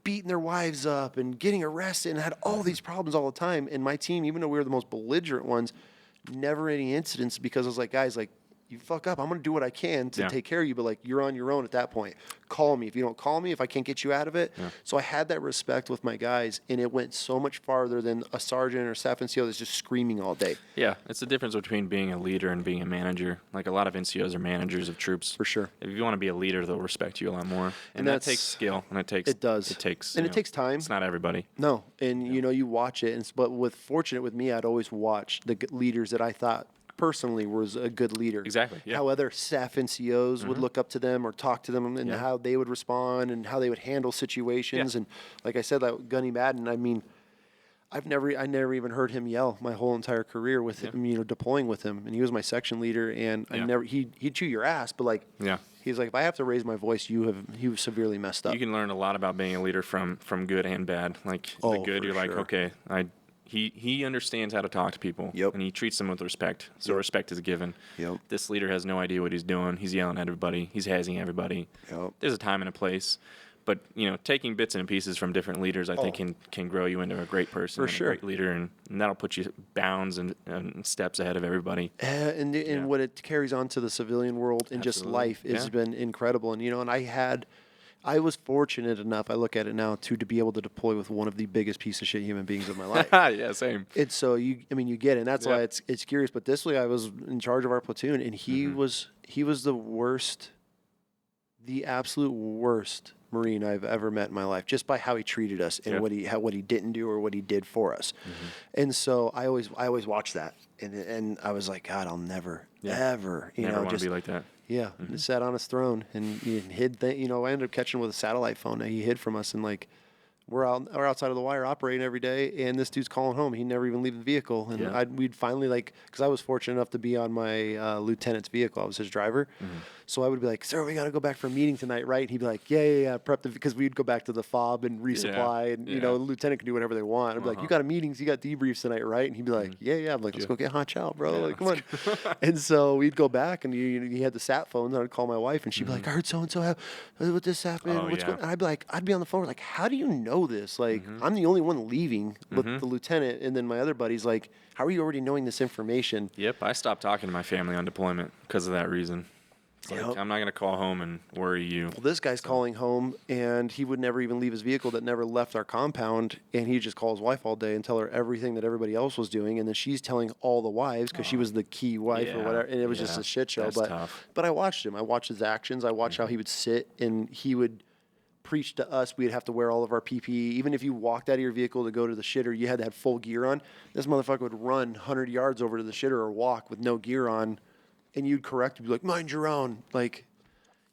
[SPEAKER 1] beating their wives up and getting arrested and had all these problems all the time. And my team, even though we were the most belligerent ones, never any incidents because I was like, guys, you fuck up, I'm going to do what I can to take care of you, but you're on your own at that point. Call me. If you don't call me, if I can't get you out of it. Yeah. So I had that respect with my guys, and it went so much farther than a sergeant or staff NCO that's just screaming all day. Yeah,
[SPEAKER 2] it's the difference between being a leader and being a manager. A lot of NCOs are managers of troops.
[SPEAKER 1] For sure.
[SPEAKER 2] If you want to be a leader, they'll respect you a lot more. And that takes skill, and it takes time. It's not everybody.
[SPEAKER 1] No, and you watch it, but fortunate with me, I'd always watch the leaders that I thought personally was a good leader. Exactly. Yeah. How other staff NCOs would look up to them or talk to them, and how they would respond and how they would handle situations. And like I said, Gunny Madden, I never even heard him yell my whole entire career with him, deploying with him. And he was my section leader, and he'd chew your ass, but he's like, if I have to raise my voice, he was severely messed up.
[SPEAKER 2] You can learn a lot about being a leader from good and bad. The good, you're like, okay, He understands how to talk to people, and he treats them with respect. So respect is a given. This leader has no idea what he's doing. He's yelling at everybody. He's hazing everybody. There's a time and a place, but taking bits and pieces from different leaders, I think, can grow you into a great person, a great leader, and that'll put you bounds and steps ahead of everybody.
[SPEAKER 1] And what it carries on to the civilian world and just life has been incredible. And and I was fortunate enough, I look at it now, to be able to deploy with one of the biggest piece of shit human beings of my life.
[SPEAKER 2] Yeah, same.
[SPEAKER 1] And so you get it, and that's why it's curious. But this way, I was in charge of our platoon, and he was the worst, the absolute worst Marine I've ever met in my life, just by how he treated us and what he didn't do or what he did for us. And so I always watched that, and I was like, God, I'll never ever
[SPEAKER 2] never want to be like that.
[SPEAKER 1] Yeah, he sat on his throne and he hid. I ended up catching him with a satellite phone. He hid from us, and like we're outside of the wire operating every day, and this dude's calling home. He never even leave the vehicle, and
[SPEAKER 2] Yeah.
[SPEAKER 1] we'd finally because I was fortunate enough to be on my lieutenant's vehicle. I was his driver, so I would be like, "Sir, we got to go back for a meeting tonight, right?" And he'd be like, "Yeah, prep because we'd go back to the fob and resupply, and the lieutenant can do whatever they want. I'd be like, "You got meetings, you got debriefs tonight, right?" And he'd be like, "Yeah." I'm like, "Let's go get hot chow, bro. Like, come on." And so we'd go back, and he had the sat phone. And I'd call my wife, and she'd be like, "I heard so and so what this happened.
[SPEAKER 2] Oh,
[SPEAKER 1] What's
[SPEAKER 2] yeah.
[SPEAKER 1] going?" And I'd be on the phone like, "How do you know this? Like, I'm the only one leaving with the lieutenant, and then my other buddies like, how are you already knowing this information?"
[SPEAKER 2] Yep, I stopped talking to my family on deployment because of that reason. It's like, I'm not going to call home and worry you.
[SPEAKER 1] Well, this guy's calling home, and he would never even leave his vehicle that never left our compound, and he'd just call his wife all day and tell her everything that everybody else was doing, and then she's telling all the wives because she was the key wife or whatever, and it was just a shit show.
[SPEAKER 2] That's tough.
[SPEAKER 1] But I watched him. I watched his actions. I watched how he would sit, and he would preach to us. We'd have to wear all of our PPE. Even if you walked out of your vehicle to go to the shitter, you had to have full gear on. This motherfucker would run 100 yards over to the shitter or walk with no gear on, and you'd correct him, be like, "Mind your own." Like,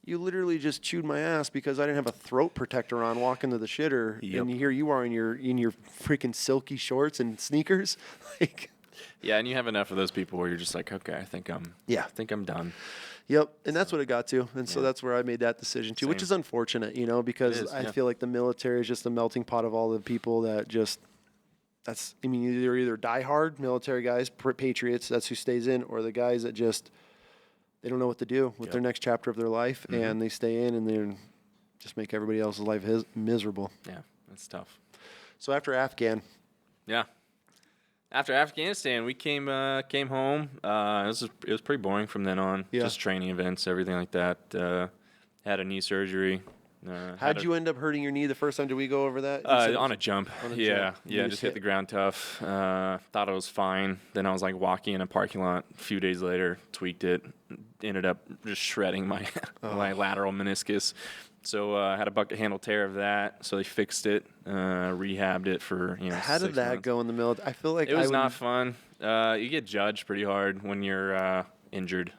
[SPEAKER 1] you literally just chewed my ass because I didn't have a throat protector on walking to the shitter, and here you are in your freaking silky shorts and sneakers. Like,
[SPEAKER 2] Yeah, and you have enough of those people where you're just like, okay, I think I'm done.
[SPEAKER 1] yep, and that's what it got to, and so that's where I made that decision too, which is unfortunate, because I feel like the military is just a melting pot of all the people that just. They're either diehard military guys, patriots, that's who stays in, or the guys that just. They don't know what to do with their next chapter of their life, and they stay in and they just make everybody else's life miserable.
[SPEAKER 2] Yeah, that's tough.
[SPEAKER 1] So after Afghan,
[SPEAKER 2] After Afghanistan, we came home. It was pretty boring from then on.
[SPEAKER 1] Yeah.
[SPEAKER 2] Just training events, everything like that. Had a knee surgery.
[SPEAKER 1] how'd you end up hurting your knee the first time? Did we go over that?
[SPEAKER 2] On a jump.
[SPEAKER 1] jump.
[SPEAKER 2] Just hit the ground tough. Thought it was fine. Then I was like walking in a parking lot a few days later, tweaked it, ended up just shredding my my lateral meniscus. So I had a bucket handle tear of that. So they fixed it, rehabbed it for
[SPEAKER 1] How
[SPEAKER 2] 6
[SPEAKER 1] did that
[SPEAKER 2] months.
[SPEAKER 1] go in the military? I feel like
[SPEAKER 2] It was not fun. You get judged pretty hard when you're injured.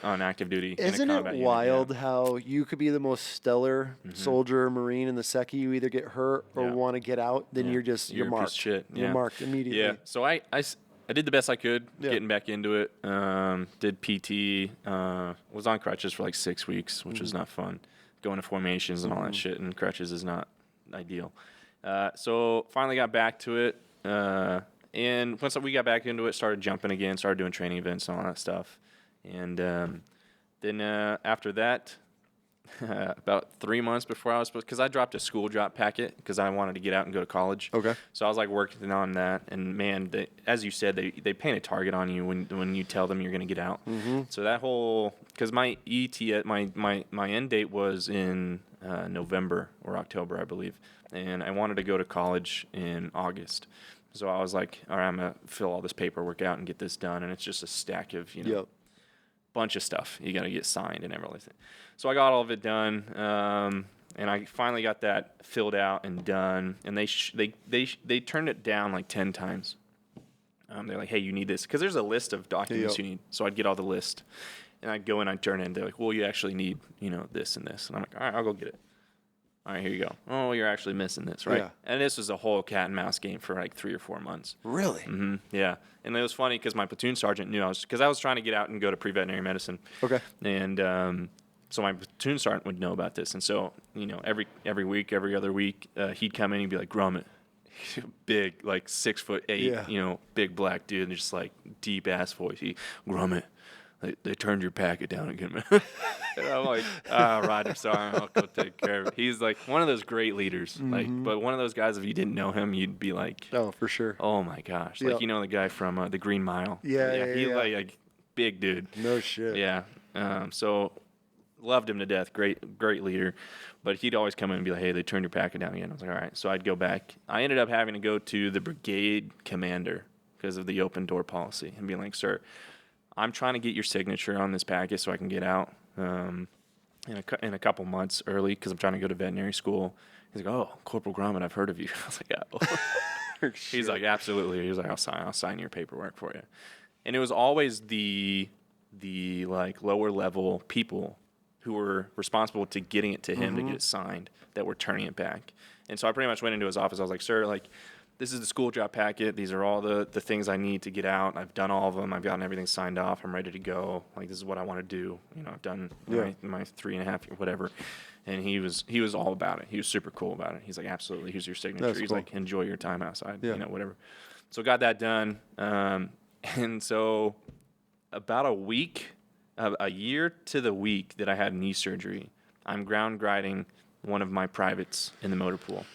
[SPEAKER 2] On active duty.
[SPEAKER 1] Isn't it wild how you could be the most stellar soldier or Marine in the second you either get hurt or want to get out, then you're
[SPEAKER 2] a piece
[SPEAKER 1] marked.
[SPEAKER 2] of shit.
[SPEAKER 1] You're marked immediately.
[SPEAKER 2] Yeah. So I did the best I could getting back into it. Did PT. Was on crutches for like 6 weeks, which was not fun. Going to formations and all that shit, and crutches is not ideal. So finally got back to it. And once we got back into it, started jumping again, started doing training events and all that stuff. And then after that, about 3 months before I was supposed, because I dropped a school drop packet because I wanted to get out and go to college.
[SPEAKER 1] Okay.
[SPEAKER 2] So I was like working on that, and man, as you said, they paint a target on you when you tell them you're going to get out. So that whole, because my my end date was in November or October, I believe, and I wanted to go to college in August. So I was like, all right, I'm gonna fill all this paperwork out and get this done, and it's just a stack of bunch of stuff you got to get signed and everything. So I got all of it done, and I finally got that filled out and done. And they turned it down like 10 times. They're like, hey, you need this, because there's a list of documents you need. So I'd get all the list, and I'd go in, I'd turn it in. They're like, well, you actually need this and this, and I'm like, all right, I'll go get it. All right, here you go. Oh, you're actually missing this, right?
[SPEAKER 1] Yeah.
[SPEAKER 2] And this was a whole cat and mouse game for like 3 or 4 months.
[SPEAKER 1] Really?
[SPEAKER 2] Mm-hmm. Yeah. And it was funny because my platoon sergeant knew because I was trying to get out and go to pre-veterinary medicine.
[SPEAKER 1] Okay.
[SPEAKER 2] And so my platoon sergeant would know about this. And so, every week, every other week, he'd come in and he'd be like, Grommet, big, like 6'8", big black dude, and just like deep ass voice. Grommet, they turned your packet down again, man. And I'm like, Roger, sorry, I'll go take care of it. He's like one of those great leaders, but one of those guys, if you didn't know him, you'd be like,
[SPEAKER 1] oh, for sure.
[SPEAKER 2] Oh my gosh, like the guy from the Green Mile.
[SPEAKER 1] Yeah.
[SPEAKER 2] Like big dude.
[SPEAKER 1] No shit.
[SPEAKER 2] Yeah. So loved him to death. Great leader. But he'd always come in and be like, hey, they turned your packet down again. I was like, all right. So I'd go back. I ended up having to go to the brigade commander because of the open door policy and being like, sir, I'm trying to get your signature on this packet so I can get out in a couple months early because I'm trying to go to veterinary school. He's like, oh, Corporal Grommet, I've heard of you. I was like, yeah. He's like, absolutely. He's like, I'll sign your paperwork for you. And it was always the the like lower level people who were responsible to getting it to him to get it signed that were turning it back. And so I pretty much went into his office. I was like, sir, like, this is the school drop packet. These are all the things I need to get out. I've done all of them. I've gotten everything signed off. I'm ready to go. Like, this is what I want to do. You know, I've done my 3.5 year, whatever. And he was all about it. He was super cool about it. He's like, absolutely, here's your signature.
[SPEAKER 1] That's
[SPEAKER 2] He's
[SPEAKER 1] cool.
[SPEAKER 2] like, enjoy your time outside, you know, whatever. So got that done. And so about a year to the week that I had knee surgery, I'm ground guiding one of my privates in the motor pool.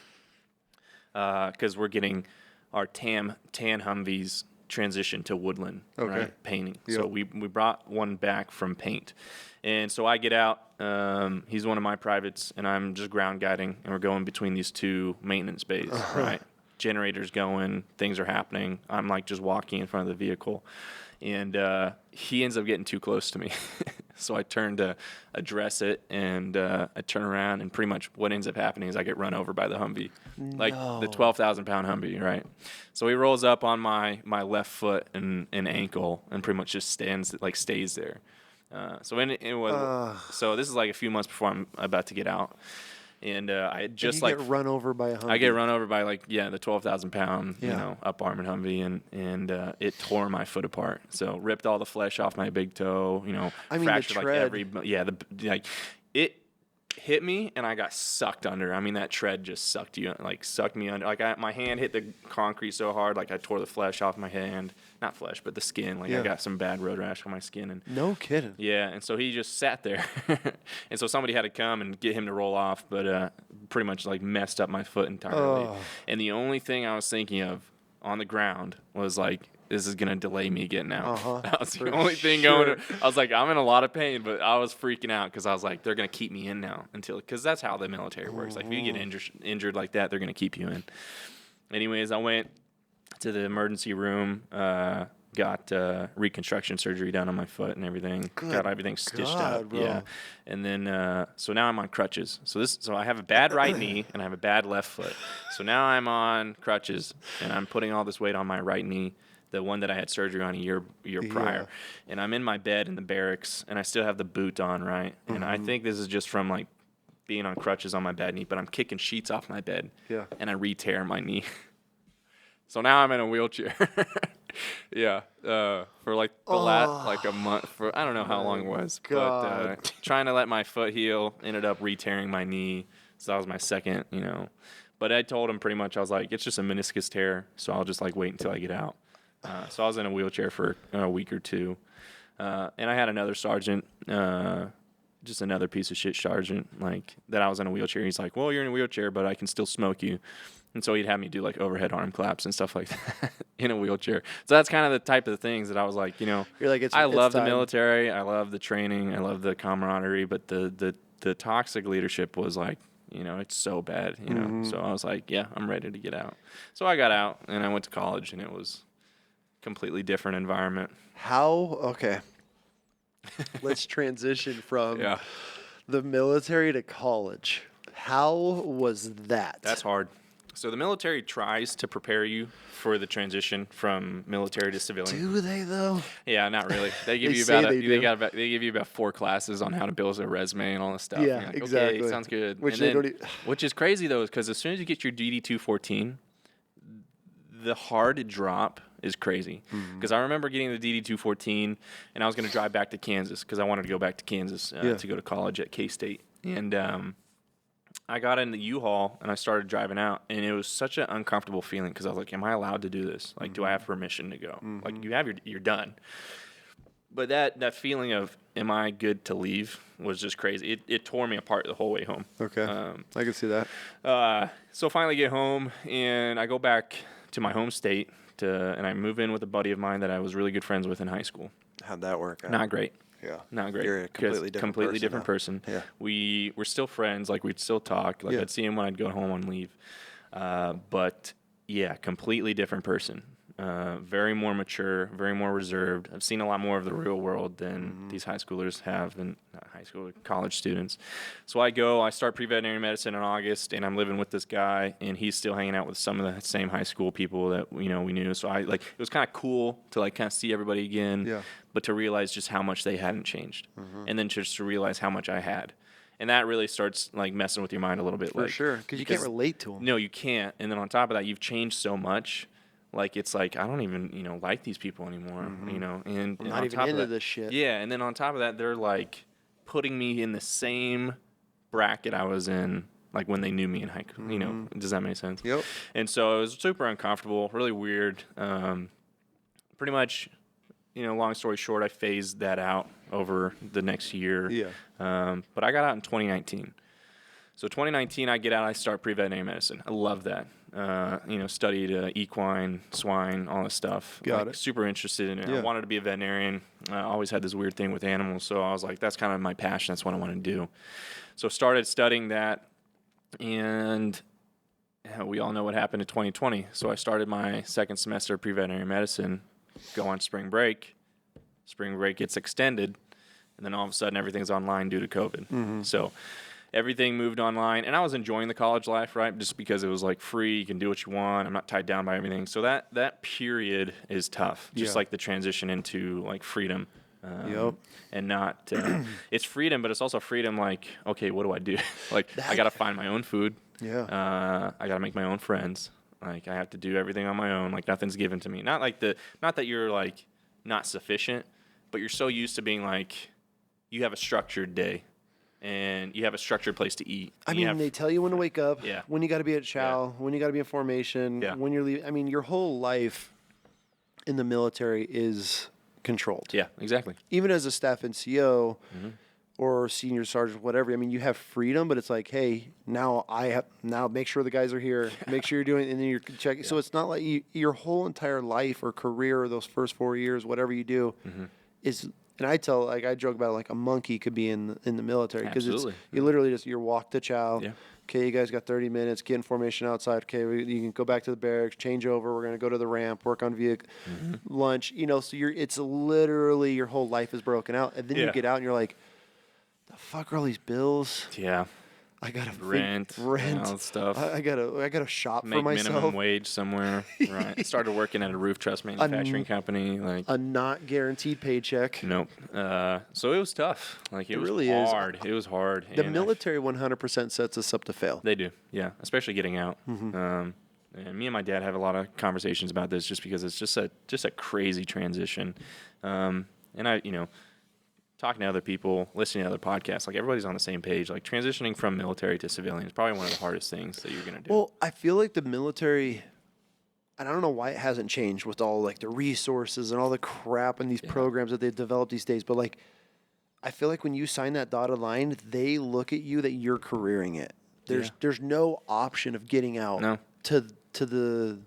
[SPEAKER 2] Because we're getting our tan Humvees transition to woodland, right? Painting. Yep. So we brought one back from paint. And so I get out. He's one of my privates, and I'm just ground guiding, and we're going between these two maintenance bays, right? Generators going, things are happening. I'm like just walking in front of the vehicle. And he ends up getting too close to me. So I turn to address it, and I turn around, and pretty much what ends up happening is I get run over by the Humvee. Like the 12,000-pound Humvee, right? So he rolls up on my left foot and ankle and pretty much just stays there. So this is like a few months before I'm about to get out. And I had just
[SPEAKER 1] get run over by a Humvee.
[SPEAKER 2] I get run over by the 12,000-pound up armored Humvee, and it tore my foot apart. So ripped all the flesh off my big toe. You know, fractured
[SPEAKER 1] the tread.
[SPEAKER 2] It hit me and I got sucked under. I mean, that tread just sucked me under. Like my hand hit the concrete so hard, like I tore the flesh off my hand. Not flesh, but the skin. Like I got some bad road rash on my skin. And
[SPEAKER 1] no kidding.
[SPEAKER 2] Yeah, and so he just sat there. And so somebody had to come and get him to roll off, but pretty much like messed up my foot entirely. And the only thing I was thinking of on the ground was like, this is going to delay me getting out. That was the only thing going. I was like, I'm in a lot of pain, but I was freaking out because I was like, they're going to keep me in now because that's how the military works. Like if you get injured like that, they're going to keep you in. Anyways, I went to the emergency room, got reconstruction surgery done on my foot and everything. Got everything stitched up.
[SPEAKER 1] Bro.
[SPEAKER 2] Yeah. And then so now I'm on crutches. So I have a bad right knee and I have a bad left foot. So now I'm on crutches and I'm putting all this weight on my right knee, the one that I had surgery on a year prior. And I'm in my bed in the barracks and I still have the boot on, right? And I think this is just from like being on crutches on my bad knee, but I'm kicking sheets off my bed. Yeah. And I re-tear my knee. So now I'm in a wheelchair. For like the last like a month, for I don't know how long it was, but trying to let my foot heal, ended up re-tearing my knee. So that was my second, But I told him pretty much, I was like, it's just a meniscus tear, so I'll just like wait until I get out. So I was in a wheelchair for a week or two, and I had another sergeant, just another piece of shit sergeant, like that I was in a wheelchair. He's like, well, you're in a wheelchair, but I can still smoke you. And so he'd have me do like overhead arm claps and stuff like that in a wheelchair. So that's kind of the type of things that I was like,
[SPEAKER 1] You're like,
[SPEAKER 2] I love the military, I love the training, I love the camaraderie, but the toxic leadership was like, it's so bad, So I was like, yeah, I'm ready to get out. So I got out and I went to college, and it was a completely different environment.
[SPEAKER 1] Okay. Let's transition from the military to college. How was that?
[SPEAKER 2] That's hard. So the military tries to prepare you for the transition from military to civilian.
[SPEAKER 1] Do they though?
[SPEAKER 2] Yeah, not really. They give you they give you about 4 classes on how to build a resume and all this stuff.
[SPEAKER 1] Yeah,
[SPEAKER 2] like,
[SPEAKER 1] exactly.
[SPEAKER 2] Okay, sounds good.
[SPEAKER 1] Which
[SPEAKER 2] which is crazy though, because as soon as you get your DD-214, the hard drop is crazy. Because I remember getting the DD-214, and I was going to drive back to Kansas because I wanted to go back to Kansas to go to college at K-State. And I got in the U-Haul and I started driving out, and it was such an uncomfortable feeling because I was like, am I allowed to do this? Like, do I have permission to go? Like, you're done. But that feeling of, am I good to leave, was just crazy. It tore me apart the whole way home.
[SPEAKER 1] Okay. I can see that.
[SPEAKER 2] So finally get home, and I go back to my home state, and I move in with a buddy of mine that I was really good friends with in high school.
[SPEAKER 1] How'd that work out?
[SPEAKER 2] Not great.
[SPEAKER 1] Yeah.
[SPEAKER 2] Not great.
[SPEAKER 1] You're a completely different person.
[SPEAKER 2] Yeah. We were still friends. Like, we'd still talk. Like, I'd see him when I'd go home on leave. But, yeah, completely different person. very more mature, very more reserved. I've seen a lot more of the real world than these high schoolers have, and not high school, college students. So I start pre-veterinary medicine in August, and I'm living with this guy, and he's still hanging out with some of the same high school people that we knew. So it was kind of cool to kind of see everybody again, but to realize just how much they hadn't changed, and then just to realize how much I had. And that really starts messing with your mind a little bit.
[SPEAKER 1] For sure, because you can't relate to them.
[SPEAKER 2] No, you can't. And then on top of that, you've changed so much. It's I don't even, like these people anymore, and
[SPEAKER 1] I'm not
[SPEAKER 2] on
[SPEAKER 1] even
[SPEAKER 2] top
[SPEAKER 1] into
[SPEAKER 2] of that,
[SPEAKER 1] this shit.
[SPEAKER 2] Yeah, and then on top of that, they're putting me in the same bracket I was in, when they knew me in high school. Does that make sense?
[SPEAKER 1] Yep.
[SPEAKER 2] And so it was super uncomfortable, really weird. Pretty much, long story short, I phased that out over the next year.
[SPEAKER 1] Yeah.
[SPEAKER 2] But I got out in 2019. So 2019, I get out, I start pre-veterinary medicine. I love that. Studied equine, swine, all this stuff.
[SPEAKER 1] Got it.
[SPEAKER 2] Super interested in it.
[SPEAKER 1] Yeah.
[SPEAKER 2] I wanted to be a veterinarian. I always had this weird thing with animals, so I was like, that's kind of my passion. That's what I want to do. So started studying that, and we all know what happened in 2020. So I started my second semester of pre-veterinary medicine, go on spring break. Spring break gets extended, and then all of a sudden everything's online due to COVID. So everything moved online, and I was enjoying the college life, right? Just because it was free, you can do what you want. I'm not tied down by everything. So that period is tough, just the transition into freedom. And not it's freedom, but it's also freedom. Okay, what do I do? I got to find my own food.
[SPEAKER 1] Yeah.
[SPEAKER 2] I got to make my own friends. I have to do everything on my own. Nothing's given to me. Not that you're not sufficient, but you're so used to being you have a structured day. And you have a structured place to eat.
[SPEAKER 1] I mean, they tell you when to wake up,
[SPEAKER 2] Yeah.
[SPEAKER 1] when you got to be at chow, when you got to be in formation,
[SPEAKER 2] Yeah.
[SPEAKER 1] when you're leaving. I mean, your whole life in the military is controlled.
[SPEAKER 2] Yeah, exactly.
[SPEAKER 1] Even as a staff NCO or senior sergeant, whatever. I mean, you have freedom, but it's hey, now make sure the guys are here. Make sure you're doing, and then you're checking. So it's not your whole entire life or career, or those first 4 years, whatever you do, is. And I joke about a monkey could be in the military, because you literally you're walk to chow.
[SPEAKER 2] Yeah.
[SPEAKER 1] Okay, you guys got 30 minutes. Get in formation outside. Okay, you can go back to the barracks, change over. We're gonna go to the ramp, work on vehicle, lunch. So it's literally your whole life is broken out, and then you get out and you're like, the fuck are all these bills?
[SPEAKER 2] Yeah.
[SPEAKER 1] I gotta
[SPEAKER 2] rent, all that stuff.
[SPEAKER 1] I gotta shop
[SPEAKER 2] Make
[SPEAKER 1] for myself.
[SPEAKER 2] minimum wage somewhere. Right. I started working at a roof truss manufacturing company.
[SPEAKER 1] A not guaranteed paycheck.
[SPEAKER 2] Nope. So it was tough. It was
[SPEAKER 1] really
[SPEAKER 2] hard. It was hard.
[SPEAKER 1] The military 100% sets us up to fail.
[SPEAKER 2] They do. Yeah. Especially getting out. And me and my dad have a lot of conversations about this, just because it's just a crazy transition. And I, talking to other people, listening to other podcasts, everybody's on the same page. Transitioning from military to civilian is probably one of the hardest things that you're going to do.
[SPEAKER 1] Well, I feel like the military, and I don't know why it hasn't changed with all the resources and all the crap and these programs that they've developed these days, but I feel like when you sign that dotted line, they look at you that you're careering it. There's no option of getting out to the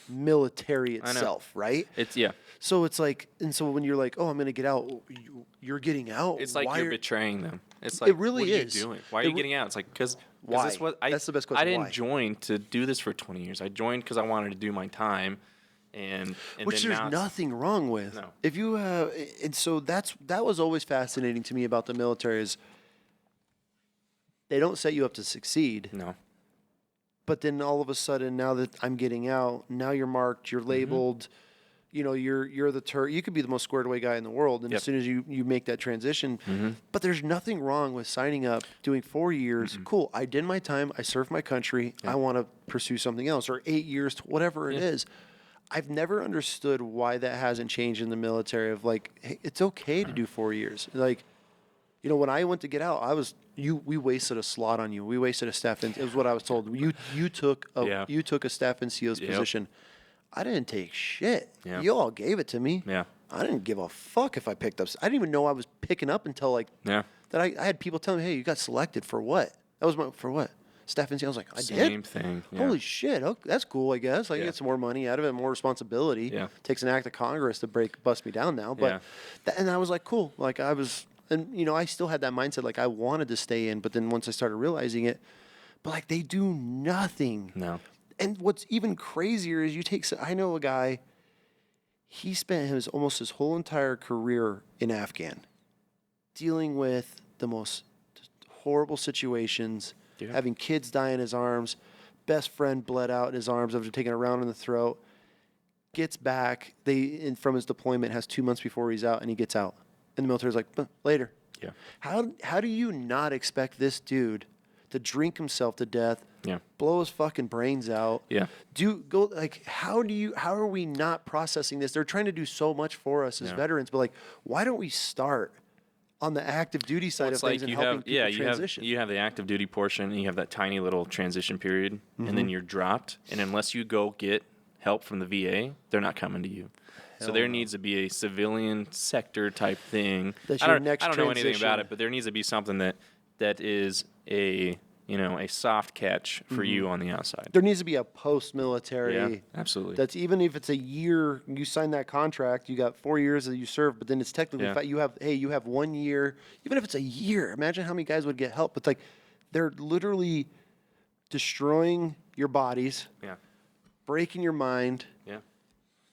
[SPEAKER 1] military itself, right? So it's and so when you're oh, I'm going to get out, you're getting out.
[SPEAKER 2] It's you're betraying them. It's
[SPEAKER 1] it really
[SPEAKER 2] what are
[SPEAKER 1] is.
[SPEAKER 2] you doing? Why are you getting out? It's because
[SPEAKER 1] why?
[SPEAKER 2] That's
[SPEAKER 1] the best question.
[SPEAKER 2] I didn't
[SPEAKER 1] why?
[SPEAKER 2] join to do this for 20 years. I joined because I wanted to do my time, and
[SPEAKER 1] which
[SPEAKER 2] then
[SPEAKER 1] there's nothing wrong with.
[SPEAKER 2] No.
[SPEAKER 1] If you and so that was always fascinating to me about the military is they don't set you up to succeed.
[SPEAKER 2] No.
[SPEAKER 1] But then all of a sudden, now that I'm getting out, now you're marked, you're labeled. You're the you could be the most squared away guy in the world, and as soon as you make that transition, but there's nothing wrong with signing up, doing 4 years. Cool, I did my time, I served my country. I want to pursue something else, or 8 years, whatever it is. I've never understood why that hasn't changed in the military. Of hey, it's okay to do 4 years. When I went to get out, we wasted a slot on you. We wasted a staff. It was what I was told. You took a staff NCO's position. I didn't take shit.
[SPEAKER 2] Yeah.
[SPEAKER 1] You all gave it to me.
[SPEAKER 2] Yeah.
[SPEAKER 1] I didn't give a fuck if I picked up. I didn't even know I was picking up until that I had people telling me, hey, you got selected for what? That was for what? Staff NCO. I was like, I did?
[SPEAKER 2] Same thing. Yeah.
[SPEAKER 1] Holy shit. Okay, that's cool, I guess. I get some more money out of it, more responsibility.
[SPEAKER 2] Yeah.
[SPEAKER 1] Takes an act of Congress to bust me down now. But and I was like, cool. I still had that mindset. I wanted to stay in, but then once I started realizing it, they do nothing.
[SPEAKER 2] No.
[SPEAKER 1] And what's even crazier is I know a guy, he spent almost his whole entire career in Afghan dealing with the most horrible situations, having kids die in his arms, best friend bled out in his arms after taking a round in the throat, gets back from his deployment, has 2 months before he's out, and he gets out. And the military's like, later.
[SPEAKER 2] Yeah.
[SPEAKER 1] How do you not expect this dude to drink himself to death, blow his fucking brains out?
[SPEAKER 2] Yeah.
[SPEAKER 1] How are we not processing this? They're trying to do so much for us as veterans, but like, why don't we start on the active duty side of things and helping people transition?
[SPEAKER 2] You have the active duty portion, and you have that tiny little transition period, and then you're dropped. And unless you go get help from the VA, they're not coming to you. So there needs to be a civilian sector type thing.
[SPEAKER 1] That's
[SPEAKER 2] I
[SPEAKER 1] your
[SPEAKER 2] don't
[SPEAKER 1] next
[SPEAKER 2] know anything
[SPEAKER 1] transition.
[SPEAKER 2] about it, but there needs to be something that is a soft catch for you on the outside.
[SPEAKER 1] There needs to be a post-military.
[SPEAKER 2] Yeah, absolutely.
[SPEAKER 1] That's even if it's a year, you sign that contract, you got 4 years that you serve, but then it's technically you have 1 year. Even if it's a year, imagine how many guys would get help. It's like they're literally destroying your bodies, breaking your mind,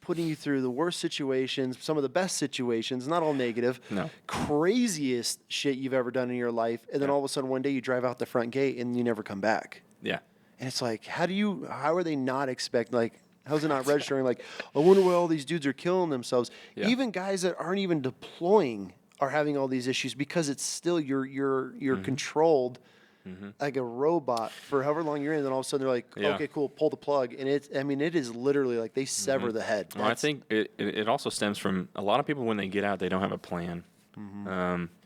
[SPEAKER 1] putting you through the worst situations, some of the best situations, not all negative, craziest shit you've ever done in your life, and then all of a sudden one day you drive out the front gate and you never come back. Yeah. And it's like, how are they not expect, like, how's it not registering? Like, I wonder why all these dudes are killing themselves. Yeah. Even guys that aren't even deploying are having all these issues because it's still you're controlled like a robot for however long you're in, and then all of a sudden they're like, okay, cool, pull the plug. And it is literally like they sever the head.
[SPEAKER 2] Well, I think it also stems from a lot of people when they get out, they don't have a plan.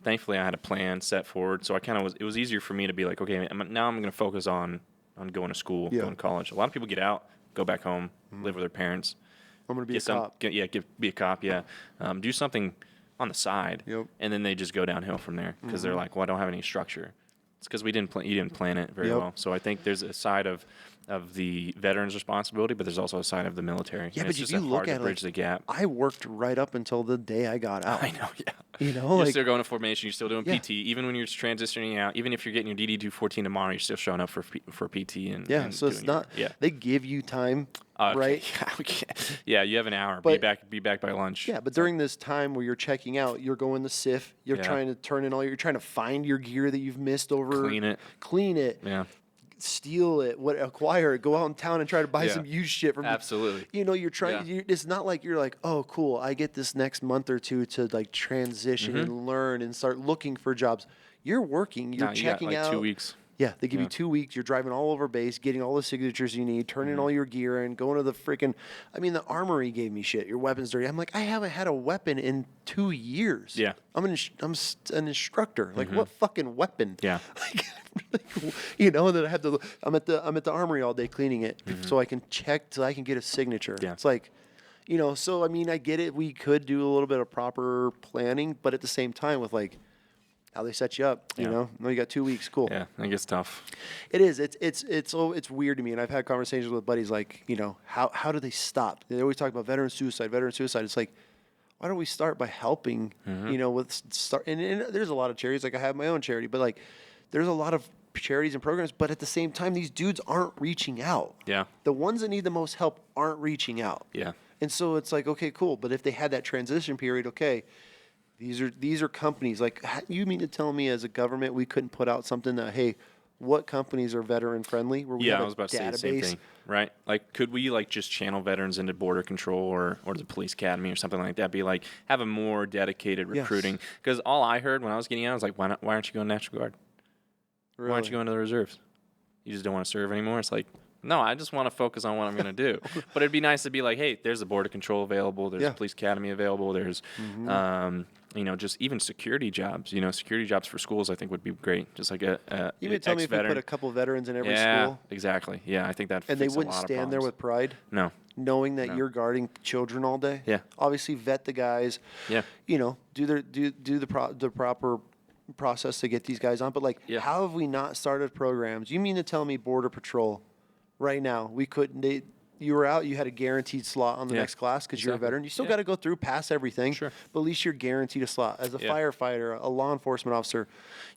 [SPEAKER 2] Thankfully, I had a plan set forward, so it was easier for me to be like, okay, now I'm going to focus on going to school, going to college. A lot of people get out, go back home, live with their parents.
[SPEAKER 1] I'm going to be a cop.
[SPEAKER 2] Be a cop, do something on the side, and then they just go downhill from there because they're like, well, I don't have any structure. It's because you didn't plan it very well. So I think there's a side of the veterans' responsibility, but there's also a side of the military.
[SPEAKER 1] Yeah,
[SPEAKER 2] and
[SPEAKER 1] but
[SPEAKER 2] it's
[SPEAKER 1] if
[SPEAKER 2] just
[SPEAKER 1] you look at
[SPEAKER 2] bridge
[SPEAKER 1] it,
[SPEAKER 2] the gap.
[SPEAKER 1] I worked right up until the day I got out.
[SPEAKER 2] I know,
[SPEAKER 1] you're
[SPEAKER 2] still going to formation. You're still doing PT, even when you're transitioning out. Even if you're getting your DD 214 tomorrow, you're still showing up for PT and
[SPEAKER 1] so it's not. They give you time. Right?
[SPEAKER 2] Yeah, you have an hour.
[SPEAKER 1] But,
[SPEAKER 2] be back by lunch.
[SPEAKER 1] Yeah, but during this time where you're checking out, you're going to SIF. You're trying to turn in you're trying to find your gear that you've missed over. Clean it. Yeah. Steal it. Acquire it. Go out in town and try to buy some used shit from.
[SPEAKER 2] Absolutely.
[SPEAKER 1] You're trying. It's not like you're like, oh, cool. I get this next month or two to like transition and learn and start looking for jobs. You're working. You're checking out.
[SPEAKER 2] 2 weeks.
[SPEAKER 1] Yeah, they give you 2 weeks. You're driving all over base, getting all the signatures you need, turning all your gear in, going to the freaking. I mean, the armory gave me shit. Your weapon's dirty. I'm like, I haven't had a weapon in 2 years. Yeah, I'm an instructor. Like, what fucking weapon? Yeah, that I have to. I'm at the armory all day cleaning it so I can check till I can get a signature. Yeah, it's like, So I mean, I get it. We could do a little bit of proper planning, but at the same time, with like. How they set you up, No, you got 2 weeks. Cool.
[SPEAKER 2] Yeah, I think it's tough.
[SPEAKER 1] It is. It's weird to me, and I've had conversations with buddies like, how do they stop? They always talk about veteran suicide. It's like, why don't we start by helping? With start. And there's a lot of charities. Like I have my own charity, but like, there's a lot of charities and programs. But at the same time, these dudes aren't reaching out. Yeah. The ones that need the most help aren't reaching out. Yeah. And so it's like, okay, cool. But if they had that transition period, okay. These are companies. Like, you mean to tell me as a government we couldn't put out something that, hey, what companies are veteran friendly? Where we have
[SPEAKER 2] I was about to say the same thing, right? Like, could we like just channel veterans into border control or the police academy or something like that? Be like, have a more dedicated recruiting. Because all I heard when I was getting out was like, why aren't you going to National Guard? Really? Why aren't you going to the reserves? You just don't want to serve anymore? It's like, no, I just want to focus on what I'm going to do. But it'd be nice to be like, hey, there's a border control available. There's a police academy available. There's, just even security jobs. Security jobs for schools I think would be great. Just like a
[SPEAKER 1] you would tell me if we put a couple of veterans in every school.
[SPEAKER 2] Yeah, exactly. Yeah, I think that.
[SPEAKER 1] And they wouldn't stand there with pride.
[SPEAKER 2] No.
[SPEAKER 1] Knowing that you're guarding children all day. Yeah. Obviously, vet the guys. Yeah. Do the proper process to get these guys on. But how have we not started programs? You mean to tell me Border Patrol? Right now, we couldn't. you were out, you had a guaranteed slot on the next class because you're a veteran. You still got to go through, pass everything, but at least you're guaranteed a slot. As a firefighter, a law enforcement officer,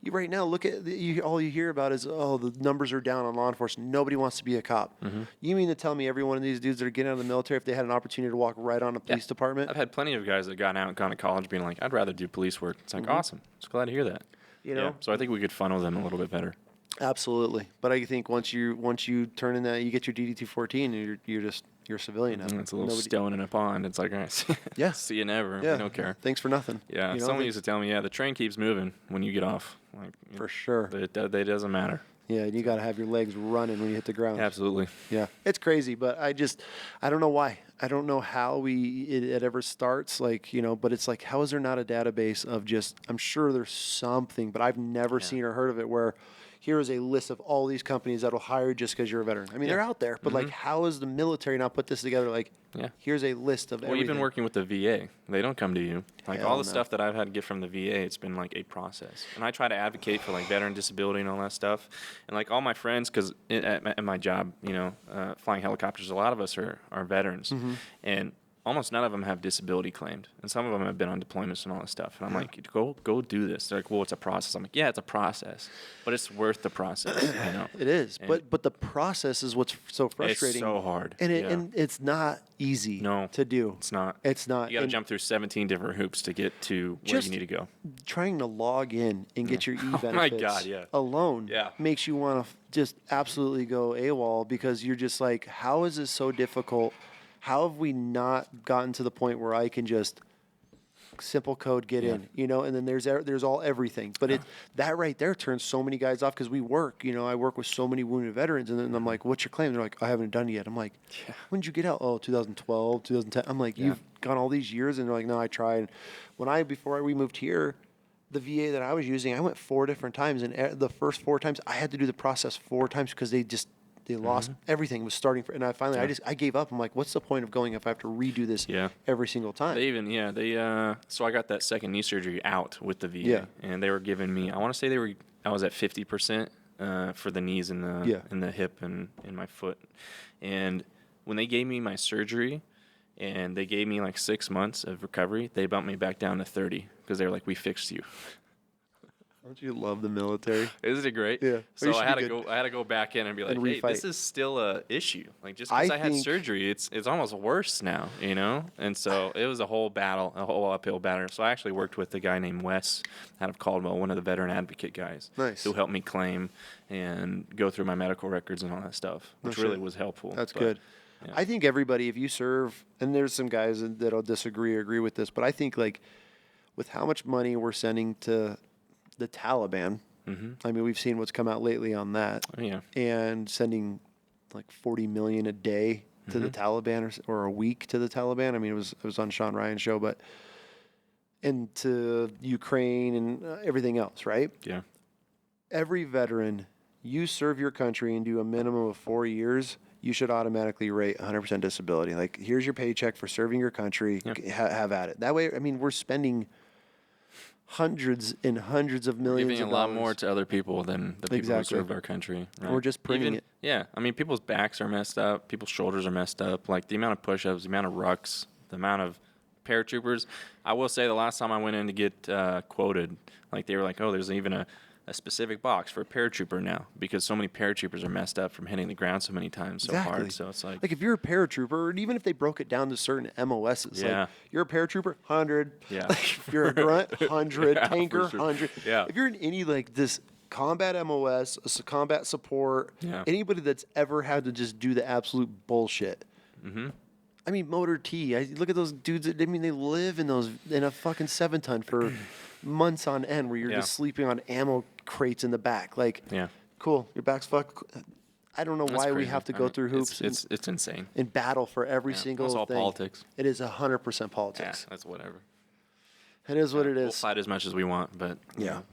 [SPEAKER 1] you right now look at all you hear about is the numbers are down on law enforcement. Nobody wants to be a cop. You mean to tell me every one of these dudes that are getting out of the military, if they had an opportunity to walk right on a police department?
[SPEAKER 2] I've had plenty of guys that gone to college being like, I'd rather do police work. It's like awesome. Just glad to hear that.
[SPEAKER 1] You know,
[SPEAKER 2] so I think we could funnel them a little bit better.
[SPEAKER 1] Absolutely, but I think once you turn in that, you get your DD-214, you're a civilian now.
[SPEAKER 2] It's a little stone in a pond. It's like, all right, see you never.
[SPEAKER 1] Yeah.
[SPEAKER 2] We don't care.
[SPEAKER 1] Thanks for nothing.
[SPEAKER 2] Yeah, you know, someone used to tell me, the train keeps moving when you get off. Like
[SPEAKER 1] for sure,
[SPEAKER 2] it doesn't matter.
[SPEAKER 1] Yeah, and you got to have your legs running when you hit the ground.
[SPEAKER 2] Absolutely.
[SPEAKER 1] Yeah, it's crazy, but I don't know why. I don't know how it ever starts, like, you know, but it's like, how is there not a database of just, I'm sure there's something, but I've never seen or heard of it where here is a list of all these companies that will hire just because you're a veteran. I mean, they're out there, but like, how is the military not put this together? Like, here's a list of everything.
[SPEAKER 2] Even working with the VA, they don't come to you. Like all the stuff that I've had to get from the VA, it's been like a process. And I try to advocate for like veteran disability and all that stuff. And like all my friends, because at my job, you know, flying helicopters, a lot of us are veterans, and almost none of them have disability claimed, and some of them have been on deployments and all that stuff. And I'm like, go do this. They're like, well, it's a process. I'm like, yeah, it's a process, but it's worth the process. You know?
[SPEAKER 1] It is, but the process is what's so frustrating.
[SPEAKER 2] It's so hard,
[SPEAKER 1] and it's not easy to do.
[SPEAKER 2] It's not.
[SPEAKER 1] It's not.
[SPEAKER 2] You got to jump through 17 different hoops to get to where you need to go.
[SPEAKER 1] Trying to log in and get your e-benefits
[SPEAKER 2] my God,
[SPEAKER 1] alone makes you want to just absolutely go AWOL, because you're just like, how is this so difficult? How have we not gotten to the point where I can just simple code get in, you know? And then there's all everything. But that right there turns so many guys off, because we work, you know, I work with so many wounded veterans, and then I'm like, what's your claim? They're like, I haven't done it yet. I'm like, when did you get out? Oh, 2012, 2010. I'm like, you've gone all these years? And they're like, no, I tried. Before we moved here, the VA that I was using, I went 4 different times, and the first 4 times I had to do the process 4 times because they lost everything. Was starting and I finally I gave up. I'm like, what's the point of going if I have to redo this every single time?
[SPEAKER 2] So I got that second knee surgery out with the VA, and they were giving me, I want to say I was at 50% for the knees and the hip and in my foot. And when they gave me my surgery and they gave me like 6 months of recovery, they bumped me back down to 30 because they were like, we fixed you.
[SPEAKER 1] Don't you love the military?
[SPEAKER 2] Isn't it great?
[SPEAKER 1] Yeah.
[SPEAKER 2] So I had to go back in and be like, hey, this is still a issue. Like, just because I had surgery, it's almost worse now, you know? And so it was a whole uphill battle. So I actually worked with a guy named Wes out of Caldwell, one of the veteran advocate guys.
[SPEAKER 1] Nice.
[SPEAKER 2] Who helped me claim and go through my medical records and all that stuff, which really was helpful.
[SPEAKER 1] That's good. Yeah. I think everybody, if you serve, and there's some guys that'll disagree or agree with this, but I think, like, with how much money we're sending to the Taliban. I mean, we've seen what's come out lately on that. And sending like $40 million a day to the Taliban or a week to the Taliban. I mean, it was on Sean Ryan's show, and to Ukraine and everything else, right?
[SPEAKER 2] Yeah.
[SPEAKER 1] Every veteran, you serve your country and do a minimum of 4 years, you should automatically rate 100% disability. Like, here's your paycheck for serving your country. Have at it. That way, I mean, we're spending hundreds and hundreds of millions
[SPEAKER 2] giving
[SPEAKER 1] of
[SPEAKER 2] a lot
[SPEAKER 1] dollars.
[SPEAKER 2] more to other people than the people who serve our country. Right?
[SPEAKER 1] We're just printing it.
[SPEAKER 2] Yeah. I mean, people's backs are messed up. People's shoulders are messed up. Like, the amount of push-ups, the amount of rucks, the amount of paratroopers. I will say the last time I went in to get quoted, like, they were like, oh, there's even a specific box for a paratrooper now, because so many paratroopers are messed up from hitting the ground so many times so hard. So it's like
[SPEAKER 1] if you're a paratrooper, or even if they broke it down to certain MOSs, like you're a paratrooper, 100.
[SPEAKER 2] Yeah.
[SPEAKER 1] Like, if you're a grunt, 100. Tanker,
[SPEAKER 2] sure.
[SPEAKER 1] 100.
[SPEAKER 2] Yeah.
[SPEAKER 1] If you're in any like this combat MOS, combat support, anybody that's ever had to just do the absolute bullshit. I mean, Motor T. Look at those dudes. I mean, they live in a fucking 7-ton for months on end, where you're just sleeping on ammo crates in the back. Like, cool. Your back's fucked. I don't know why we have to go through hoops.
[SPEAKER 2] It's insane.
[SPEAKER 1] In battle for every single thing.
[SPEAKER 2] It's all politics.
[SPEAKER 1] It is 100% politics.
[SPEAKER 2] Yeah, that's whatever.
[SPEAKER 1] It is what it is.
[SPEAKER 2] We'll fight as much as we want, but you know,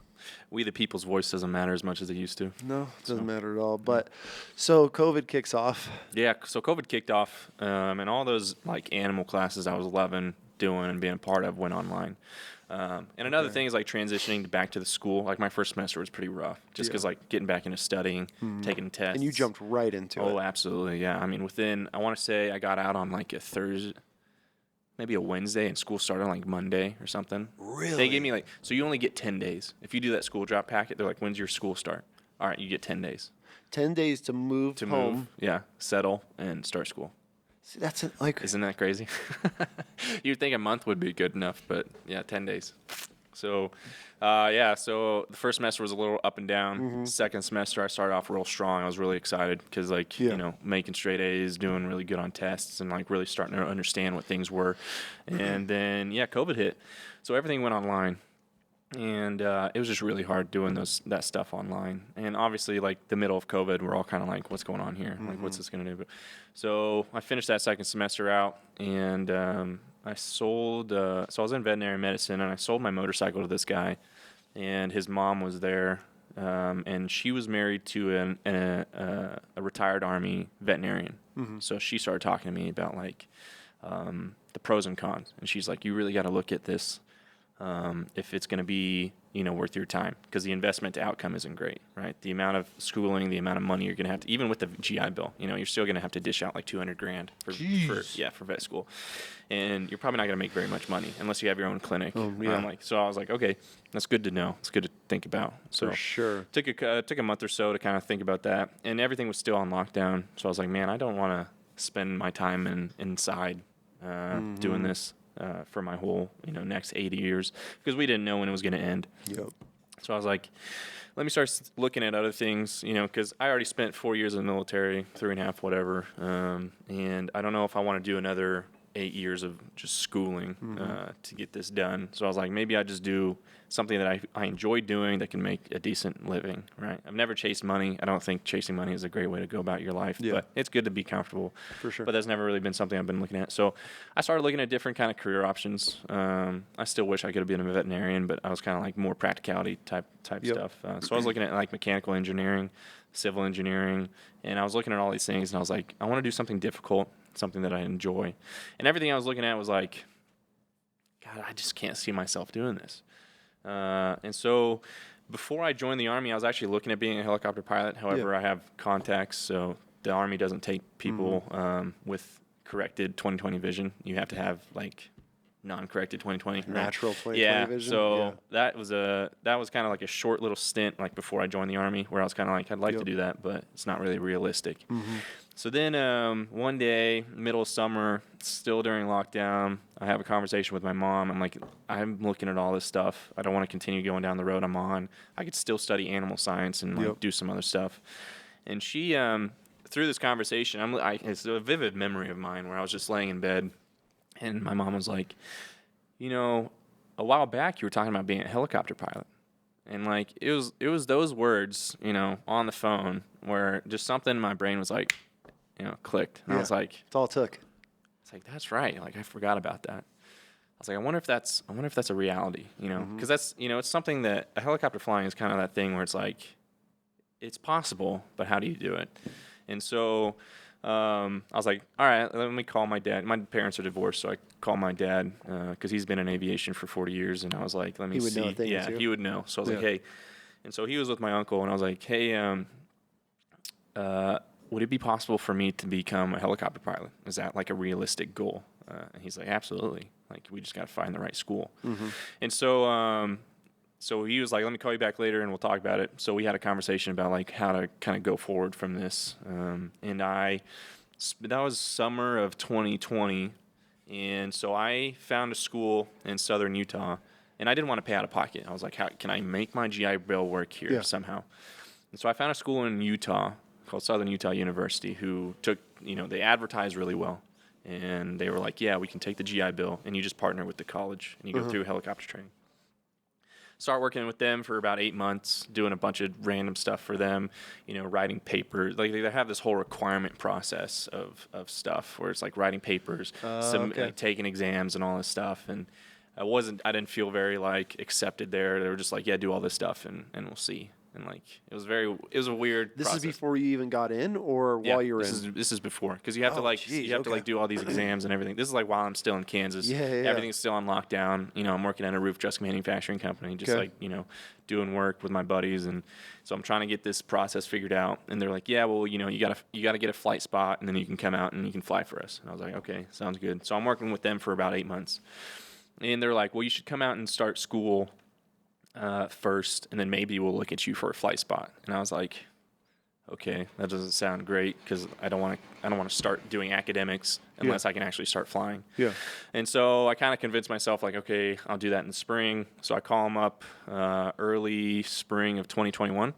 [SPEAKER 2] we the people's voice doesn't matter as much as it used to.
[SPEAKER 1] No, it doesn't matter at all. But so COVID kicks off.
[SPEAKER 2] Yeah, so COVID kicked off, and all those like animal classes I was loving doing and being a part of went online. And another thing is like transitioning back to the school. Like my first semester was pretty rough, just because like getting back into studying, taking tests.
[SPEAKER 1] And you jumped right into it.
[SPEAKER 2] Oh, absolutely, yeah. I mean, I want to say I got out on like a Thursday, maybe a Wednesday, and school started on like Monday or something.
[SPEAKER 1] Really?
[SPEAKER 2] They gave me like, so you only get 10 days. If you do that school drop packet, they're like, when's your school start? All right, you get 10 days.
[SPEAKER 1] 10 days to move home.
[SPEAKER 2] Yeah, settle, and start school.
[SPEAKER 1] See, that's like...
[SPEAKER 2] Isn't that crazy? You'd think a month would be good enough, but yeah, 10 days. So, so the first semester was a little up and down. Second semester, I started off real strong. I was really excited because, like, making straight A's, doing really good on tests, and, like, really starting to understand what things were. And then, COVID hit. So everything went online. And it was just really hard doing that stuff online. And obviously, like, the middle of COVID, we're all kind of like, what's going on here? Like, what's this going to do? But, so I finished that second semester out, and I sold, so I was in veterinary medicine, and I sold my motorcycle to this guy, and his mom was there, and she was married to a retired Army veterinarian. So she started talking to me about, like, the pros and cons. And she's like, you really got to look at this. If it's going to be, worth your time, because the investment to outcome isn't great, right? The amount of schooling, the amount of money you're going to have to, even with the GI Bill, you're still going to have to dish out like $200,000 for vet school, and you're probably not going to make very much money unless you have your own clinic. So I was like, okay, that's good to know. It's good to think about. So
[SPEAKER 1] for sure,
[SPEAKER 2] took a month or so to kind of think about that, and everything was still on lockdown. So I was like, man, I don't want to spend my time inside doing this. For my whole, next 80 years, because we didn't know when it was going to end.
[SPEAKER 1] Yep.
[SPEAKER 2] So I was like, let me start looking at other things, because I already spent 4 years in the military, 3.5, whatever, and I don't know if I want to do another 8 years of just schooling to get this done. So I was like, maybe I just do something that I enjoy doing that can make a decent living, right? I've never chased money. I don't think chasing money is a great way to go about your life, but it's good to be comfortable.
[SPEAKER 1] For sure.
[SPEAKER 2] But that's never really been something I've been looking at. So I started looking at different kind of career options. I still wish I could have been a veterinarian, but I was kind of like more practicality type stuff. So I was looking at like mechanical engineering, civil engineering, and I was looking at all these things, and I was like, I want to do something difficult, something that I enjoy. And everything I was looking at was like, God, I just can't see myself doing this. And so before I joined the Army, I was actually looking at being a helicopter pilot. However, I have contacts, so the Army doesn't take people with corrected 20/20 vision. You have to have like non-corrected 20/20.
[SPEAKER 1] Natural 20/20 vision.
[SPEAKER 2] So that was kind of like a short little stint, like before I joined the Army, where I was kind of like, I'd like to do that, but it's not really realistic. So then one day, middle of summer, still during lockdown, I have a conversation with my mom. I'm like, I'm looking at all this stuff. I don't want to continue going down the road I'm on. I could still study animal science and like, do some other stuff. And she, through this conversation, it's a vivid memory of mine where I was just laying in bed, and my mom was like, a while back you were talking about being a helicopter pilot. And like it was those words, on the phone where just something in my brain was like, clicked. And I was like,
[SPEAKER 1] it's all it took.
[SPEAKER 2] It's like, that's right. Like I forgot about that. I was like, I wonder if that's a reality, because that's, it's something that a helicopter flying is kind of that thing where it's like, it's possible, but how do you do it? And so I was like, all right, let me call my dad. My parents are divorced, so I called my dad because he's been in aviation for 40 years, and I was like, let me see.
[SPEAKER 1] He would know a thing or two.
[SPEAKER 2] He would know. So I was like, hey. And so he was with my uncle, and I was like, hey, would it be possible for me to become a helicopter pilot? Is that like a realistic goal? And he's like, absolutely. Like, we just got to find the right school. And so so he was like, let me call you back later and we'll talk about it. So we had a conversation about like how to kind of go forward from this. And that was summer of 2020. And so I found a school in southern Utah, and I didn't want to pay out of pocket. I was like, how can I make my GI Bill work here somehow? And so I found a school in Utah called Southern Utah University who took, they advertised really well. And they were like, yeah, we can take the GI Bill, and you just partner with the college, and you go through helicopter training. Start working with them for about 8 months, doing a bunch of random stuff for them, writing papers. Like they have this whole requirement process of stuff where it's like writing papers, like taking exams and all this stuff. And I didn't feel very like accepted there. They were just like, yeah, do all this stuff and we'll see. And like it was a weird
[SPEAKER 1] This
[SPEAKER 2] process.
[SPEAKER 1] is before you even got in, or while you were in?
[SPEAKER 2] This is before, because you have to like do all these exams and everything. This is like while I'm still in Kansas.
[SPEAKER 1] Yeah.
[SPEAKER 2] Everything's still on lockdown. You know, I'm working at a roof truss manufacturing company, just like, you know, doing work with my buddies, and so I'm trying to get this process figured out. And they're like, yeah, well, you know, you gotta get a flight spot, and then you can come out and you can fly for us. And I was like, okay, sounds good. So I'm working with them for about 8 months, and they're like, well, you should come out and start school first, and then maybe we'll look at you for a flight spot. And I was like, okay, that doesn't sound great, because I don't want to start doing academics unless I can actually start flying. Yeah. And so I kind of convinced myself, like, okay, I'll do that in the spring. So I call them up early spring of 2021,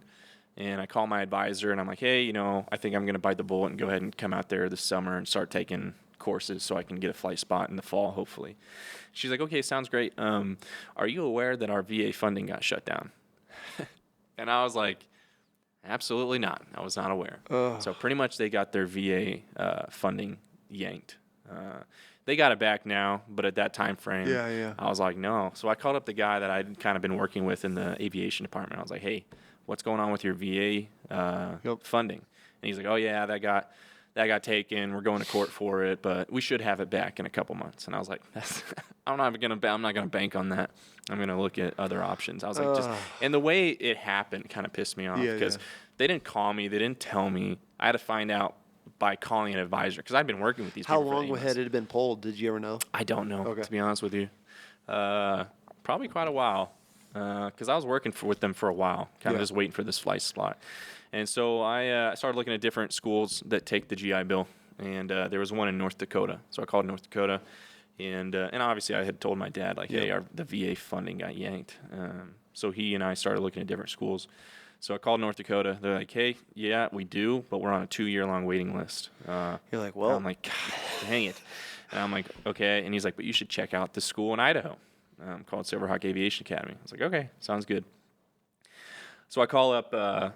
[SPEAKER 2] and I call my advisor, and I'm like, hey, you know, I think I'm going to bite the bullet and go ahead and come out there this summer and start taking courses so I can get a flight spot in the fall, hopefully. She's like, okay, sounds great. Are you aware that our VA funding got shut down? And I was like, absolutely not. I was not aware. So pretty much they got their VA funding yanked. They got it back now, but at that time frame, I was like, no. So I called up the guy that I'd kind of been working with in the aviation department. I was like, hey, what's going on with your VA funding? And he's like, oh, yeah, that got taken. We're going to court for it, but we should have it back in a couple months. And I was like, I'm not gonna bank on that. I'm gonna look at other options. I was like, and the way it happened kind of pissed me off, because they didn't call me, they didn't tell me. I had to find out by calling an advisor, because I'd been working with these people.
[SPEAKER 1] How long had it been pulled? Did you ever know?
[SPEAKER 2] I don't know, to be honest with you. Probably quite a while, because I was working with them for a while, kind of just waiting for this flight spot. And so I started looking at different schools that take the GI Bill, and there was one in North Dakota. So I called North Dakota, and obviously I had told my dad, like, hey, the VA funding got yanked. So he and I started looking at different schools. So I called North Dakota. They're like, hey, yeah, we do, but we're on a 2-year-long waiting list.
[SPEAKER 1] You're like, well.
[SPEAKER 2] I'm like, God, dang it. And I'm like, okay. And he's like, but you should check out this school in Idaho called Silverhawk Aviation Academy. I was like, okay, sounds good. So I call up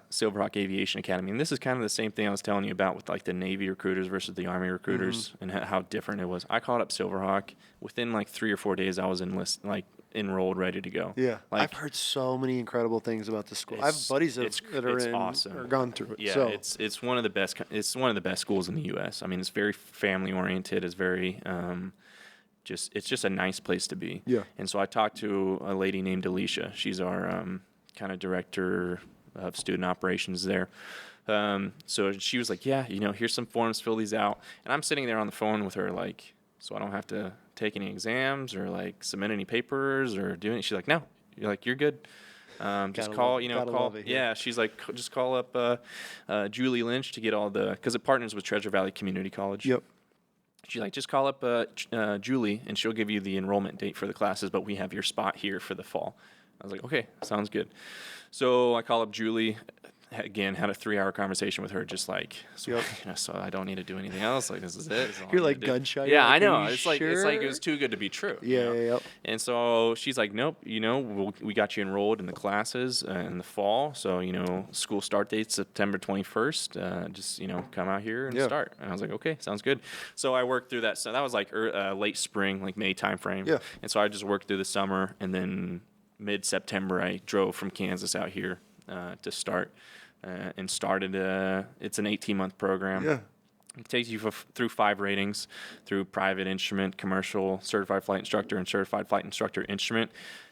[SPEAKER 2] Silverhawk Aviation Academy, and this is kind of the same thing I was telling you about with like the Navy recruiters versus the Army recruiters, and how different it was. I called up Silverhawk. Within like 3 or 4 days, I was enrolled, ready to go.
[SPEAKER 1] Yeah,
[SPEAKER 2] like,
[SPEAKER 1] I've heard so many incredible things about the school. I have buddies that are in
[SPEAKER 2] awesome.
[SPEAKER 1] or gone through it.
[SPEAKER 2] Yeah,
[SPEAKER 1] so.
[SPEAKER 2] it's one of the best. It's one of the best schools in the U.S. I mean, it's very family oriented. It's very it's just a nice place to be.
[SPEAKER 1] Yeah.
[SPEAKER 2] And so I talked to a lady named Alicia. She's our kind of director of student operations there. So she was like, yeah, you know, here's some forms, fill these out. And I'm sitting there on the phone with her, like, so I don't have to take any exams or like submit any papers or do anything. She's like, no, you're good. Just call, yeah. She's like, just call up Julie Lynch to get all because it partners with Treasure Valley Community College.
[SPEAKER 1] Yep.
[SPEAKER 2] She's like, just call up Julie, and she'll give you the enrollment date for the classes, but we have your spot here for the fall. I was like, okay, sounds good. So I call up Julie. Again, had a 3-hour conversation with her, just like, so, you know, so I don't need to do anything else. Like, this is it. This is all
[SPEAKER 1] You're
[SPEAKER 2] I
[SPEAKER 1] like
[SPEAKER 2] need to do.
[SPEAKER 1] gun shy.
[SPEAKER 2] Yeah,
[SPEAKER 1] like,
[SPEAKER 2] I know.
[SPEAKER 1] It's like
[SPEAKER 2] it was too good to be true.
[SPEAKER 1] Yeah,
[SPEAKER 2] you know?
[SPEAKER 1] yeah.
[SPEAKER 2] And so she's like, nope. You know, we got you enrolled in the classes in the fall. So you know, school start date September 21st. Just you know, come out here and start. And I was like, okay, sounds good. So I worked through that. So that was like late spring, like May timeframe. Yeah. And so I just worked through the summer, and then mid-September I drove from Kansas out here to start. And started, it's an 18-month program. Yeah. It takes you through 5 ratings, through private instrument, commercial, certified flight instructor, and certified flight instructor instrument.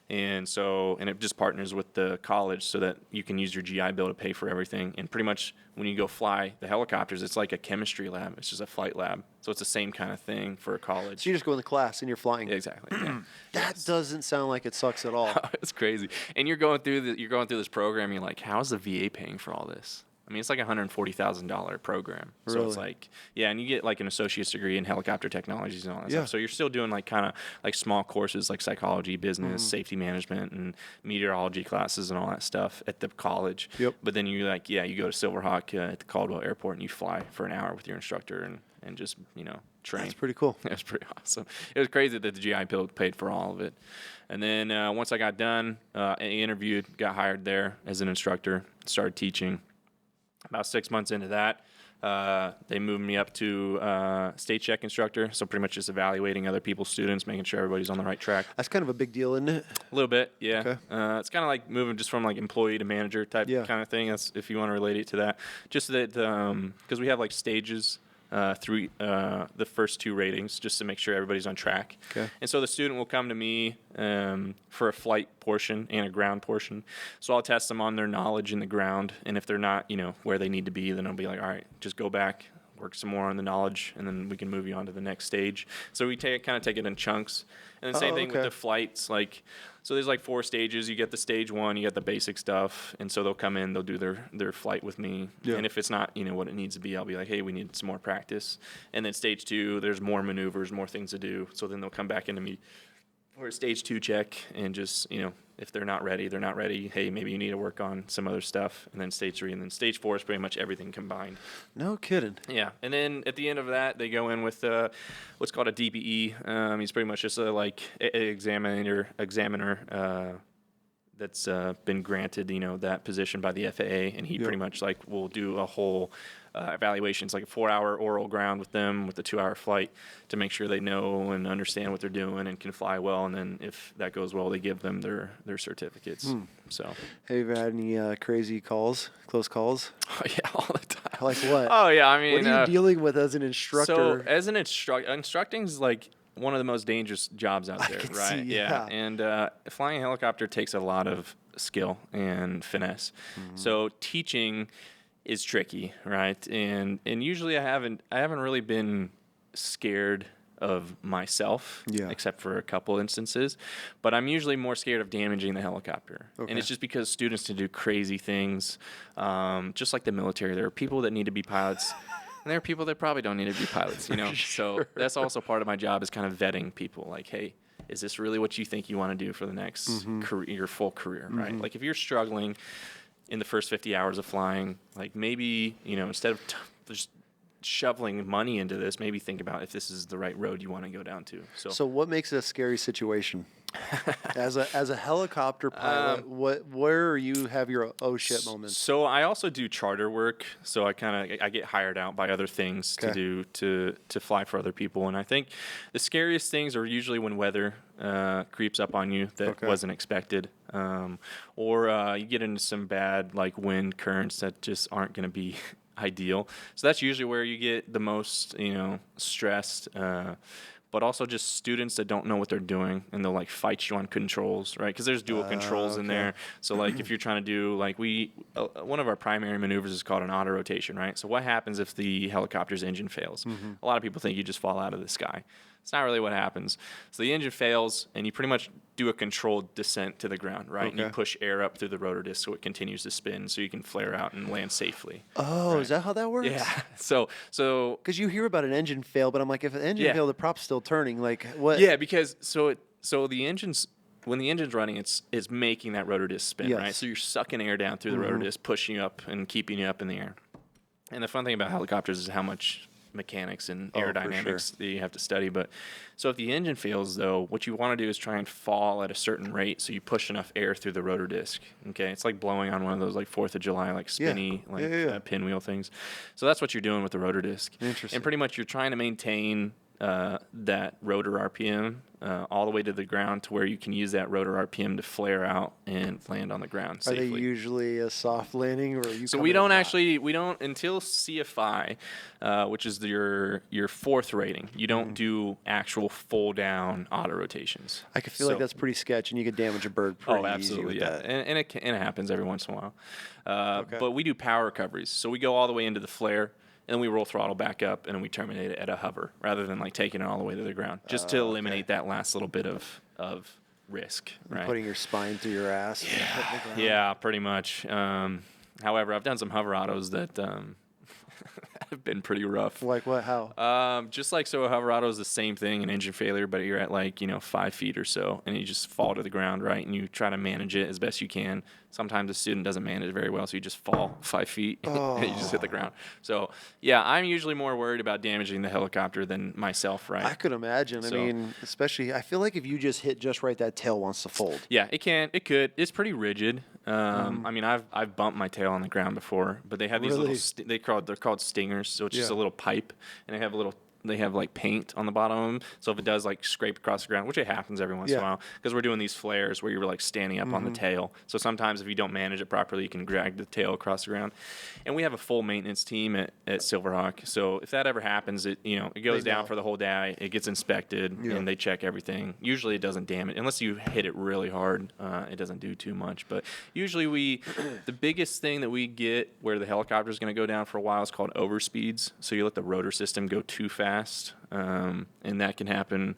[SPEAKER 2] And it just partners with the college so that you can use your GI Bill to pay for everything. And pretty much when you go fly the helicopters, it's like a chemistry lab. It's just a flight lab. So it's the same kind of thing for a college.
[SPEAKER 1] So you just go in the class and you're flying.
[SPEAKER 2] Exactly. Yeah.
[SPEAKER 1] That doesn't sound like it sucks at all.
[SPEAKER 2] It's crazy. And you're going through this program. You're like, how is the VA paying for all this? I mean, it's like a $140,000 program.
[SPEAKER 1] Really?
[SPEAKER 2] So it's like, yeah, and you get like an associate's degree in helicopter technologies and all that stuff. So you're still doing like kind of like small courses like psychology, business, safety management, and meteorology classes and all that stuff at the college. Yep. But then you go to Silverhawk at the Caldwell Airport and you fly for an hour with your instructor and just, you know, train.
[SPEAKER 1] That's pretty cool.
[SPEAKER 2] It was pretty awesome. It was crazy that the GI Bill paid for all of it. And then once I got done, I interviewed, got hired there as an instructor, started teaching. About 6 months into that, They moved me up to stage check instructor, so pretty much just evaluating other people's students, making sure everybody's on the right track.
[SPEAKER 1] That's kind of a big deal, isn't it?
[SPEAKER 2] A little bit, yeah.
[SPEAKER 1] Okay.
[SPEAKER 2] It's kind of like moving just from like employee to manager type kind of thing. That's if you want to relate it to that. Just that because we have like stages through the first 2 ratings, just to make sure everybody's on track.
[SPEAKER 1] Okay.
[SPEAKER 2] And so the student will come to me for a flight portion and a ground portion. So I'll test them on their knowledge in the ground, and if they're not, where they need to be, then I'll be like, all right, just go back, work some more on the knowledge, and then we can move you on to the next stage. So we kind of take it in chunks. And the same thing with the flights. So there's like 4 stages. You get the stage 1, you get the basic stuff, and so they'll come in, they'll do their flight with me. Yeah. And if it's not, what it needs to be, I'll be like, hey, we need some more practice. And then stage 2, there's more maneuvers, more things to do. So then they'll come back into me for a stage 2 check, and just, if they're not ready, they're not ready. Hey, maybe you need to work on some other stuff. And then stage 3, and then stage 4 is pretty much everything combined.
[SPEAKER 1] No kidding.
[SPEAKER 2] Yeah, and then at the end of that, they go in with what's called a DBE. He's pretty much just a examiner that's been granted, that position by the FAA, and he pretty much will do a whole evaluation. It's like a 4-hour oral ground with them with a 2-hour flight to make sure they know and understand what they're doing and can fly well. And then if that goes well, they give them their certificates. So,
[SPEAKER 1] have you had any crazy calls, close calls?
[SPEAKER 2] Oh yeah, all the time.
[SPEAKER 1] Like what?
[SPEAKER 2] Oh yeah, I mean,
[SPEAKER 1] what are you dealing with as an instructor?
[SPEAKER 2] So as an instructing is like one of the most dangerous jobs out there, right?
[SPEAKER 1] See, yeah.
[SPEAKER 2] And flying a helicopter takes a lot of skill and finesse. So teaching is tricky, right? And usually I haven't really been scared of myself, except for a couple instances, but I'm usually more scared of damaging the helicopter. Okay. And it's just because students can do crazy things, just like the military. There are people that need to be pilots. And there are people that probably don't need to be pilots, Sure. So that's also part of my job, is kind of vetting people. Like, hey, is this really what you think you want to do for the next career, your full career, right? Like if you're struggling in the first 50 hours of flying, like maybe, instead of just shoveling money into this, maybe think about if this is the right road you want to go down to. So
[SPEAKER 1] what makes it a scary situation? As a helicopter pilot, where you have your oh shit moments?
[SPEAKER 2] So I also do charter work. So I get hired out by other things to fly for other people. And I think the scariest things are usually when weather creeps up on you that wasn't expected, or you get into some bad wind currents that just aren't going to be ideal. So that's usually where you get the most stressed. But also just students that don't know what they're doing, and they'll fight you on controls, right? Because there's dual controls in there. So if you're trying to do one of our primary maneuvers is called an auto rotation, right? So what happens if the helicopter's engine fails? A lot of people think you just fall out of the sky. It's not really what happens. So the engine fails, and you pretty much do a controlled descent to the ground, right? And you push air up through the rotor disc so it continues to spin, so you can flare out and land safely.
[SPEAKER 1] Oh, right? Is that how that works?
[SPEAKER 2] Yeah. So
[SPEAKER 1] because you hear about an engine fail, but I'm like, if an engine failed, the prop's still turning. Like what?
[SPEAKER 2] Yeah, because so the engine's when the engine's running, it's making that rotor disc spin, right? So you're sucking air down through the rotor disc, pushing you up and keeping you up in the air. And the fun thing about helicopters is how much mechanics and aerodynamics that you have to study. But so if the engine fails, though, what you want to do is try and fall at a certain rate so you push enough air through the rotor disc. Okay, it's like blowing on one of those 4th of July spinny pinwheel things. So that's what you're doing with the rotor disc.
[SPEAKER 1] Interesting.
[SPEAKER 2] And pretty much you're trying to maintain that rotor RPM all the way to the ground to where you can use that rotor RPM to flare out and land on the ground safely.
[SPEAKER 1] Are they usually a soft landing, or are you?
[SPEAKER 2] So we don't until CFI, which is your 4th rating. You don't do actual full down auto rotations.
[SPEAKER 1] I could feel like that's pretty sketch, and you could damage a bird pretty
[SPEAKER 2] absolutely,
[SPEAKER 1] easy with that.
[SPEAKER 2] And it happens every once in a while. But we do power recoveries, so we go all the way into the flare. And then we roll throttle back up, and then we terminate it at a hover rather than taking it all the way to the ground, just to eliminate that last little bit of risk. Right?
[SPEAKER 1] Putting your spine through your ass.
[SPEAKER 2] Yeah, pretty much. However, I've done some hover autos that have been pretty rough.
[SPEAKER 1] Like what? How?
[SPEAKER 2] Just so a hover auto is the same thing, an engine failure, but you're at 5 feet or so, and you just fall to the ground, right? And you try to manage it as best you can. sometimes the student doesn't manage very well, so you just fall 5 feet and you just hit the ground. So, yeah, I'm usually more worried about damaging the helicopter than myself, right?
[SPEAKER 1] I could imagine.
[SPEAKER 2] So-
[SPEAKER 1] I mean, especially, I feel like if you just hit just right, that tail wants to fold.
[SPEAKER 2] Yeah, it can. It could. It's pretty rigid. I mean, I've bumped my tail on the ground before, but they have these
[SPEAKER 1] Really?
[SPEAKER 2] little they're called stingers. So it's just a little pipe, and they have like paint on the bottom of them. So if it does like scrape across the ground, which it happens every once in a while, because we're doing these flares where you're like standing up on the tail. So sometimes if you don't manage it properly, you can drag the tail across the ground. And we have a full maintenance team at Silverhawk. So if that ever happens, it goes down for the whole day. It gets inspected and they check everything. Usually it doesn't damage unless you hit it really hard. It doesn't do too much. But usually the biggest thing that we get where the helicopter is going to go down for a while is called overspeeds. So you let the rotor system go too fast. And that can happen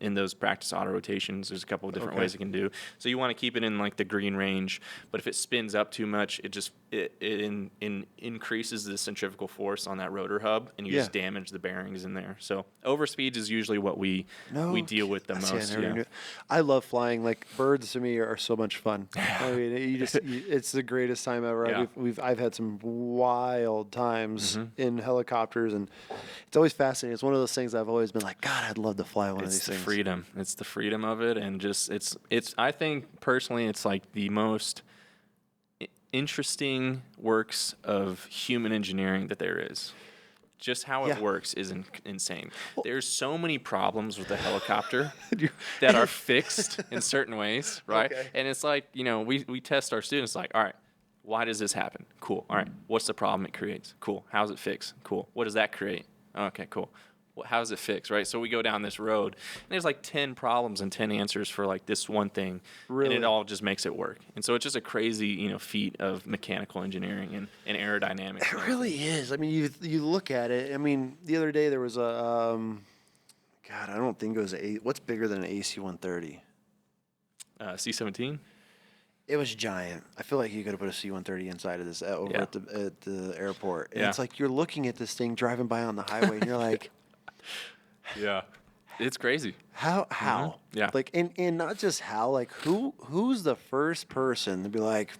[SPEAKER 2] in those practice auto rotations. There's a couple of different ways it can do. So you want to keep it in like the green range, but if it spins up too much, it increases the centrifugal force on that rotor hub, and you just damage the bearings in there. So overspeeds is usually what we deal with the most.
[SPEAKER 1] I love flying. Like birds to me are so much fun. I mean, it's the greatest time ever.
[SPEAKER 2] Yeah.
[SPEAKER 1] I've had some wild times in helicopters, and it's always fascinating. It's one of those things I've always been like, God, I'd love to fly one of these things.
[SPEAKER 2] It's the freedom of it, and just it's. I think personally, it's like the most interesting works of human engineering that there is. Just how it works is insane. There's so many problems with the helicopter that are fixed in certain ways, right?
[SPEAKER 1] Okay.
[SPEAKER 2] And it's like, we test our students like, all right, why does this happen? Cool. All right, what's the problem it creates? Cool. How's it fixed? Cool. What does that create? Okay, cool. How does it fix, right? So we go down this road, and there's like 10 problems and 10 answers for like this one thing,
[SPEAKER 1] Really?
[SPEAKER 2] and it all just makes it work. And so it's just a crazy, feat of mechanical engineering and aerodynamics.
[SPEAKER 1] It really is. I mean, you look at it. I mean, the other day there was a, God, I don't think it was what's bigger than an AC-130?
[SPEAKER 2] C-17?
[SPEAKER 1] It was giant. I feel like you could have put a C-130 inside of this over at the airport. And it's like you're looking at this thing driving by on the highway, and you're like,
[SPEAKER 2] yeah, it's crazy.
[SPEAKER 1] How?
[SPEAKER 2] Yeah.
[SPEAKER 1] Like, and not just how. Like, who's the first person to be like,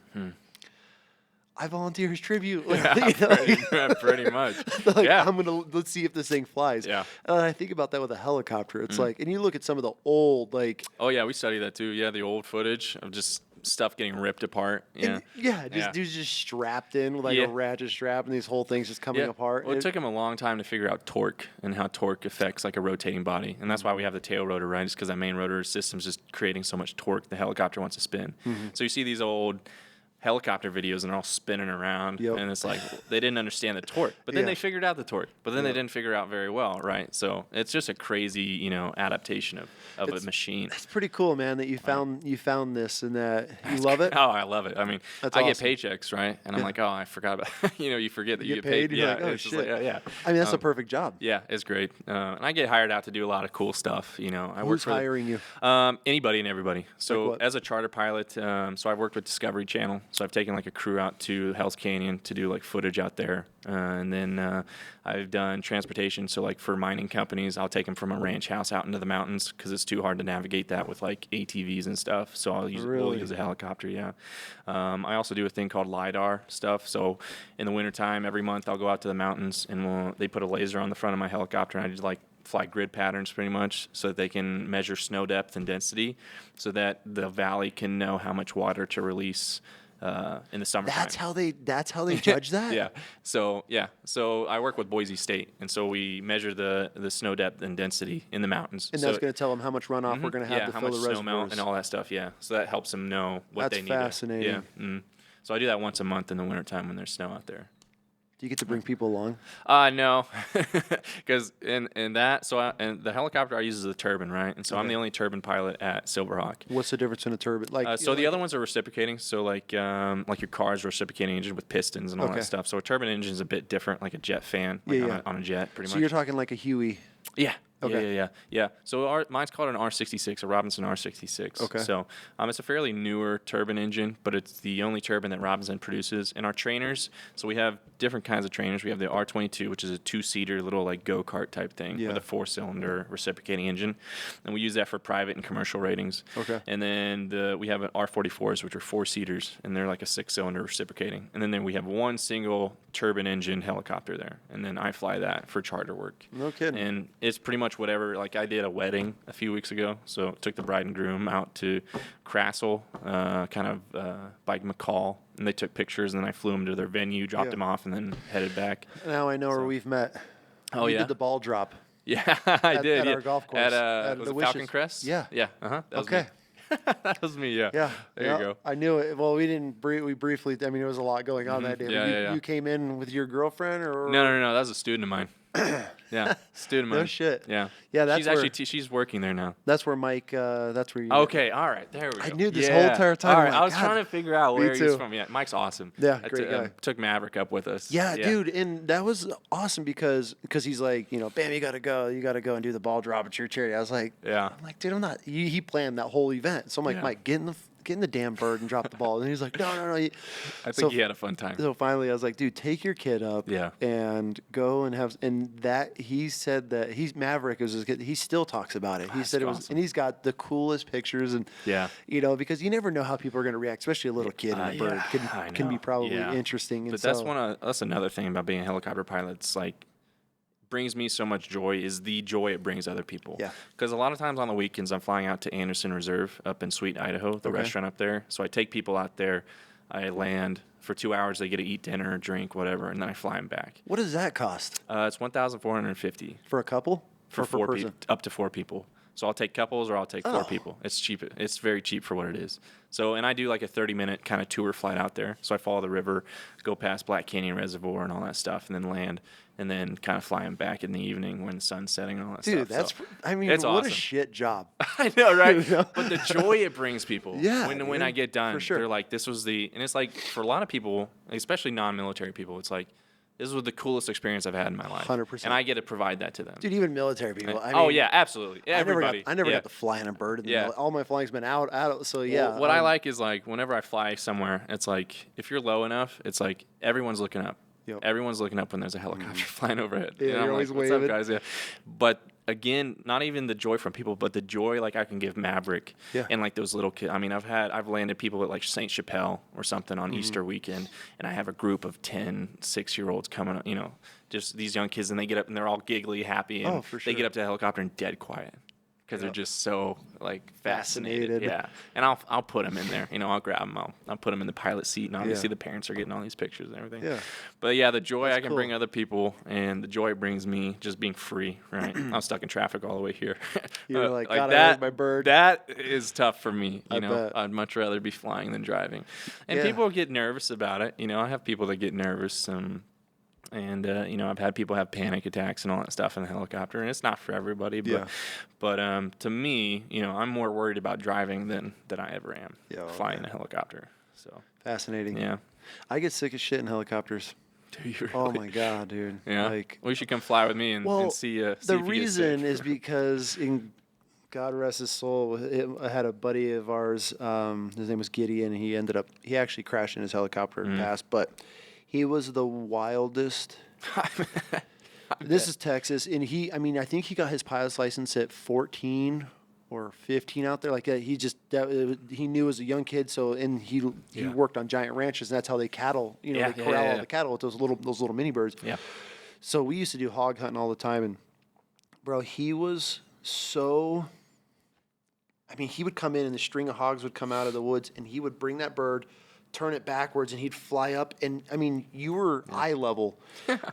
[SPEAKER 1] I volunteer as tribute.
[SPEAKER 2] Yeah, pretty much.
[SPEAKER 1] Like,
[SPEAKER 2] Yeah.
[SPEAKER 1] let's see if this thing flies.
[SPEAKER 2] Yeah.
[SPEAKER 1] And I think about that with a helicopter. It's like, and you look at some of the old, like.
[SPEAKER 2] Oh yeah, we study that too. Yeah, the old footage of just stuff getting ripped apart. Yeah.
[SPEAKER 1] Dude's just strapped in with like a ratchet strap, and these whole things just coming apart.
[SPEAKER 2] Well, it took him a long time to figure out torque and how torque affects like a rotating body, and that's why we have the tail rotor, right? It's because that main rotor system's just creating so much torque the helicopter wants to spin. So you see these old helicopter videos and they're all spinning around, and it's like they didn't understand the torque, but then they figured out the torque, but then they didn't figure out very well, right? So it's just a crazy adaptation of a machine.
[SPEAKER 1] It's pretty cool, man, that you found this and that you love it.
[SPEAKER 2] Oh, I love it. I mean,
[SPEAKER 1] That's
[SPEAKER 2] I
[SPEAKER 1] awesome.
[SPEAKER 2] get paychecks, right? And I'm like, oh, I forgot about you forget that you get paid.
[SPEAKER 1] You're
[SPEAKER 2] Yeah,
[SPEAKER 1] like, oh,
[SPEAKER 2] it's just
[SPEAKER 1] shit.
[SPEAKER 2] like, yeah.
[SPEAKER 1] I mean, that's a perfect job.
[SPEAKER 2] Yeah, it's great. And I get hired out to do a lot of cool stuff. I work
[SPEAKER 1] Who's
[SPEAKER 2] for
[SPEAKER 1] hiring you?
[SPEAKER 2] anybody and everybody. So
[SPEAKER 1] Like what?
[SPEAKER 2] as a charter pilot, so I've worked with Discovery Channel. So I've taken like a crew out to Hell's Canyon to do like footage out there. And then I've done transportation. So like for mining companies, I'll take them from a ranch house out into the mountains because it's too hard to navigate that with like ATVs and stuff. So we'll use a helicopter. Yeah. I also do a thing called LiDAR stuff. So in the wintertime, every month I'll go out to the mountains and they put a laser on the front of my helicopter, and I just like fly grid patterns pretty much so that they can measure snow depth and density so that the valley can know how much water to release in the summertime.
[SPEAKER 1] That's how they judge that?
[SPEAKER 2] Yeah. So I work with Boise State, and so we measure the snow depth and density in the mountains.
[SPEAKER 1] And that's going to tell them how much runoff we're going to have to
[SPEAKER 2] how
[SPEAKER 1] fill
[SPEAKER 2] much
[SPEAKER 1] the
[SPEAKER 2] snow
[SPEAKER 1] reservoirs.
[SPEAKER 2] melt and all that stuff. Yeah. So that helps them know what they need.
[SPEAKER 1] That's fascinating.
[SPEAKER 2] Yeah. So I do that once a month in the wintertime when there's snow out there.
[SPEAKER 1] Do you get to bring people along?
[SPEAKER 2] No, because in that, and the helicopter I use is a turbine, right? And so I'm the only turbine pilot at Silverhawk.
[SPEAKER 1] What's the difference in a turbine?
[SPEAKER 2] So the other ones are reciprocating. So like your car's reciprocating engine with pistons and all that stuff. So a turbine engine is a bit different, like a jet fan, on a jet, pretty much.
[SPEAKER 1] So you're talking like a Huey.
[SPEAKER 2] Yeah.
[SPEAKER 1] Okay.
[SPEAKER 2] Yeah. So mine's called an R66, a Robinson R66.
[SPEAKER 1] Okay.
[SPEAKER 2] So it's a fairly newer turbine engine, but it's the only turbine that Robinson produces. And our trainers, so we have different kinds of trainers. We have the R22, which is a 2-seater little like go-kart type thing with a 4-cylinder reciprocating engine, and we use that for private and commercial ratings.
[SPEAKER 1] Okay.
[SPEAKER 2] And then we have an R44s, which are 4-seaters, and they're like a 6-cylinder reciprocating. And then we have one single turbine engine helicopter there, and then I fly that for charter work.
[SPEAKER 1] No kidding.
[SPEAKER 2] And it's pretty much whatever. Like I did a wedding a few weeks ago, so took the bride and groom out to Crassel, by McCall, and they took pictures, and then I flew them to their venue, dropped them off, and then headed back.
[SPEAKER 1] Now I know where we've met.
[SPEAKER 2] Oh,
[SPEAKER 1] you
[SPEAKER 2] yeah?
[SPEAKER 1] did the ball drop.
[SPEAKER 2] Yeah, I did.
[SPEAKER 1] At our golf course.
[SPEAKER 2] Was it Falcon Crest?
[SPEAKER 1] Yeah.
[SPEAKER 2] Yeah. That was
[SPEAKER 1] Okay.
[SPEAKER 2] me. That was me, yeah.
[SPEAKER 1] Yeah.
[SPEAKER 2] There you go.
[SPEAKER 1] I knew it. Well, we didn't. We briefly. I mean, there was a lot going on that day.
[SPEAKER 2] Yeah,
[SPEAKER 1] You came in with your girlfriend, or
[SPEAKER 2] No. That was a student of mine. Yeah, student of mine.
[SPEAKER 1] No shit.
[SPEAKER 2] Yeah.
[SPEAKER 1] Yeah, that's
[SPEAKER 2] she's
[SPEAKER 1] where,
[SPEAKER 2] actually she's working there now.
[SPEAKER 1] That's where Mike. That's where you.
[SPEAKER 2] Okay, all right, there we go.
[SPEAKER 1] I knew this whole entire time.
[SPEAKER 2] All right,
[SPEAKER 1] like,
[SPEAKER 2] I was
[SPEAKER 1] God,
[SPEAKER 2] trying to figure out
[SPEAKER 1] me
[SPEAKER 2] where
[SPEAKER 1] too.
[SPEAKER 2] he's from. Yeah, Mike's awesome.
[SPEAKER 1] Yeah, great guy.
[SPEAKER 2] Took Maverick up with us.
[SPEAKER 1] Yeah, dude, and that was awesome because he's like, bam, you gotta go and do the ball drop at your charity. I was like,
[SPEAKER 2] Yeah.
[SPEAKER 1] I'm like, dude, I'm not. He planned that whole event, so I'm like,
[SPEAKER 2] Yeah.
[SPEAKER 1] Mike, get in the damn bird and drop the ball. And he's like, no.
[SPEAKER 2] I think he had a fun time.
[SPEAKER 1] So finally, I was like, dude, take your kid up, and go and have. And that he said that Maverick was his kid. He still talks about it. He said it was,
[SPEAKER 2] awesome.
[SPEAKER 1] and he's got the coolest pictures, and because you never know how people are going to react, especially a little kid in a bird can be probably interesting. And
[SPEAKER 2] But that's another thing about being a helicopter pilot. It's like brings me so much joy is the joy it brings other people.
[SPEAKER 1] Yeah.
[SPEAKER 2] Because a lot of times on the weekends I'm flying out to Anderson Reserve up in Sweet, Idaho, the restaurant up there. So I take people out there. I land for 2 hours. They get to eat dinner, drink, whatever, and then I fly them back.
[SPEAKER 1] What does that cost?
[SPEAKER 2] It's $1,450
[SPEAKER 1] for a couple?
[SPEAKER 2] for 4 people, up to 4 people. So I'll take couples or I'll take 4
[SPEAKER 1] Oh.
[SPEAKER 2] people. It's cheap. It's very cheap for what it is. So, and I do like a 30-minute kind of tour flight out there. So I follow the river, go past Black Canyon Reservoir and all that stuff, and then land, and then kind of fly them back in the evening when the sun's setting and all that
[SPEAKER 1] Dude,
[SPEAKER 2] stuff.
[SPEAKER 1] it's what
[SPEAKER 2] awesome.
[SPEAKER 1] a shit job.
[SPEAKER 2] I know, right? But the joy it brings people.
[SPEAKER 1] Yeah,
[SPEAKER 2] When I get done,
[SPEAKER 1] for sure.
[SPEAKER 2] they're like, this was and it's like for a lot of people, especially non-military people, it's like, this was the coolest experience I've had in my life.
[SPEAKER 1] 100%.
[SPEAKER 2] And I get to provide that to them.
[SPEAKER 1] Dude, even military people.
[SPEAKER 2] Absolutely. Everybody.
[SPEAKER 1] I never got to fly in a bird. All my flying's been out. So yeah.
[SPEAKER 2] Well, what I like is like whenever I fly somewhere, it's like if you're low enough, it's like everyone's looking up.
[SPEAKER 1] Yep.
[SPEAKER 2] Everyone's looking up when there's a helicopter flying overhead.
[SPEAKER 1] Yeah,
[SPEAKER 2] and I'm
[SPEAKER 1] you're
[SPEAKER 2] like,
[SPEAKER 1] always
[SPEAKER 2] what's up,
[SPEAKER 1] waving.
[SPEAKER 2] guys? Yeah. But again, not even the joy from people, but the joy like I can give Maverick and like those little kids. I mean, I've landed people at like St. Chappelle or something on Easter weekend, and I have a group of 10 6-year-olds coming up, just these young kids, and they get up and they're all giggly, happy, and
[SPEAKER 1] for
[SPEAKER 2] they
[SPEAKER 1] sure.
[SPEAKER 2] get up to the helicopter and dead quiet. Because they're just so like fascinated.
[SPEAKER 1] Fascinated.
[SPEAKER 2] Yeah, and I'll put them in there. I'll grab them. I'll put them in the pilot seat, and obviously the parents are getting all these pictures and everything.
[SPEAKER 1] Yeah.
[SPEAKER 2] But yeah, the joy I can
[SPEAKER 1] cool.
[SPEAKER 2] bring other people, and the joy it brings me just being free. Right, I'm stuck in traffic all the way here.
[SPEAKER 1] You're like, God, I like my bird.
[SPEAKER 2] That is tough for me.
[SPEAKER 1] I bet.
[SPEAKER 2] I'd much rather be flying than driving. And people get nervous about it. I have people that get nervous. And I've had people have panic attacks and all that stuff in the helicopter, and it's not for everybody. But to me, I'm more worried about driving than I ever am flying a helicopter. So
[SPEAKER 1] Fascinating.
[SPEAKER 2] yeah.
[SPEAKER 1] I get sick as shit in helicopters.
[SPEAKER 2] Do you really?
[SPEAKER 1] Oh my God, dude.
[SPEAKER 2] Yeah.
[SPEAKER 1] Like,
[SPEAKER 2] Well, you should come fly with me and see.
[SPEAKER 1] the
[SPEAKER 2] if you get
[SPEAKER 1] reason
[SPEAKER 2] sick.
[SPEAKER 1] is because God rest his soul. I had a buddy of ours. His name was Gideon. And he actually crashed in his helicopter and passed. But he was the wildest. This is Texas, and I think he got his pilot's license at 14 or 15 out there. Like he knew as a young kid. So he worked on giant ranches, and that's how they cattle. They corral all the cattle with those little mini birds.
[SPEAKER 2] Yeah.
[SPEAKER 1] So we used to do hog hunting all the time, and bro, he was so. He would come in, and the string of hogs would come out of the woods, and he would bring that bird, turn it backwards, and he'd fly up. And you were eye level.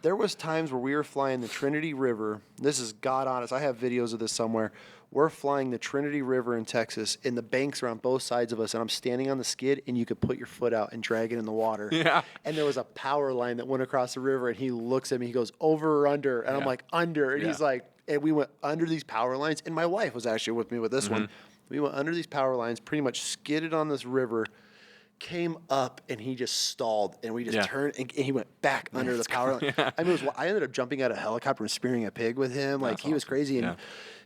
[SPEAKER 1] There was times where we were flying the Trinity River. This is God honest. I have videos of this somewhere. We're flying the Trinity River in Texas, and the banks are on both sides of us, and I'm standing on the skid, and you could put your foot out and drag it in the water.
[SPEAKER 2] Yeah.
[SPEAKER 1] And there was a power line that went across the river, and he looks at me, he goes, over or under? And I'm like, under. And he's like, and we went under these power lines, and my wife was actually with me with this one. We went under these power lines, pretty much skidded on this river, came up and he just stalled, and we just turned, and he went back under the power line. I mean, I ended up jumping out of a helicopter and spearing a pig with him. Like, he was crazy, and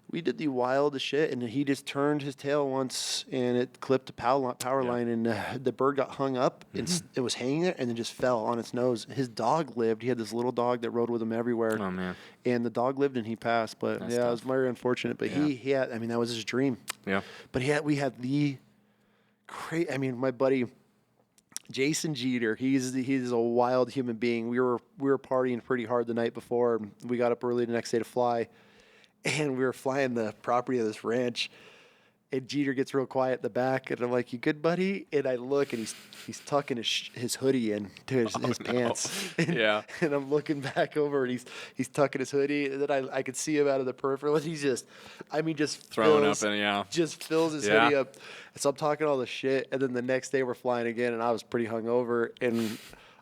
[SPEAKER 1] we did the wildest shit, and he just turned his tail once, and it clipped the power line, and the bird got hung up, and it was hanging there, and then just fell on its nose. His dog lived. He had this little dog that rode with him everywhere.
[SPEAKER 2] Oh, man.
[SPEAKER 1] And the dog lived, and he passed. But, it was very unfortunate. But he had, I mean, that was his dream. Yeah. But we had the I mean, my buddy Jason Jeter, he's a wild human being. We were partying pretty hard the night before. We got up early the next day to fly, and we were flying the property of this ranch. And Jeter gets real quiet in the back, and I'm like, "You good, buddy?" And I look, and he's tucking his hoodie into his pants. And, and I'm looking back over, and he's tucking his hoodie, and then I could see him out of the peripheral, and he's just
[SPEAKER 2] throwing up, and
[SPEAKER 1] just fills his hoodie up. So I'm talking all the shit, and then the next day we're flying again, and I was pretty hungover, and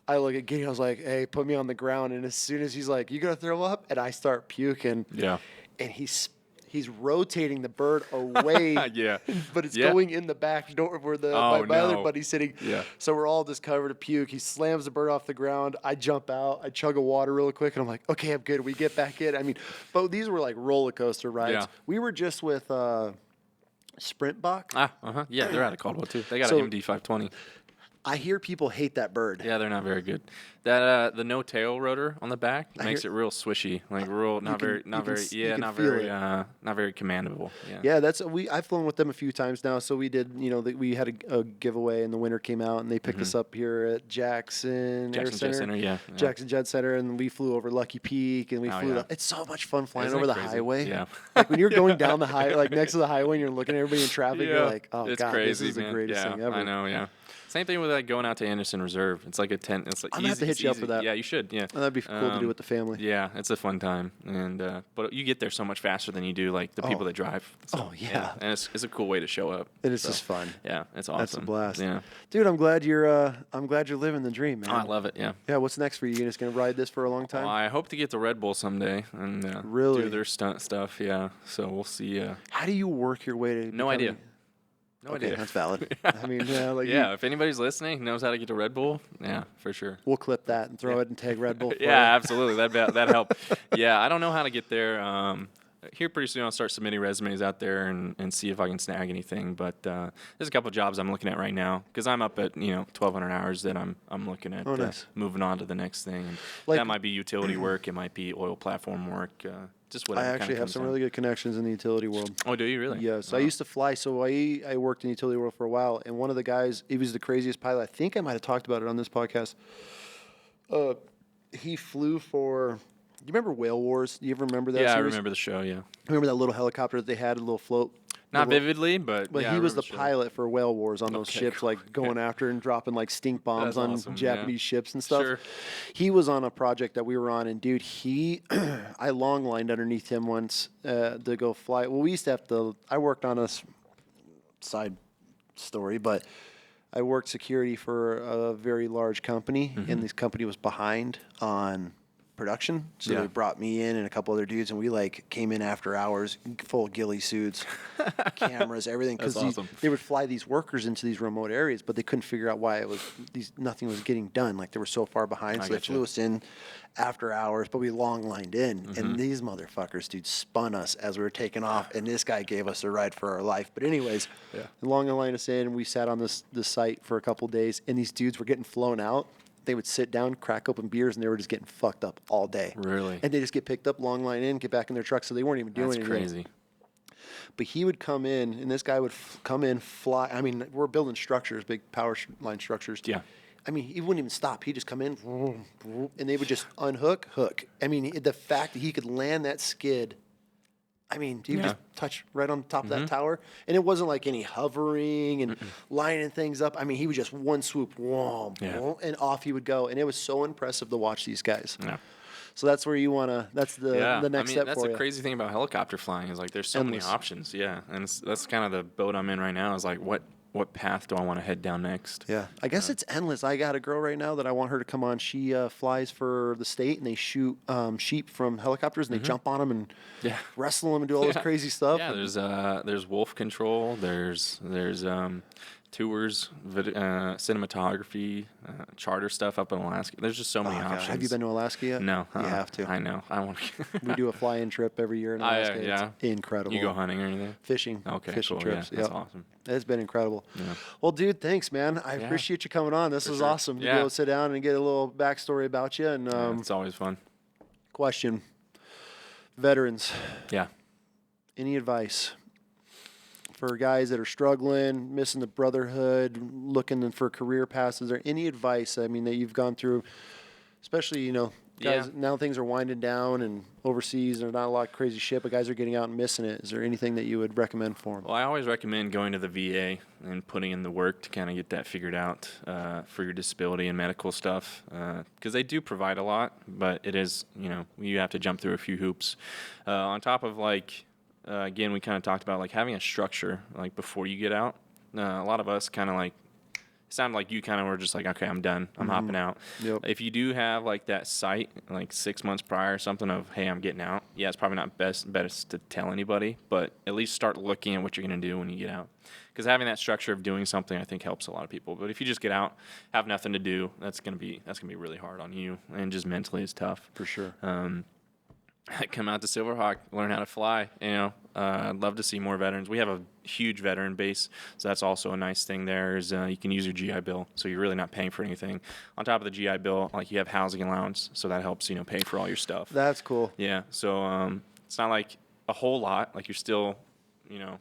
[SPEAKER 1] I look at Gideon, I was like, "Hey, put me on the ground," and as soon as he's like, "You gonna throw up?" and I start puking, and he's rotating the bird away, but it's going in the back door where my other buddy's sitting. So we're all just covered in puke. He slams the bird off the ground. I jump out. I chug a water real quick, and I'm like, okay, I'm good. We get back in. I mean, but these were like roller coaster rides. We were just with Sprintbach.
[SPEAKER 2] Yeah, they're out of Caldwell too. They got an MD 520.
[SPEAKER 1] I hear people hate that bird.
[SPEAKER 2] Yeah, they're not very good. That the no tail rotor on the back makes it real swishy, like not very commandable.
[SPEAKER 1] I've flown with them a few times now. So we did, we had a giveaway, and the winner came out, and they picked us up here at Jackson Jet Center, Jackson Jet Center, and we flew over Lucky Peak, and we flew up. It's so much fun flying over the highway. Yeah, like when you're going down the highway, like next to the highway, and you're looking at everybody in traffic, you're like, oh
[SPEAKER 2] it's
[SPEAKER 1] god,
[SPEAKER 2] crazy,
[SPEAKER 1] this is the greatest thing ever.
[SPEAKER 2] I know, yeah. Same thing with going out to Anderson Reserve. It's like a tent. It's like
[SPEAKER 1] I'm gonna have to hit you up for that.
[SPEAKER 2] Yeah, you should. Yeah,
[SPEAKER 1] that'd be cool to do with the family.
[SPEAKER 2] Yeah, it's a fun time, and but you get there so much faster than you do like the people that drive. So, and it's a cool way to show up.
[SPEAKER 1] It is just fun.
[SPEAKER 2] Yeah, it's awesome.
[SPEAKER 1] That's a blast.
[SPEAKER 2] Yeah,
[SPEAKER 1] dude, I'm glad you're living the dream, man.
[SPEAKER 2] Oh, I love it. Yeah.
[SPEAKER 1] Yeah. What's next for you? You just gonna ride this for a long time?
[SPEAKER 2] Well, I hope to get to Red Bull someday and
[SPEAKER 1] really
[SPEAKER 2] do their stunt stuff. Yeah. So we'll see.
[SPEAKER 1] How do you work your way to?
[SPEAKER 2] No idea. No idea.
[SPEAKER 1] That's valid. I mean,
[SPEAKER 2] if anybody's listening, knows how to get to Red Bull, for sure.
[SPEAKER 1] We'll clip that and throw it and tag Red Bull.
[SPEAKER 2] Absolutely. That'd help. I don't know how to get there. Here pretty soon I'll start submitting resumes out there and see if I can snag anything. But there's a couple of jobs I'm looking at right now because I'm up at 1,200 hours that I'm looking at moving on to the next thing. And that might be utility work. It might be oil platform work. Just whatever.
[SPEAKER 1] I actually have some really good connections in the utility world.
[SPEAKER 2] Oh, do you really?
[SPEAKER 1] Yes. I used to fly. So I worked in the utility world for a while, and one of the guys, he was the craziest pilot. I think I might have talked about it on this podcast. He flew for. Do you remember Whale Wars? Do you ever remember that?
[SPEAKER 2] Yeah,
[SPEAKER 1] series?
[SPEAKER 2] I remember the show. Yeah.
[SPEAKER 1] Remember that little helicopter that they had, a little float?
[SPEAKER 2] Not vividly, but
[SPEAKER 1] he was the pilot for Whale Wars on those ships, like going after and dropping like stink bombs on Japanese ships and stuff. Sure. He was on a project that we were on, and dude, I long lined underneath him once to go fly. Well, we used to have to. I worked on a side story, but I worked security for a very large company, and this company was behind on production, so they brought me in and a couple other dudes, and we came in after hours, full ghillie suits, cameras, everything, because they would fly these workers into these remote areas, but they couldn't figure out why nothing was getting done. Like, they were so far behind, so they flew us in after hours, but we long lined in, and these motherfuckers, dude, spun us as we were taking off, and this guy gave us a ride for our life. But anyways, long lined us in, and we sat on this site for a couple days, and these dudes were getting flown out. They would sit down, crack open beers, and they were just getting fucked up all day.
[SPEAKER 2] Really?
[SPEAKER 1] And they just get picked up, long line in, get back in their truck, so they weren't even doing anything.
[SPEAKER 2] That's crazy.
[SPEAKER 1] But he would come in, and this guy would come in, fly. I mean, we're building structures, big power line structures.
[SPEAKER 2] Yeah.
[SPEAKER 1] I mean, he wouldn't even stop. He'd just come in, and they would just unhook, hook. I mean, the fact that he could land that skid, I mean, he would just touch right on top of that tower. And it wasn't like any hovering and lining things up. I mean, he was just one swoop, and off he would go. And it was so impressive to watch these guys. Yeah. So that's where you want to, that's the next step for you.
[SPEAKER 2] That's the crazy thing about helicopter flying is there's so many options. Yeah. And that's kind of the boat I'm in right now is what path do I want to head down next?
[SPEAKER 1] Yeah. I guess it's endless. I got a girl right now that I want her to come on. She flies for the state, and they shoot sheep from helicopters, and they jump on them and wrestle them and do all this crazy stuff.
[SPEAKER 2] Yeah, there's wolf control. There's tours, cinematography, charter stuff up in Alaska. There's just so many options.
[SPEAKER 1] Have you been to Alaska yet?
[SPEAKER 2] No.
[SPEAKER 1] You have to.
[SPEAKER 2] I know. I want to.
[SPEAKER 1] We do a fly-in trip every year in Alaska.
[SPEAKER 2] Yeah.
[SPEAKER 1] It's incredible.
[SPEAKER 2] You go hunting or anything?
[SPEAKER 1] Fishing.
[SPEAKER 2] Okay,
[SPEAKER 1] Fishing
[SPEAKER 2] cool.
[SPEAKER 1] trips.
[SPEAKER 2] Yeah, that's awesome.
[SPEAKER 1] It's been incredible.
[SPEAKER 2] Yeah.
[SPEAKER 1] Well, dude, thanks, man. I appreciate you coming on. This was awesome to be able to sit down and get a little backstory about you. And
[SPEAKER 2] it's always fun.
[SPEAKER 1] Question. Veterans.
[SPEAKER 2] Yeah.
[SPEAKER 1] Any advice for guys that are struggling, missing the brotherhood, looking for career paths? Is there any advice, I mean, that you've gone through, especially, you know, guys, now things are winding down and overseas, there's not a lot of crazy shit, but guys are getting out and missing it. Is there anything that you would recommend for them?
[SPEAKER 2] Well, I always recommend going to the VA and putting in the work to kind of get that figured out for your disability and medical stuff, because they do provide a lot, but it is, you know, you have to jump through a few hoops. On top of, like, again, we kind of talked about like having a structure like before you get out. A lot of us kind of like, it sounded like you kind of were just like, okay, I'm done. I'm hopping out.
[SPEAKER 1] Yep.
[SPEAKER 2] If you do have like that sight, like 6 months prior or something of, hey, I'm getting out. Yeah, it's probably not best to tell anybody, but at least start looking at what you're going to do when you get out. Because having that structure of doing something, I think, helps a lot of people. But if you just get out, have nothing to do, that's gonna be really hard on you, and just mentally it's tough.
[SPEAKER 1] For sure.
[SPEAKER 2] Come out to Silverhawk, learn how to fly. You know, I'd love to see more veterans. We have a huge veteran base, so that's also a nice thing there is you can use your GI Bill, so you're really not paying for anything. On top of the GI Bill, like you have housing allowance, so that helps, you know, pay for all your stuff.
[SPEAKER 1] That's cool.
[SPEAKER 2] Yeah, so it's not like a whole lot. Like you're still, you know,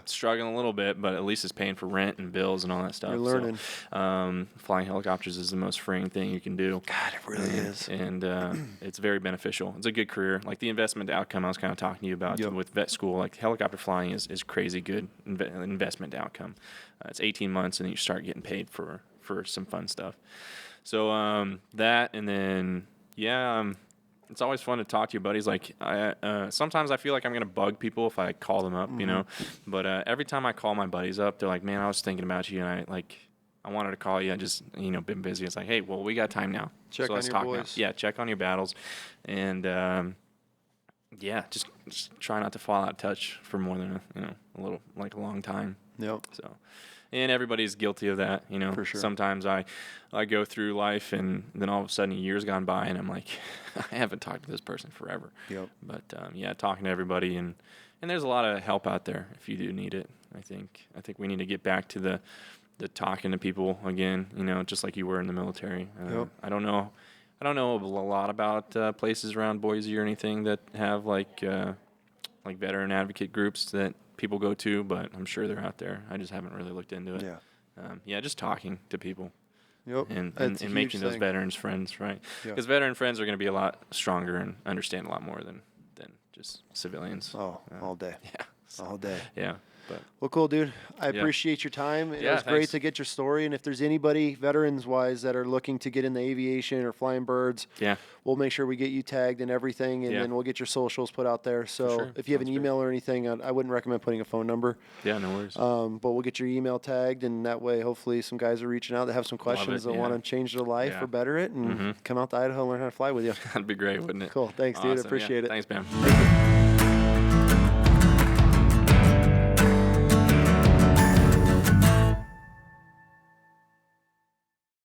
[SPEAKER 2] struggling a little bit, but at least it's paying for rent and bills and all that stuff.
[SPEAKER 1] You're learning.
[SPEAKER 2] So, flying helicopters is the most freeing thing you can do.
[SPEAKER 1] God, it really is.
[SPEAKER 2] And it's very beneficial. It's a good career. Like the investment outcome I was kind of talking to you about with vet school, like helicopter flying is crazy good investment outcome. It's 18 months and then you start getting paid for some fun stuff. So that, and then, it's always fun to talk to your buddies. Like, sometimes I feel like I'm going to bug people if I call them up, you know. But every time I call my buddies up, they're like, man, I was thinking about you, and I wanted to call you. I just, you know, been busy. It's like, hey, well, we got time now.
[SPEAKER 1] Check
[SPEAKER 2] so
[SPEAKER 1] on
[SPEAKER 2] let's
[SPEAKER 1] your
[SPEAKER 2] talk
[SPEAKER 1] boys.
[SPEAKER 2] now. Yeah, check on your battles. And, just try not to fall out of touch for more than, a long time.
[SPEAKER 1] Yep.
[SPEAKER 2] So, and everybody's guilty of that, you know.
[SPEAKER 1] For sure.
[SPEAKER 2] Sometimes I go through life and then all of a sudden a year's gone by and I'm like, I haven't talked to this person forever.
[SPEAKER 1] Yep.
[SPEAKER 2] But talking to everybody and there's a lot of help out there if you do need it. I think we need to get back to the talking to people again, you know, just like you were in the military.
[SPEAKER 1] Yep.
[SPEAKER 2] I don't know a lot about places around Boise or anything that have like veteran advocate groups that people go to, but I'm sure they're out there. I just haven't really looked into it.
[SPEAKER 1] Yeah.
[SPEAKER 2] Just talking to people.
[SPEAKER 1] Yep.
[SPEAKER 2] And making those veterans friends, right? Because veteran friends are going to be a lot stronger and understand a lot more than just civilians.
[SPEAKER 1] Oh, all day.
[SPEAKER 2] Yeah.
[SPEAKER 1] All day.
[SPEAKER 2] Yeah. But
[SPEAKER 1] Well, cool, dude. I appreciate your time. It was great to get your story. And if there's anybody, veterans-wise, that are looking to get in the aviation or flying birds, we'll make sure we get you tagged and everything, and then we'll get your socials put out there. So if you have an email or anything, I wouldn't recommend putting a phone number.
[SPEAKER 2] Yeah, no worries.
[SPEAKER 1] But we'll get your email tagged, and that way, hopefully, some guys are reaching out that have some questions that want to change their life or better it, and come out to Idaho and learn how to fly with you.
[SPEAKER 2] That'd be great, wouldn't it?
[SPEAKER 1] Cool. Thanks, dude. I appreciate it.
[SPEAKER 2] Thanks, man.